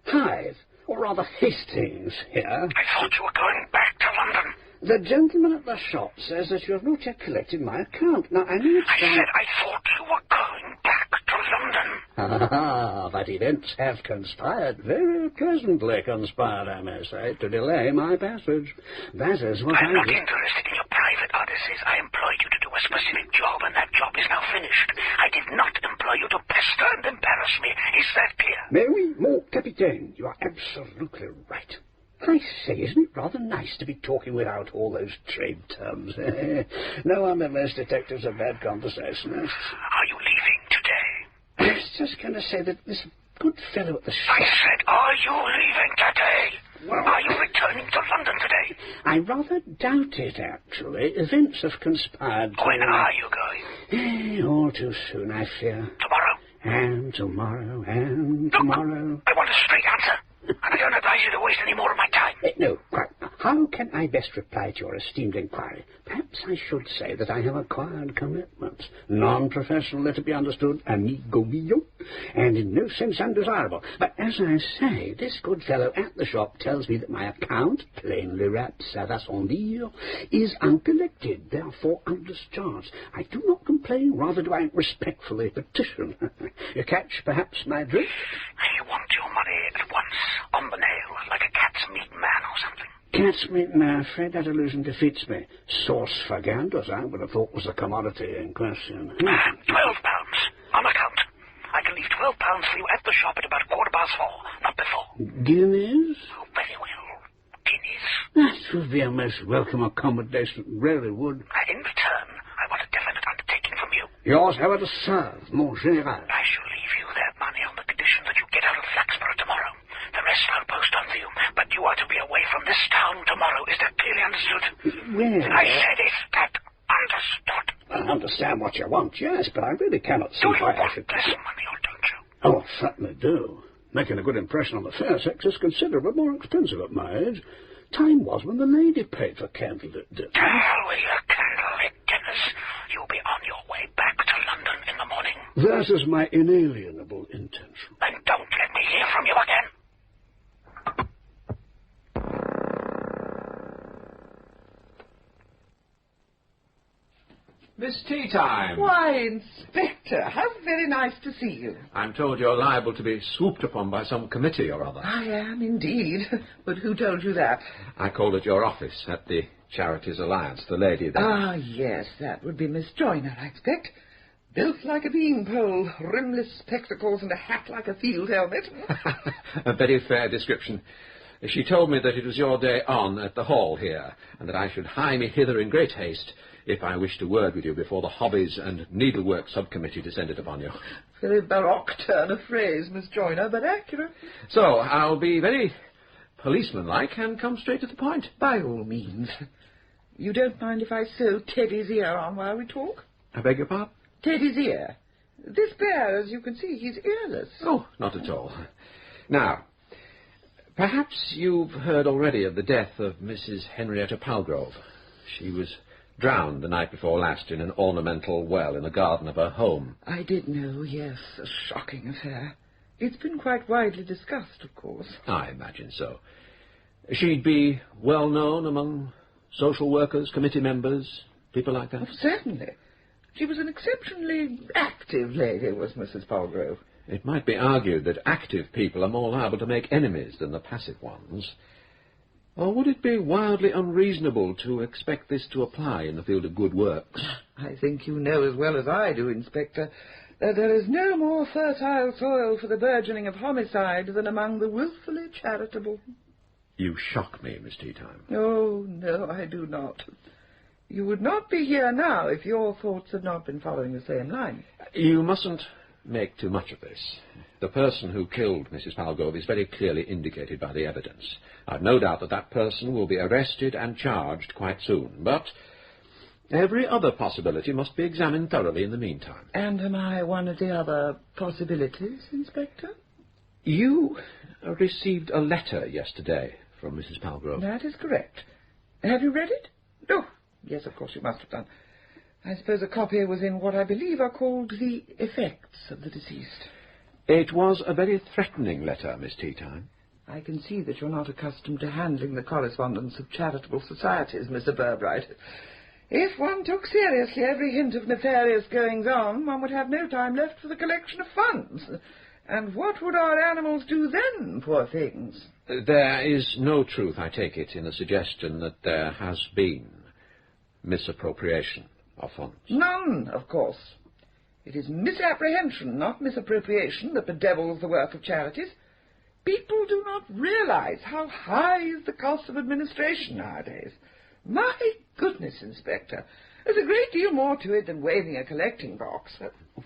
Hythe, or rather Hastings here. I thought you were going back to London. The gentleman at the shop says that you have not yet collected my account. Now, I know I said I thought you were going back to London. But events have conspired, very pleasantly conspired, I may say, to delay my passage. That is what I'm not interested in your private odysseys. I employed you to do a specific job, and that job is now finished. I did not employ you to pester and embarrass me. Is that clear? Mais oui, mon capitaine, you are absolutely right. I say, isn't it rather nice to be talking without all those trade terms? No wonder most detectives are bad conversationalists. Are you leaving today? I was just going to say that this good fellow at the shop... I said, are you leaving today? Well, are you returning to London today? I rather doubt it, actually. Events have conspired to... When are you going? All too soon, I fear. Tomorrow? And tomorrow, and tomorrow... I want a straight answer. And I don't advise you to waste any more of my time. No, quite. How can I best reply to your esteemed inquiry? Perhaps I should say that I have acquired commitments. Non-professional, let it be understood, amigo mio, and in no sense undesirable. But as I say, this good fellow at the shop tells me that my account, plainly wrapped, ça va sans dire, is uncollected, therefore undischarged. I do not complain, rather do I respectfully petition. You catch, perhaps, my drift? I want your money at once, on the nail, like a cat's meat man or something. Cat's meat, I'm afraid that illusion defeats me. Sauce for ganders, I would have thought was the commodity in question. £12, on account. I can leave £12 for you at the shop at about 4:15, not before. Guineas? Oh, very well. Guineas. That would be a most welcome accommodation, really would. In return, I want a definite undertaking from you. Yours ever to serve, mon général. I shall leave you that money on the condition that you get out of Flaxborough tomorrow. The rest I'll post on for you, but you are to be away from this town tomorrow. Is that clearly understood? Well... I said, is that understood? I understand what you want, yes, but I really cannot see why I should... Do you want this money or don't you? Oh, certainly do. Making a good impression on the fair sex is considerably more expensive at my age. Time was when the lady paid for candlelit dinners. With your candlelit dinners. You'll be on your way back to London in the morning. That is my inalienable intention. Then don't let me hear from you again. Miss Teatime. Why, Inspector, how very nice to see you. I'm told you're liable to be swooped upon by some committee or other. I am, indeed. But who told you that? I called at your office at the Charities Alliance, the lady there. Ah, yes, that would be Miss Joyner, I expect. Built like a beanpole, rimless spectacles and a hat like a field helmet. A very fair description. She told me that it was your day on at the hall here, and that I should hie me hither in great haste if I wished a word with you before the Hobbies and Needlework Subcommittee descended upon you. Very baroque turn of phrase, Miss Joyner, but accurate. So, I'll be very policeman-like and come straight to the point. By all means. You don't mind if I sew Teddy's ear on while we talk? I beg your pardon? Teddy's ear. This bear, as you can see, he's earless. Oh, not at all. Now, perhaps you've heard already of the death of Mrs. Henrietta Palgrove. She was drowned the night before last in an ornamental well in the garden of her home. I did know, yes. A shocking affair. It's been quite widely discussed, of course. I imagine so. She'd be well known among social workers, committee members, people like that? Oh, certainly. She was an exceptionally active lady, was Mrs. Palgrove. It might be argued that active people are more liable to make enemies than the passive ones. Or would it be wildly unreasonable to expect this to apply in the field of good works? I think you know as well as I do, Inspector, that there is no more fertile soil for the burgeoning of homicide than among the wilfully charitable. You shock me, Miss Teatime. Oh, no, I do not. You would not be here now if your thoughts had not been following the same line. You mustn't make too much of this. The person who killed Mrs. Palgrove is very clearly indicated by the evidence. I've no doubt that that person will be arrested and charged quite soon, but every other possibility must be examined thoroughly in the meantime. And am I one of the other possibilities, Inspector? You received a letter yesterday from Mrs. Palgrove. That is correct. Have you read it? No. Yes, of course you must have done. I suppose a copy was in what I believe are called the effects of the deceased. It was a very threatening letter, Miss Teatime. I can see that you're not accustomed to handling the correspondence of charitable societies, Mr. Purbright. If one took seriously every hint of nefarious goings-on, one would have no time left for the collection of funds. And what would our animals do then, poor things? There is no truth, I take it, in the suggestion that there has been misappropriation of funds. None, of course. It is misapprehension, not misappropriation, that bedevils the work of charities. People do not realize how high is the cost of administration nowadays. My goodness, Inspector, there's a great deal more to it than waving a collecting box.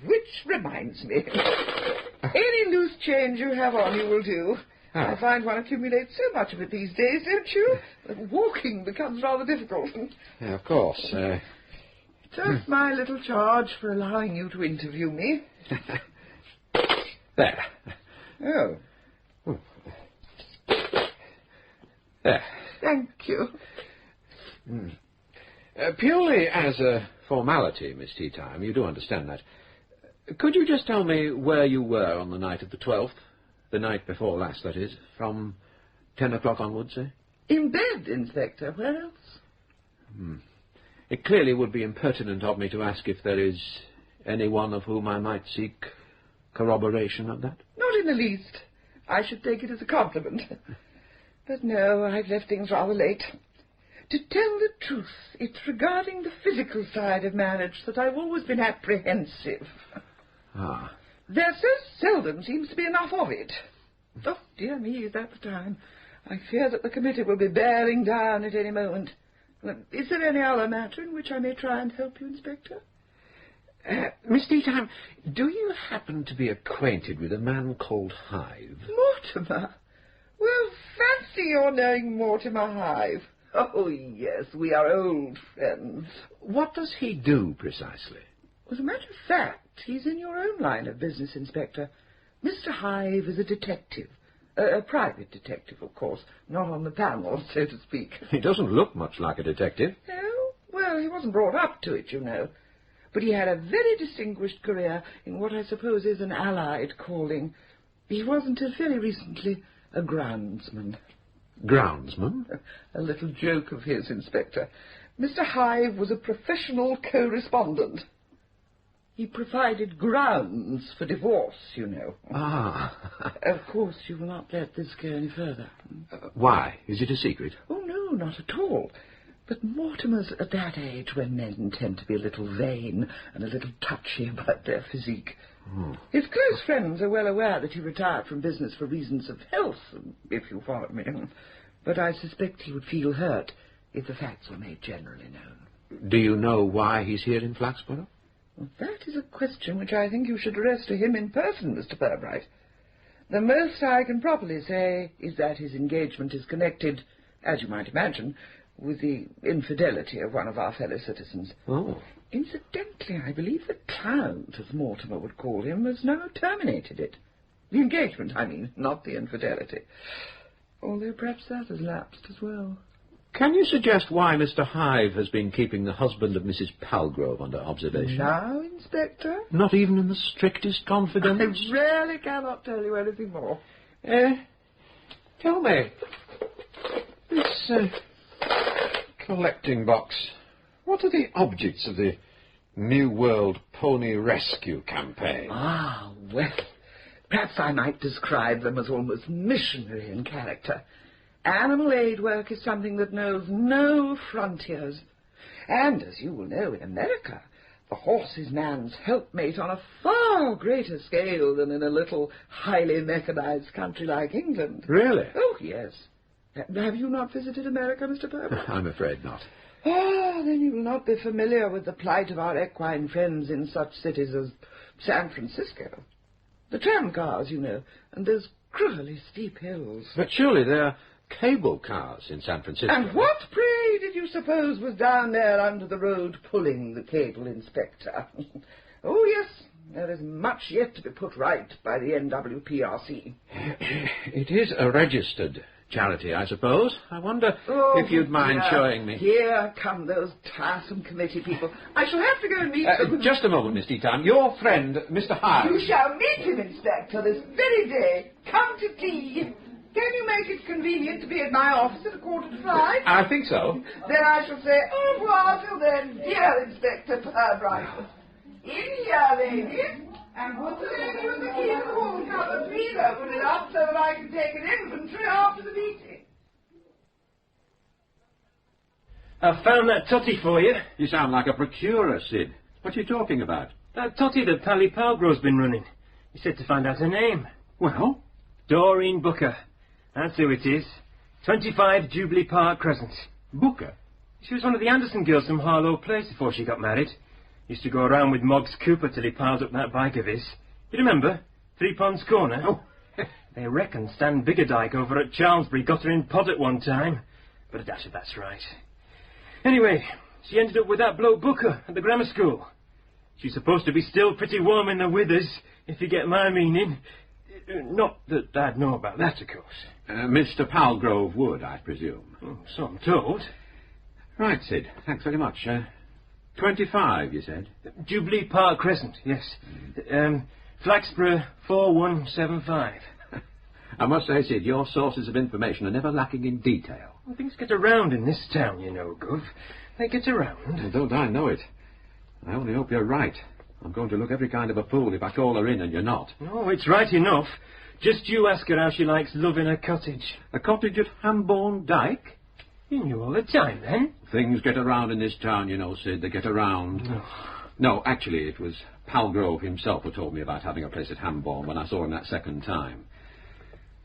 Which reminds me, any loose change you have on you will do. Oh. I find one accumulates so much of it these days, don't you? That walking becomes rather difficult. Yeah, of course. Just my little charge for allowing you to interview me. There. Oh. There. Thank you. Purely as a formality, Miss Teatime, you do understand that. Could you just tell me where you were on the night of the 12th? The night before last, that is. From 10 o'clock onwards, eh? In bed, Inspector. Where else? It clearly would be impertinent of me to ask if there is anyone of whom I might seek corroboration of that. Not in the least. I should take it as a compliment. But no, I've left things rather late. To tell the truth, it's regarding the physical side of marriage that I've always been apprehensive. Ah. There so seldom seems to be enough of it. Oh, dear me, is that the time? I fear that the committee will be bearing down at any moment. Is there any other matter in which I may try and help you, Inspector? Miss Teatime, do you happen to be acquainted with a man called Hive? Mortimer? Well, fancy your knowing Mortimer Hive. Oh, yes, we are old friends. What does he do, precisely? As a matter of fact, he's in your own line of business, Inspector. Mr. Hive is a detective. A private detective, of course, not on the panel, so to speak. He doesn't look much like a detective. No? Well, he wasn't brought up to it, you know. But he had a very distinguished career in what I suppose is an allied calling. He was until very recently a groundsman. Groundsman? A little joke of his, Inspector. Mr. Hive was a professional correspondent. He provided grounds for divorce, you know. Ah. Of course, you will not let this go any further. Why? Is it a secret? Oh, no, not at all. But Mortimer's at that age when men tend to be a little vain and a little touchy about their physique. His close friends are well aware that he retired from business for reasons of health, if you follow me. But I suspect he would feel hurt if the facts were made generally known. Do you know why he's here in Flaxborough? Well, that is a question which I think you should address to him in person, Mr. Purbright. The most I can properly say is that his engagement is connected, as you might imagine, with the infidelity of one of our fellow citizens. Oh. Incidentally, I believe the Count, as Mortimer would call him, has now terminated it. The engagement, I mean, not the infidelity. Although perhaps that has lapsed as well. Can you suggest why Mr. Hive has been keeping the husband of Mrs. Palgrove under observation? Now, Inspector? Not even in the strictest confidence? I really cannot tell you anything more. Tell me, this collecting box, what are the objects of the New World Pony Rescue Campaign. Ah, well, perhaps I might describe them as almost missionary in character. Animal aid work is something that knows no frontiers. And, as you will know, in America, the horse is man's helpmate on a far greater scale than in a little highly mechanized country like England. Really? Oh, yes. Have you not visited America, Mr. Purbright? I'm afraid not. Ah, then you will not be familiar with the plight of our equine friends in such cities as San Francisco. The tram cars, you know, and those cruelly steep hills. But surely there are cable cars in San Francisco. And what, pray, did you suppose was down there under the road pulling the cable inspector? Oh, yes, there is much yet to be put right by the NWPRC. It is a registered charity, I suppose. I wonder if you'd mind showing me. Here come those tiresome committee people. I shall have to go and meet them. Just a moment, Miss Teatime. Your friend, Mr. Hyde. You shall meet him, Inspector, this very day. Come to tea. Can you make it convenient to be at my office at 5:15? I think so. Then I shall say au revoir till then, dear Inspector Purbright. In here, ladies. And put the lady with the key to the hall cupboard, please open it up so that I can take an inventory after the meeting. I've found that totty for you. You sound like a procurer, Sid. What are you talking about? That totty that Pally Palgrove's been running. He said to find out her name. Well? Doreen Booker. That's who it is. 25 Jubilee Park Crescent. Booker? She was one of the Anderson girls from Harlow Place before she got married. Used to go around with Moggs Cooper till he piled up that bike of his. You remember? 3 Ponds Corner? Oh. They reckon Stan Biggerdyke over at Charlesbury got her in pod at one time. But I doubt if that's right. Anyway, she ended up with that bloke Booker at the grammar school. She's supposed to be still pretty warm in the withers, if you get my meaning. Not that I'd know about that, of course. Mr. Palgrove would, I presume. Oh, so I'm told. Right, Sid. Thanks very much. 25, you said? Jubilee Park Crescent, yes. Flaxborough 4175. I must say, Sid, your sources of information are never lacking in detail. Well, things get around in this town, you know, Gov. They get around. Well, don't I know it? I only hope you're right. I'm going to look every kind of a fool if I call her in and you're not. No, it's right enough. Just you ask her how she likes living a cottage. A cottage at Hambourne Dyke? You knew all the time, then? Things get around in this town, you know, Sid. They get around. No, actually, it was Palgrove himself who told me about having a place at Hambourne when I saw him that second time.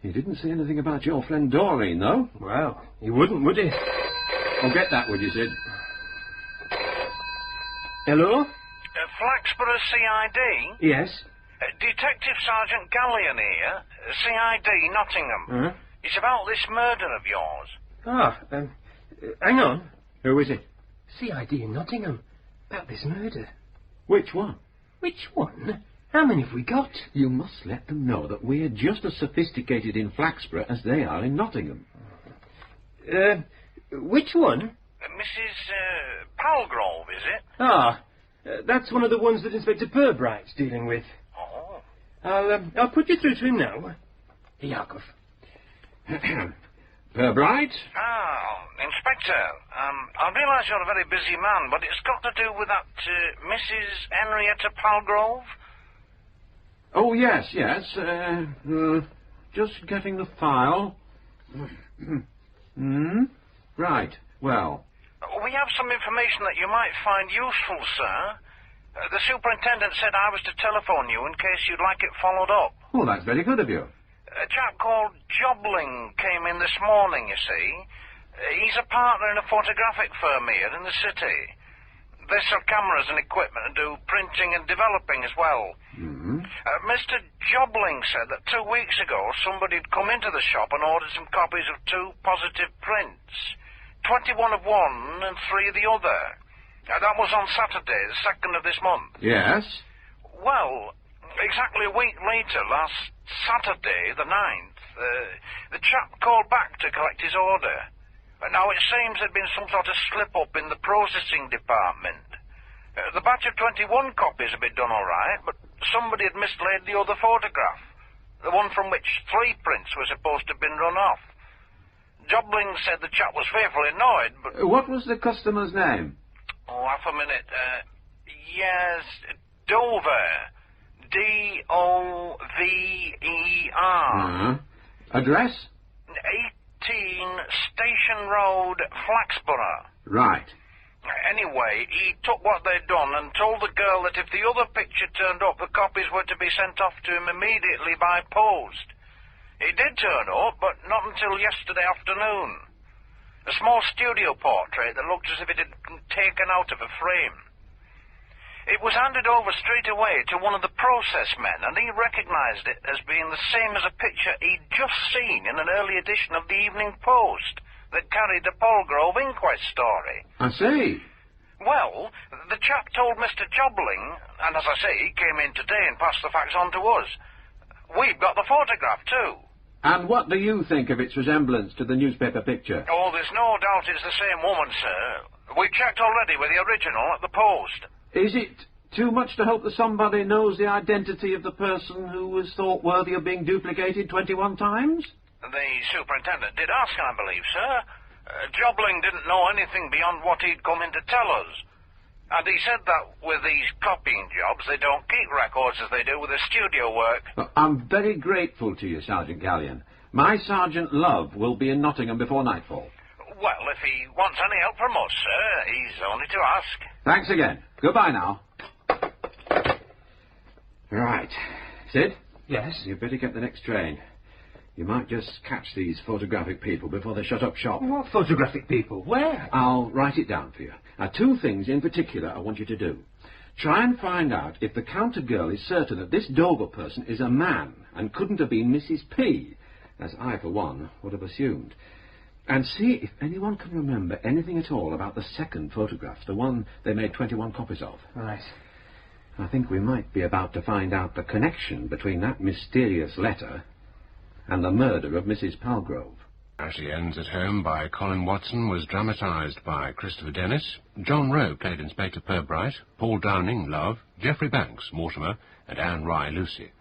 He didn't say anything about your friend Doreen, though. Well, he wouldn't, would he? Oh, get that, would you, Sid? Hello? Flaxborough CID? Yes? Detective Sergeant Gallion here, CID Nottingham. It's about this murder of yours. Hang on. Who is it? CID in Nottingham. About this murder. Which one? Which one? How many have we got? You must let them know that we're just as sophisticated in Flaxborough as they are in Nottingham. Which one? Mrs. Palgrove, is it? That's one of the ones that Inspector Purbright's dealing with. Oh. I'll put you through to him now. Yakov. Purbright? Inspector, I realise you're a very busy man, but it's got to do with that Mrs. Henrietta Palgrove? Oh, yes. Just getting the file. Right, well. We have some information that you might find useful, sir. The superintendent said I was to telephone you in case you'd like it followed up. Oh, that's very good of you. A chap called Jobling came in this morning, you see. He's a partner in a photographic firm here in the city. They sell cameras and equipment and do printing and developing as well. Mr. Jobling said that 2 weeks ago somebody had come into the shop and ordered some copies of 2 positive prints. 21 of one and 3 of the other. That was on Saturday, the 2nd of this month. Yes? Well, exactly a week later, last Saturday, the 9th, the chap called back to collect his order. Now, it seems there'd been some sort of slip-up in the processing department. The batch of 21 copies had been done all right, but somebody had mislaid the other photograph, the one from which 3 prints were supposed to have been run off. Jobling said the chap was fearfully annoyed, but... What was the customer's name? Oh, half a minute. Yes, Dover. D-O-V-E-R. Address? 18 Station Road, Flaxborough. Right. Anyway, he took what they'd done and told the girl that if the other picture turned up, the copies were to be sent off to him immediately by post. It did turn up, but not until yesterday afternoon. A small studio portrait that looked as if it had been taken out of a frame. It was handed over straight away to one of the process men, and he recognised it as being the same as a picture he'd just seen in an early edition of the Evening Post that carried the Polgrove inquest story. I see. Well, the chap told Mr. Jobling, and as I say, he came in today and passed the facts on to us. We've got the photograph, too. And what do you think of its resemblance to the newspaper picture? Oh, there's no doubt it's the same woman, sir. We checked already with the original at the Post. Is it too much to hope that somebody knows the identity of the person who was thought worthy of being duplicated 21 times? The superintendent did ask, I believe, sir. Jobling didn't know anything beyond what he'd come in to tell us. And he said that with these copying jobs, they don't keep records as they do with the studio work. Well, I'm very grateful to you, Sergeant Gallion. My Sergeant Love will be in Nottingham before nightfall. Well, if he wants any help from us, sir, he's only to ask. Thanks again. Goodbye now. Right. Sid? Yes? You'd better get the next train. You might just catch these photographic people before they shut up shop. What photographic people? Where? I'll write it down for you. Now, 2 things in particular I want you to do. Try and find out if the counter girl is certain that this Dover person is a man and couldn't have been Mrs. P, as I, for one, would have assumed. And see if anyone can remember anything at all about the second photograph, the one they made 21 copies of. Right. I think we might be about to find out the connection between that mysterious letter and the murder of Mrs. Palgrove. As She Ends at Home by Colin Watson was dramatised by Christopher Dennis. John Rowe played Inspector Purbright, Paul Downing, Love, Geoffrey Banks, Mortimer, and Anne Rye, Lucy.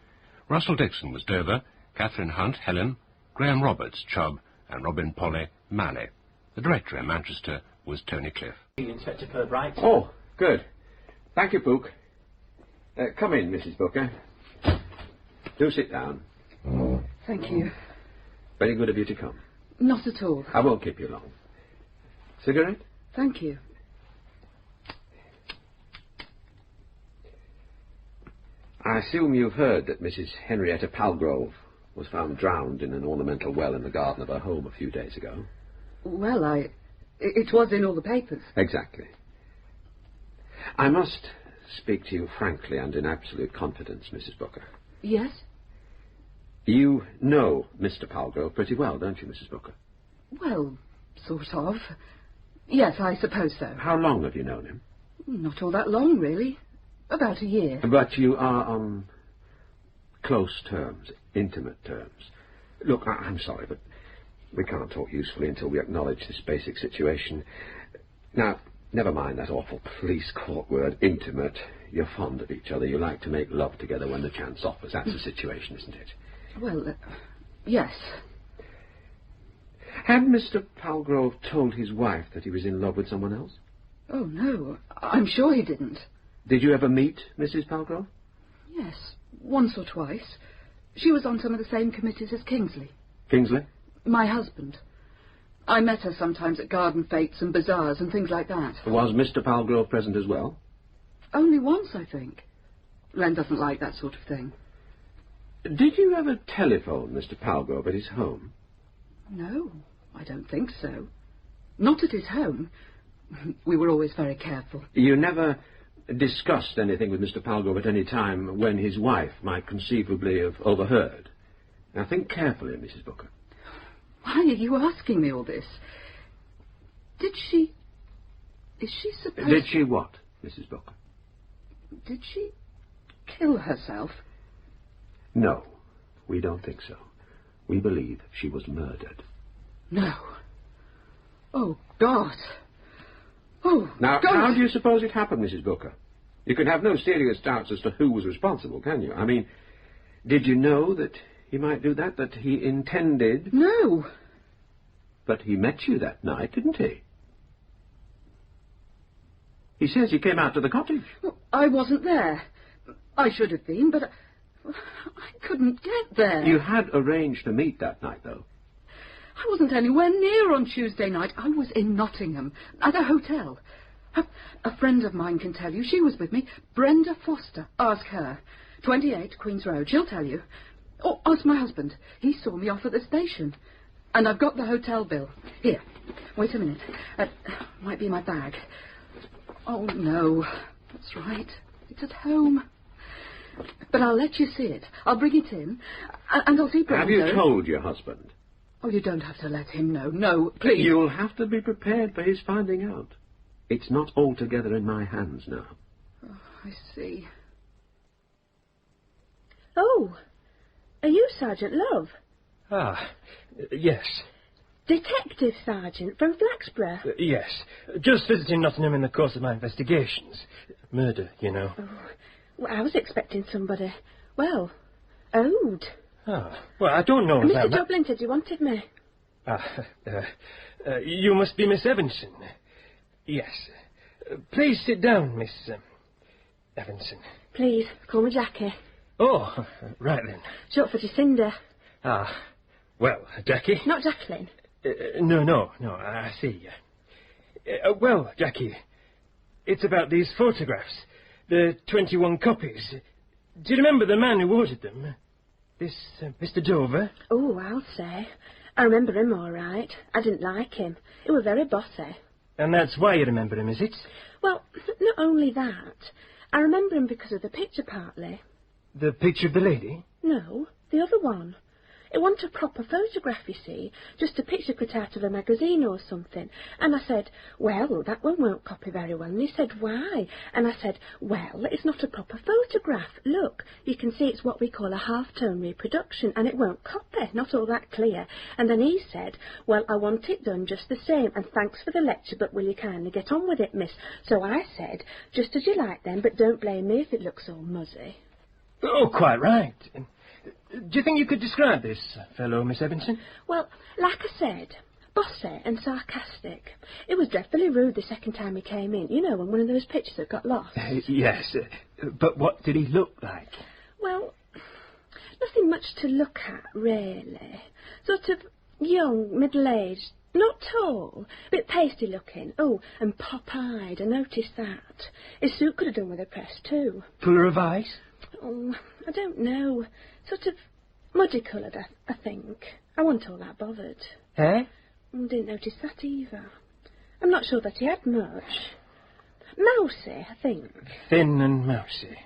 Russell Dixon was Dover, Catherine Hunt, Helen, Graham Roberts, Chubb, and Robin Polly, Malley. The director in Manchester was Tony Cliff. Inspector Purbright. Oh, good. Thank you, Pook. Come in, Mrs. Booker. Do sit down. Thank you. Very good of you to come. Not at all. I won't keep you long. Cigarette? Thank you. I assume you've heard that Mrs. Henrietta Palgrove was found drowned in an ornamental well in the garden of her home a few days ago. Well, it was in all the papers. Exactly. I must speak to you frankly and in absolute confidence, Mrs. Booker. Yes? You know Mr. Palgrove pretty well, don't you, Mrs. Booker? Well, sort of. Yes, I suppose so. How long have you known him? Not all that long, really. About a year. But you are on close terms, intimate terms. Look, I'm sorry, but we can't talk usefully until we acknowledge this basic situation. Now, never mind that awful police court word, intimate. You're fond of each other. You like to make love together when the chance offers. That's the situation, isn't it? Well, yes. Had Mr. Palgrove told his wife that he was in love with someone else? Oh, no. I'm sure he didn't. Did you ever meet Mrs. Palgrove? Yes, once or twice. She was on some of the same committees as Kingsley. Kingsley? My husband. I met her sometimes at garden fetes and bazaars and things like that. Was Mr. Palgrove present as well? Only once, I think. Len doesn't like that sort of thing. Did you ever telephone Mr. Palgrove at his home? No, I don't think so. Not at his home. We were always very careful. You never discussed anything with Mr. Palgrove at any time when his wife might conceivably have overheard? Now think carefully, Mrs. Booker. Why are you asking me all this? Did she... Is she supposed... Did she what, Mrs. Booker? Did she kill herself? No, we don't think so. We believe she was murdered. No. Oh, God. Oh, now, God. How do you suppose it happened, Mrs. Booker? You can have no serious doubts as to who was responsible, can you? I mean, did you know that he might do that, that he intended... No. But he met you that night, didn't he? He says he came out to the cottage. Well, I wasn't there. I should have been, but I couldn't get there. You had arranged to meet that night, though. I wasn't anywhere near on Tuesday night. I was in Nottingham, at a hotel. A friend of mine can tell you. She was with me. Brenda Foster. Ask her. 28 Queen's Road. She'll tell you. Or ask my husband. He saw me off at the station. And I've got the hotel bill. Here. Wait a minute. Might be in my bag. Oh, no. That's right. It's at home. But I'll let you see it. I'll bring it in. And I'll see Brenda. Have you told your husband? Oh, you don't have to let him know. No, please. You'll have to be prepared for his finding out. It's not altogether in my hands now. Oh, I see. Oh, are you Sergeant Love? Ah, yes. Detective Sergeant from Flaxborough? Yes. Just visiting Nottingham in the course of my investigations. Murder, you know. Oh, well, I was expecting somebody. Well, Ode. Ah, well, I don't know Mr. Dublin said you wanted me. You must be Miss Evanson. Yes. Please sit down, Miss Evanson. Please, call me Jackie. Oh, right then. Short for Jacinda. Ah, well, Jackie. Not Jacqueline. No, I see. Well, Jackie, it's about these photographs, the 21 copies. Do you remember the man who ordered them? This Mr. Dover? Oh, I'll say. I remember him all right. I didn't like him. He was very bossy. And that's why you remember him, is it? Well, not only that. I remember him because of the picture partly. The picture of the lady? No, the other one. It wasn't a proper photograph, you see, just a picture cut out of a magazine or something. And I said, well, that one won't copy very well. And he said, why? And I said, well, it's not a proper photograph. Look, you can see it's what we call a half-tone reproduction, and it won't copy, not all that clear. And then he said, well, I want it done just the same, and thanks for the lecture, but will you kindly get on with it, miss? So I said, just as you like then, but don't blame me if it looks all muzzy. Oh, quite right. Do you think you could describe this fellow, Miss Evanson? Well, like I said, bossy and sarcastic. It was dreadfully rude the second time he came in. You know, on one of those pictures that got lost. Yes, but what did he look like? Well, nothing much to look at, really. Sort of young, middle-aged, not tall, a bit pasty-looking. Oh, and pop-eyed, I noticed that. His suit could have done with a press, too. Fuller of ice? Oh, I don't know. Sort of muddy-coloured, I think. I wasn't all that bothered. Eh? Didn't notice that either. I'm not sure that he had much. Mousy, I think. Thin and mousy.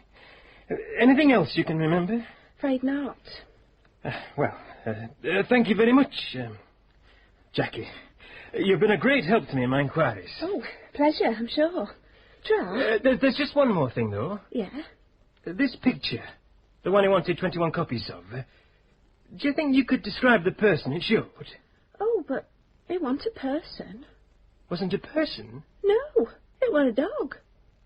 Anything else you can remember? Afraid not. Thank you very much, Jackie. You've been a great help to me in my inquiries. Oh, pleasure, I'm sure. Try. There's just one more thing, though. Yeah? This picture, the one he wanted 21 copies of, do you think you could describe the person it showed? Oh, but it wasn't a person. Wasn't a person? No, it was a dog.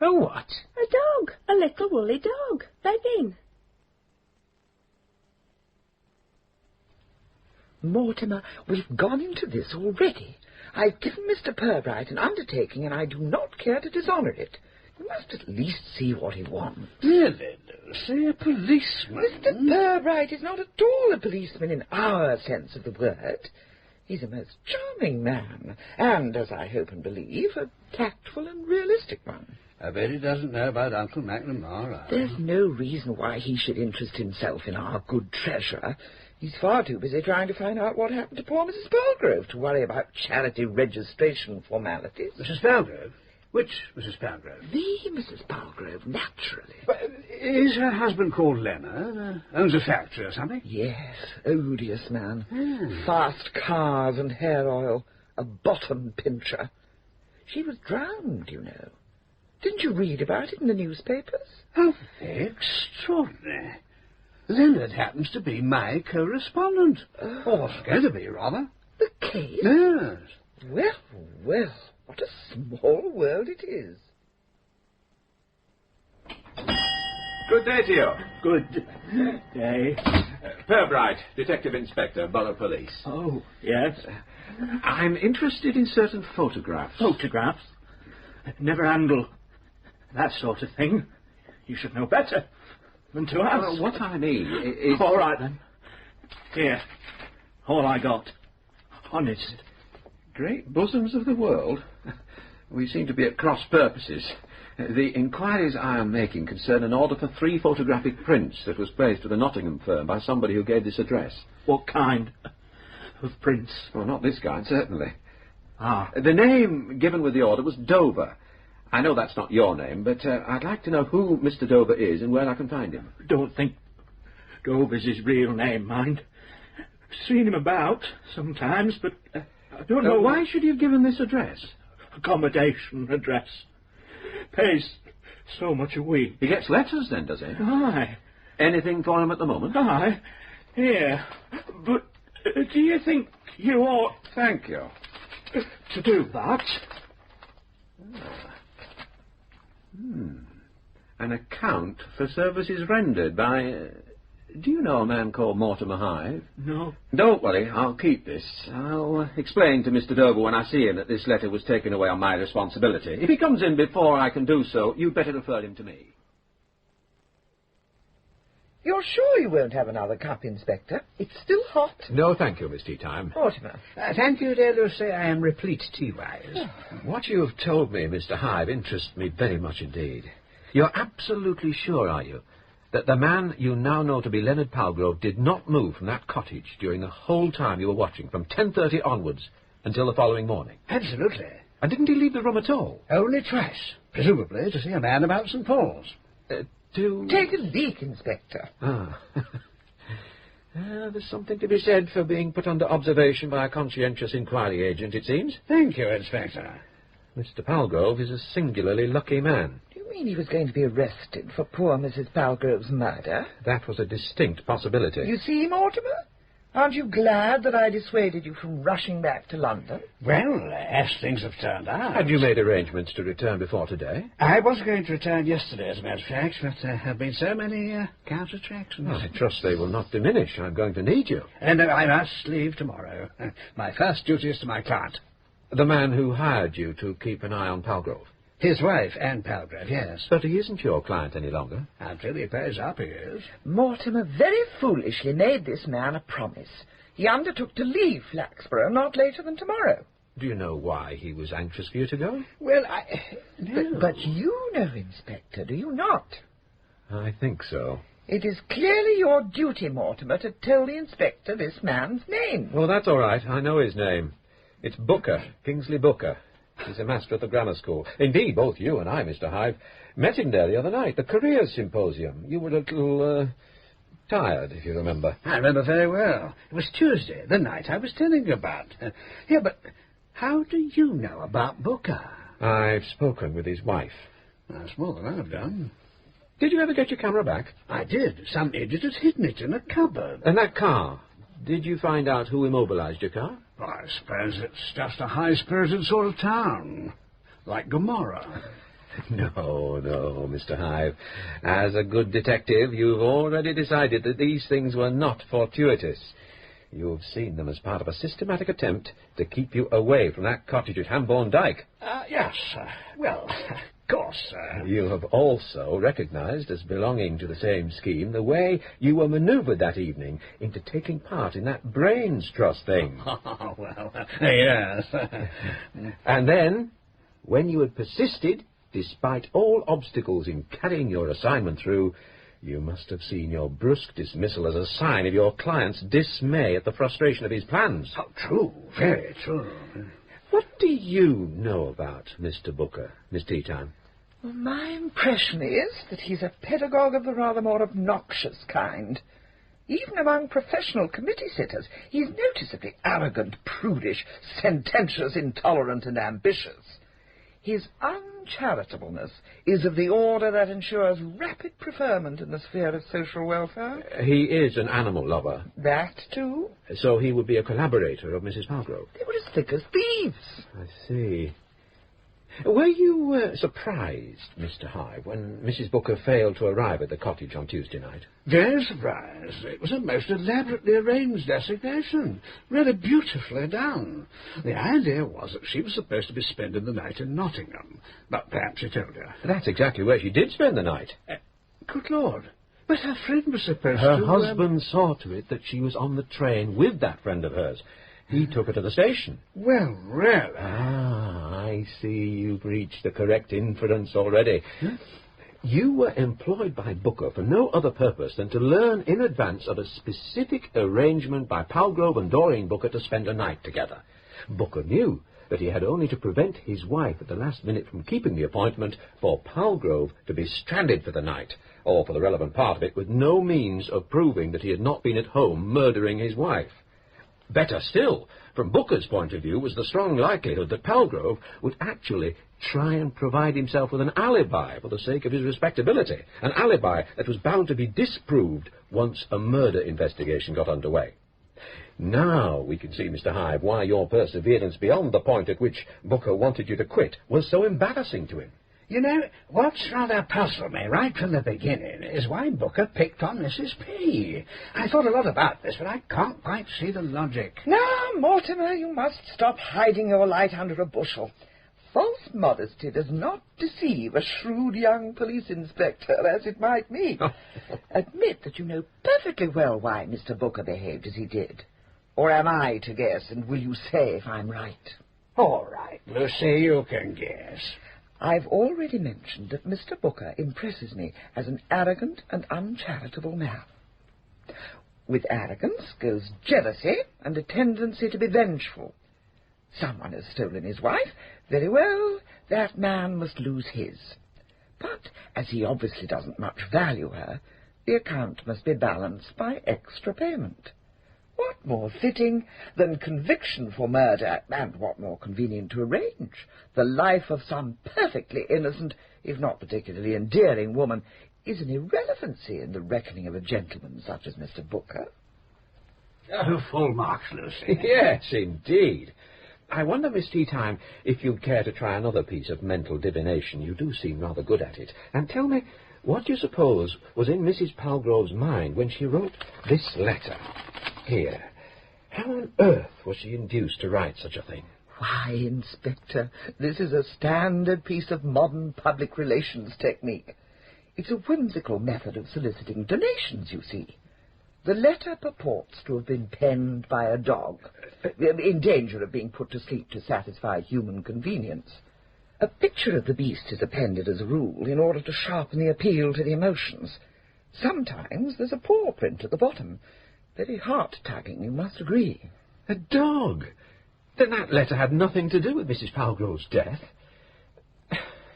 A what? A dog. A little woolly dog. Begging. Mortimer, we've gone into this already. I've given Mr. Purbright an undertaking, and I do not care to dishonour it. You must at least see what he wants. Really, Lucy, a policeman? Mr. Purbright is not at all a policeman in our sense of the word. He's a most charming man, and, as I hope and believe, a tactful and realistic one. I bet he doesn't know about Uncle McNamara. There's no reason why he should interest himself in our good treasure. He's far too busy trying to find out what happened to poor Mrs. Palgrove to worry about charity registration formalities. Mrs. Palgrove? Which Mrs. Palgrove? The Mrs. Palgrove, naturally. But is her husband called Leonard? Owns a factory or something? Yes, odious man. Fast cars and hair oil. A bottom pincher. She was drowned, you know. Didn't you read about it in the newspapers? How extraordinary. Leonard happens to be my correspondent. Or was going to be, rather. The case? Yes. Well, well, what a small world it is. Good day to you. Good day. Purbright, Detective Inspector, Borough Police. Oh, yes. I'm interested in certain photographs. Photographs? Never handle that sort of thing. You should know better than to ask. Well, what I mean is... All right, then. Here. All I got. Honest. Great bosoms of the world. We seem to be at cross purposes. The inquiries I am making concern an order for 3 photographic prints that was placed with a Nottingham firm by somebody who gave this address. What kind of prints? Well, not this kind, certainly. Ah. The name given with the order was Dover. I know that's not your name, but I'd like to know who Mr. Dover is and where I can find him. Don't think Dover's his real name, mind. Seen him about sometimes, but I don't know... Why should you have given this address? Accommodation address. Pays so much a week. He gets letters then, does he? Aye. Anything for him at the moment? Aye. Here. But do you think you ought... Thank you. To do that? An account for services rendered by... do you know a man called Mortimer Hyde? No. Don't worry, I'll keep this. I'll explain to Mr. Dover when I see him that this letter was taken away on my responsibility. If he comes in before I can do so, you'd better refer him to me. You're sure you won't have another cup, Inspector? It's still hot. No, thank you, Miss Teatime. Mortimer. Thank you, dear Lucy. I am replete tea-wise. What you have told me, Mr. Hyde, interests me very much indeed. You're absolutely sure, are you, that the man you now know to be Leonard Palgrove did not move from that cottage during the whole time you were watching, from 10:30 onwards until the following morning? Absolutely. And didn't he leave the room at all? Only twice. Presumably to see a man about St. Paul's. Take a leak, Inspector. Ah. There's something to be said for being put under observation by a conscientious inquiry agent, it seems. Thank you, Inspector. Mr. Palgrove is a singularly lucky man. Do you mean he was going to be arrested for poor Mrs. Palgrove's murder? That was a distinct possibility. You see, Mortimer? Aren't you glad that I dissuaded you from rushing back to London? Well, as things have turned out... Had you made arrangements to return before today? I was going to return yesterday, as a matter of fact, but there have been so many counter-attractions. Well, I trust they will not diminish. I'm going to need you. And I must leave tomorrow. My first duty is to my client. The man who hired you to keep an eye on Palgrove? His wife, Anne Palgrove, yes. But he isn't your client any longer. Until he pays up, he is. Mortimer very foolishly made this man a promise. He undertook to leave Flaxborough not later than tomorrow. Do you know why he was anxious for you to go? Well, no. But you know, Inspector, do you not? I think so. It is clearly your duty, Mortimer, to tell the Inspector this man's name. Oh, that's all right. I know his name. It's Booker, Kingsley Booker. He's a master at the grammar school. Indeed, both you and I, Mr. Hyde, met him there the other night, the Careers Symposium. You were a little, tired, if you remember. I remember very well. It was Tuesday, the night I was telling you about. Yeah, but how do you know about Booker? I've spoken with his wife. That's more than I've done. Did you ever get your camera back? I did. Some idiot had hidden it in a cupboard. And that car? Did you find out who immobilized your car? Well, I suppose it's just a high-spirited sort of town. Like Gomorrah. No, Mr. Hyde. As a good detective, you've already decided that these things were not fortuitous. You've seen them as part of a systematic attempt to keep you away from that cottage at Hambourne Dyke. Yes. Well, of course. You have also recognized as belonging to the same scheme the way you were maneuvered that evening into taking part in that brains trust thing. Oh, well, yes. And then, when you had persisted, despite all obstacles in carrying your assignment through, you must have seen your brusque dismissal as a sign of your client's dismay at the frustration of his plans. Oh, true. Very true. What do you know about Mr. Booker, Miss Teatime? Well, my impression is that he's a pedagogue of the rather more obnoxious kind. Even among professional committee sitters, he's noticeably arrogant, prudish, sententious, intolerant, and ambitious. His uncharitableness is of the order that ensures rapid preferment in the sphere of social welfare. He is an animal lover. That, too? So he would be a collaborator of Mrs. Palgrove. They were as thick as thieves. I see. Were you surprised, Mr. Hyde, when Mrs. Booker failed to arrive at the cottage on Tuesday night? Very surprised. It was a most elaborately arranged assignation. Really beautifully done. The idea was that she was supposed to be spending the night in Nottingham. But perhaps she told her. That's exactly where she did spend the night. Good Lord. But her friend was supposed Her to... husband saw to it that she was on the train with that friend of hers. He took her to the station. Well, really? Ah, I see you've reached the correct inference already. Huh? You were employed by Booker for no other purpose than to learn in advance of a specific arrangement by Palgrove and Doreen Booker to spend a night together. Booker knew that he had only to prevent his wife at the last minute from keeping the appointment for Palgrove to be stranded for the night, or for the relevant part of it, with no means of proving that he had not been at home murdering his wife. Better still, from Booker's point of view, was the strong likelihood that Palgrove would actually try and provide himself with an alibi for the sake of his respectability, an alibi that was bound to be disproved once a murder investigation got underway. Now we can see, Mr. Hyde, why your perseverance beyond the point at which Booker wanted you to quit was so embarrassing to him. You know, what's rather puzzled me right from the beginning is why Booker picked on Mrs. P. I thought a lot about this, but I can't quite see the logic. Now, Mortimer, you must stop hiding your light under a bushel. False modesty does not deceive a shrewd young police inspector, as it might me. Admit that you know perfectly well why Mr. Booker behaved as he did. Or am I to guess, and will you say if I'm right? All right, Lucy, you can guess. I've already mentioned that Mr. Booker impresses me as an arrogant and uncharitable man. With arrogance goes jealousy and a tendency to be vengeful. Someone has stolen his wife. Very well, that man must lose his. But as he obviously doesn't much value her, the account must be balanced by extra payment. What more fitting than conviction for murder, and what more convenient to arrange? The life of some perfectly innocent, if not particularly endearing woman, is an irrelevancy in the reckoning of a gentleman such as Mr. Booker. Oh, full marks, Lucy. Yes, indeed. I wonder, Miss Teatime, if you'd care to try another piece of mental divination. You do seem rather good at it. And tell me, what do you suppose was in Mrs. Palgrove's mind when she wrote this letter? Here. How on earth was she induced to write such a thing? Why, Inspector, this is a standard piece of modern public relations technique. It's a whimsical method of soliciting donations, you see. The letter purports to have been penned by a dog, in danger of being put to sleep to satisfy human convenience. A picture of the beast is appended as a rule in order to sharpen the appeal to the emotions. Sometimes there's a paw print at the bottom. Very heart-tugging, you must agree. A dog? Then that letter had nothing to do with Mrs. Palgrove's death.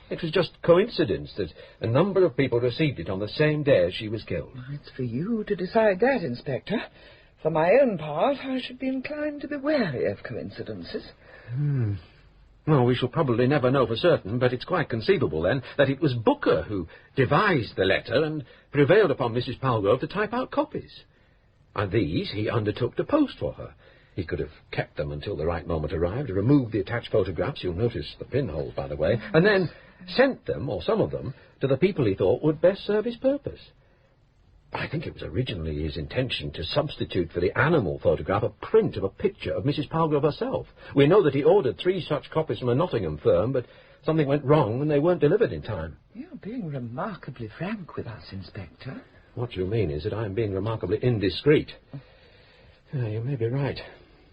It was just coincidence that a number of people received it on the same day as she was killed. It's for you to decide that, Inspector. For my own part, I should be inclined to be wary of coincidences. Well, we shall probably never know for certain, but it's quite conceivable, then, that it was Booker who devised the letter and prevailed upon Mrs. Palgrove to type out copies. And these he undertook to post for her. He could have kept them until the right moment arrived, removed the attached photographs, you'll notice the pinholes, by the way, and then sent them, or some of them, to the people he thought would best serve his purpose. I think it was originally his intention to substitute for the animal photograph a print of a picture of Mrs. Palgrove herself. We know that he ordered 3 such copies from a Nottingham firm, but something went wrong and they weren't delivered in time. You're being remarkably frank with us, Inspector. What you mean is that I'm being remarkably indiscreet. You may be right.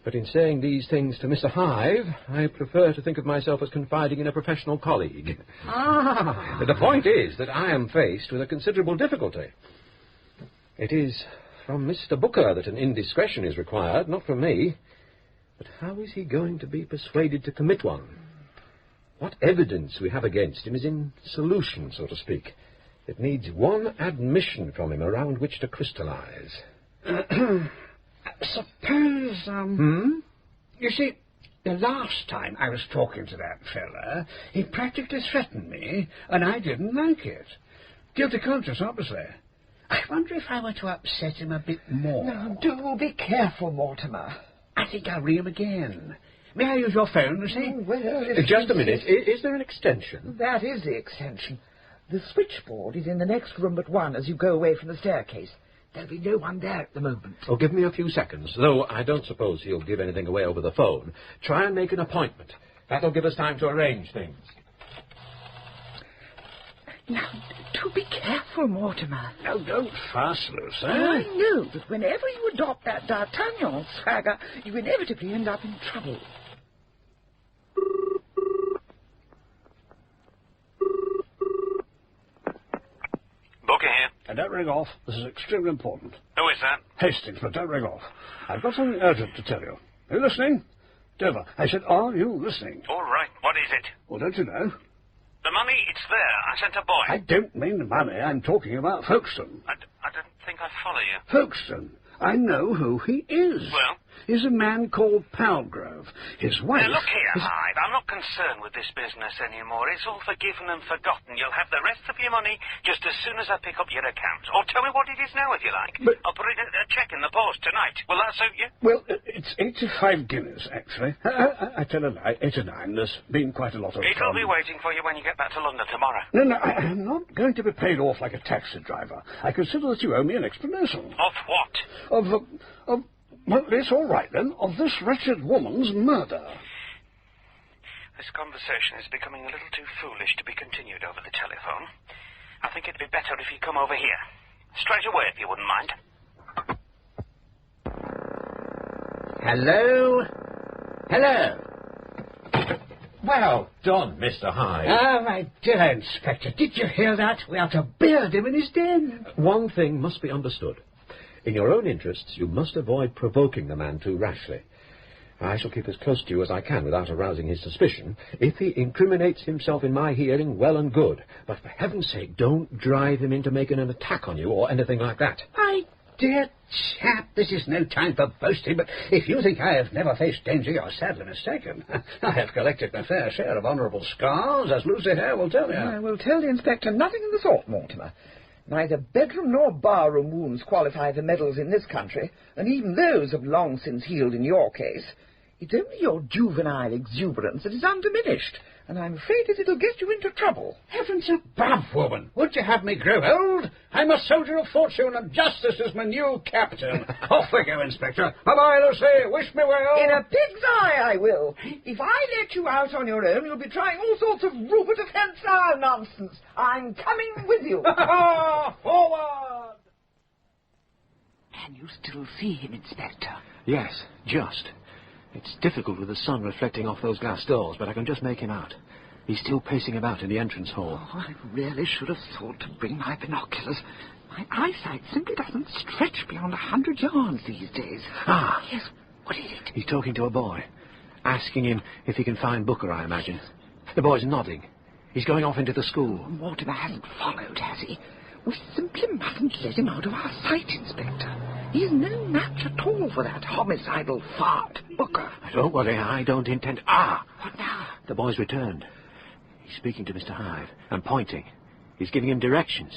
But in saying these things to Mr. Hyde, I prefer to think of myself as confiding in a professional colleague. The point is that I am faced with a considerable difficulty. It is from Mr. Booker that an indiscretion is required, not from me. But how is he going to be persuaded to commit one? What evidence we have against him is in solution, so to speak. It needs one admission from him around which to crystallize. Suppose, You see, the last time I was talking to that fella, he practically threatened me, and I didn't like it. Guilty conscience, obviously. I wonder if I were to upset him a bit more. Now, do be careful, Mortimer. I think I'll ring him again. May I use your phone, Lucy? Oh, well, just a minute. Is there an extension? That is the extension. The switchboard is in the next room but one as you go away from the staircase. There'll be no one there at the moment. Oh, give me a few seconds, though I don't suppose he'll give anything away over the phone. Try and make an appointment. That'll give us time to arrange things. Now, do be careful, Mortimer. Now, don't fuss, Lucy. I know that whenever you adopt that D'Artagnan swagger, you inevitably end up in trouble. Booker here. And don't ring off. This is extremely important. Who is that? Hastings, but don't ring off. I've got something urgent to tell you. Are you listening? Dover, I said, are you listening? All right. What is it? Well, don't you know? The money, it's there. I sent a boy. I don't mean the money. I'm talking about Folkestone. I don't think I follow you. Folkestone. I know who he is. Well? He's a man called Palgrove. His wife... Now, look here, Hyde. I'm not concerned with this business anymore. It's all forgiven and forgotten. You'll have the rest of your money just as soon as I pick up your account. Or tell me what it is now, if you like. But... I'll put a cheque in the post tonight. Will that suit you? Well, it's 85 guineas, actually. I tell a lie. 89. There's been quite a lot of... It'll be waiting for you when you get back to London tomorrow. No, I'm not going to be paid off like a taxi driver. I consider that you owe me an explanation. Of what? Well, it's all right, then, of this wretched woman's murder. This conversation is becoming a little too foolish to be continued over the telephone. I think it'd be better if you come over here. Straight away, if you wouldn't mind. Hello? Hello? Well done, Mr. Hyde. Ah, my dear Inspector, did you hear that? We are to beard him in his den. One thing must be understood. In your own interests, you must avoid provoking the man too rashly. I shall keep as close to you as I can without arousing his suspicion. If he incriminates himself in my hearing, well and good. But for heaven's sake, don't drive him into making an attack on you or anything like that. My dear chap, this is no time for boasting, but if you think I have never faced danger, you're sadly mistaken. I have collected my fair share of honourable scars, as Lucy here will tell you. I will tell the Inspector nothing of the sort, Mortimer. Neither bedroom nor barroom wounds qualify for medals in this country, and even those have long since healed in your case. It's only your juvenile exuberance that is undiminished, and I'm afraid that it'll get you into trouble. Heavens above, woman! Would you have me grow old? I'm a soldier of fortune, and justice is my new captain. Off we go, Inspector. Bye-bye, Lucy. Wish me well. In a pig's eye, I will. If I let you out on your own, you'll be trying all sorts of Rupert of Hentzau nonsense. I'm coming with you. Forward! Can you still see him, Inspector? Yes, just. It's difficult with the sun reflecting off those glass doors, but I can just make him out. He's still pacing about in the entrance hall. Oh, I really should have thought to bring my binoculars. My eyesight simply doesn't stretch beyond 100 yards these days. Ah! Yes, what is it? He's talking to a boy, asking him if he can find Booker, I imagine. The boy's nodding. He's going off into the school. Mortimer hasn't followed, has he? We simply mustn't let him out of our sight, Inspector. He's no match at all for that homicidal fart, Booker. Don't worry, I don't intend... Ah! What now? The boy's returned. He's speaking to Mr. Hyde and pointing. He's giving him directions.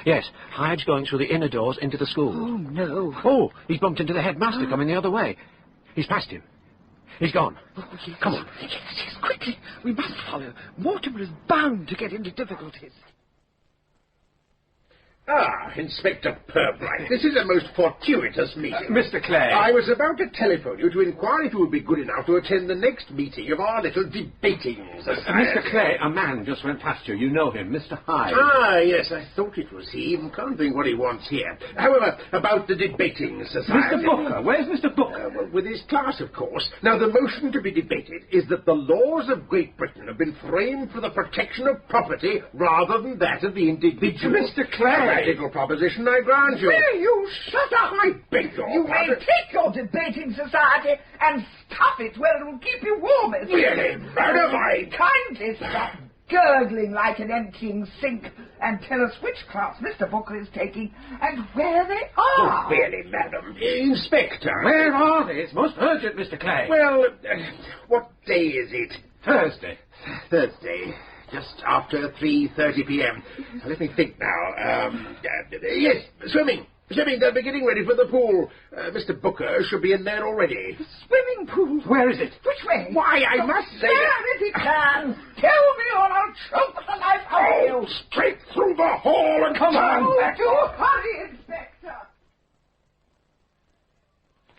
Yes, Hyde's going through the inner doors into the school. Oh, no. Oh, he's bumped into the headmaster coming the other way. He's passed him. He's gone. Oh, yes. Come on. Yes, quickly. We must follow. Mortimer is bound to get into difficulties. Ah, Inspector Purbright, this is a most fortuitous meeting. Mr. Clay. I was about to telephone you to inquire if you would be good enough to attend the next meeting of our little debating society. Mr. Clay, a man just went past you. You know him, Mr. Hyde. Ah, yes, I thought it was he. Can't think what he wants here. However, about the debating society... Mr. Booker, where's Mr. Booker? Well, with his class, of course. Now, the motion to be debated is that the laws of Great Britain have been framed for the protection of property rather than that of the individual. Mr. Clay! A practical proposition, I grant you. Will you shut up? I beg your You pardon. may take your debating society and stuff it where it'll keep you warmest. Really, madam, Kindly stop gurgling like an emptying sink and tell us which class Mr. Booker is taking and where they are. Oh, really, madam. Inspector. Where are they? It's most urgent, Mr. Clay. Well, what day is it? Thursday. Thursday. Just after 3:30 p.m. Let me think now. Yes, swimming. Swimming, they're getting ready for the pool. Mr. Booker should be in there already. The swimming pool? Where is it? Which way? Why, I must say... There as it can. Tell me or I'll choke the life out of you. Straight through the hall and Come on. back. Do hurry, Inspector.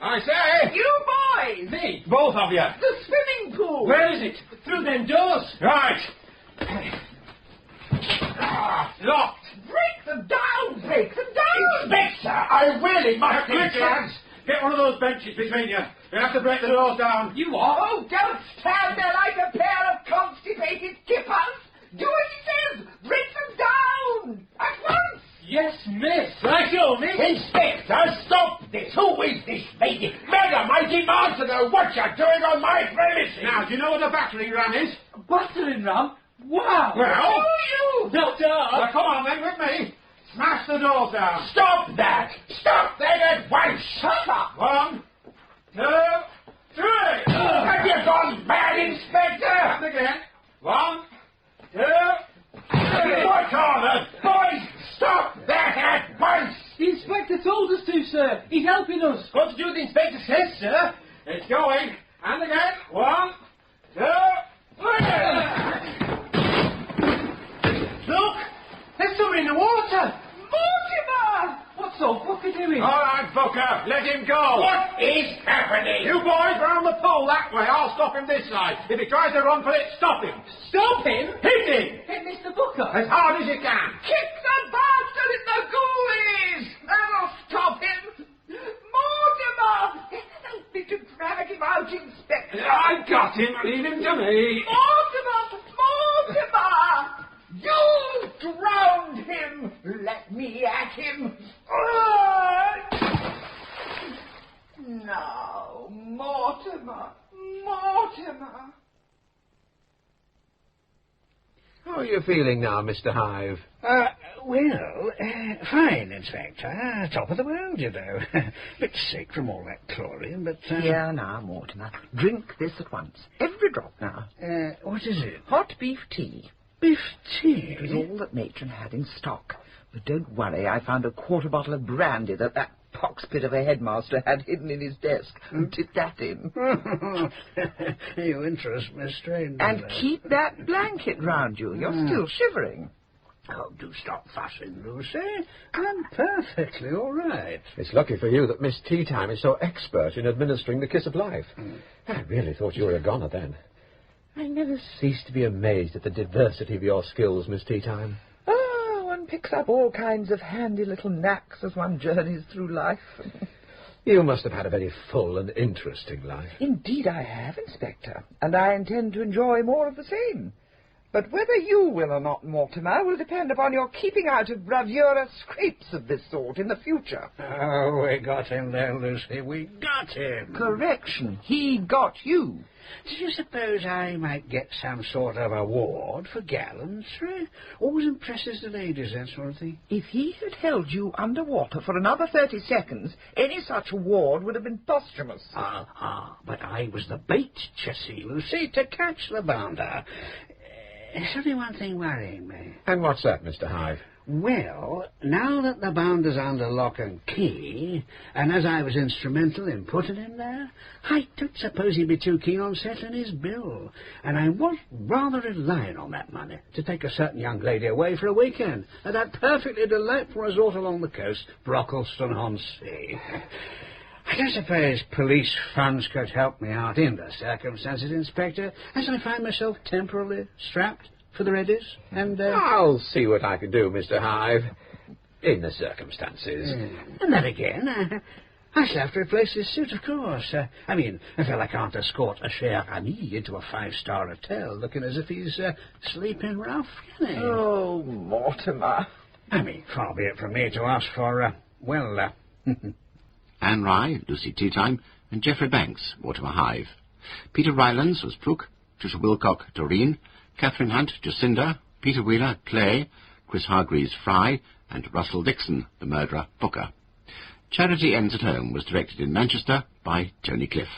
I say! You boys! Me! Both of you! The swimming pool! Where is it? Through them doors! Right! Locked! Break them down! Break them down! Inspector, I really must... Quick, lads! Get one of those benches between you. You'll have to break the doors down. You are? Oh, don't stand there like a pair of constipated kippers! Do as he says! Break them down! At once! Yes, miss. Right, you, miss. Inspector, stop this! Who is this lady? Madam, I demand to know what you're doing on my premises! Now, do you know what a battering ram is? Battering ram? Wow! Well? You! No, Dad! Well, come on then, with me. Smash the doors down. Stop that! Stop that at once! Shut up! 1, 2, 3. Have you gone mad, Inspector? And again. 1, 2, 3. What on earth? Boys, stop that at once! The inspector told us to, sir. He's helping us. Got to do what the inspector says, sir. It's going. And again. 1, 2, 3. Look! There's somebody in the water! Mortimer! What's old Booker doing? All right, Booker. Let him go. What is happening? You boys round the pole that way. I'll stop him this side. If he tries to run for it, stop him. Stop him? Hit him. Hit Mr. Booker. As hard as you can. Kick the bastard in the goalies! That'll stop him! Mortimer! Help me to drag him out, Inspector! I got him. Leave him to me. Mortimer! Mortimer! You drowned him! Let me at him! No, Mortimer! Mortimer! How are you feeling now, Mr. Hive? Fine, Inspector. Top of the world, you know. Bit sick from all that chlorine, but... Here now, Mortimer. Drink this at once. Every drop now. What is it? Hot beef tea. Beef tea? It was all that Matron had in stock. But don't worry, I found a quarter bottle of brandy that poxpit of a headmaster had hidden in his desk and tipped that in. You interest me strangely. And keep that blanket round you. You're still shivering. Oh, do stop fussing, Lucy. I'm perfectly all right. It's lucky for you that Miss Teatime is so expert in administering the kiss of life. I really thought you were a goner then. I never cease to be amazed at the diversity of your skills, Miss Teatime. Oh, one picks up all kinds of handy little knacks as one journeys through life. You must have had a very full and interesting life. Indeed I have, Inspector, and I intend to enjoy more of the same. But whether you will or not, Mortimer, will depend upon your keeping out of bravura scrapes of this sort in the future. Oh, we got him there, Lucy. We got him. Correction. He got you. Do you suppose I might get some sort of award for gallantry? Always impresses the ladies, that sort of thing. If he had held you underwater for another 30 seconds, any such award would have been posthumous. But I was the bait, you see, Lucy, to catch the bounder. There's only one thing worrying me. And what's that, Mr. Hive? Well, now that the bounder's under lock and key, and as I was instrumental in putting him there, I don't suppose he'd be too keen on settling his bill. And I was rather relying on that money to take a certain young lady away for a weekend at that perfectly delightful resort along the coast, Brockleston-on-Sea. I don't suppose police funds could help me out in the circumstances, Inspector, as I find myself temporarily strapped for the readies, and... I'll see what I can do, Mr. Hive, in the circumstances. And then again, I shall have to replace this suit, of course. I mean, a fella can't escort a cher ami into a five-star hotel looking as if he's sleeping rough, can he? Oh, Mortimer. I mean, far be it from me to ask for, Anne Rye, Lucy Teatime, and Geoffrey Banks, Mortimer Hive. Peter Rylands was Brooke, Trisha Wilcock, Doreen, Catherine Hunt, Jacinda, Peter Wheeler, Clay, Chris Hargreaves, Fry, and Russell Dixon, the murderer, Booker. Charity Ends at Home was directed in Manchester by Tony Cliff.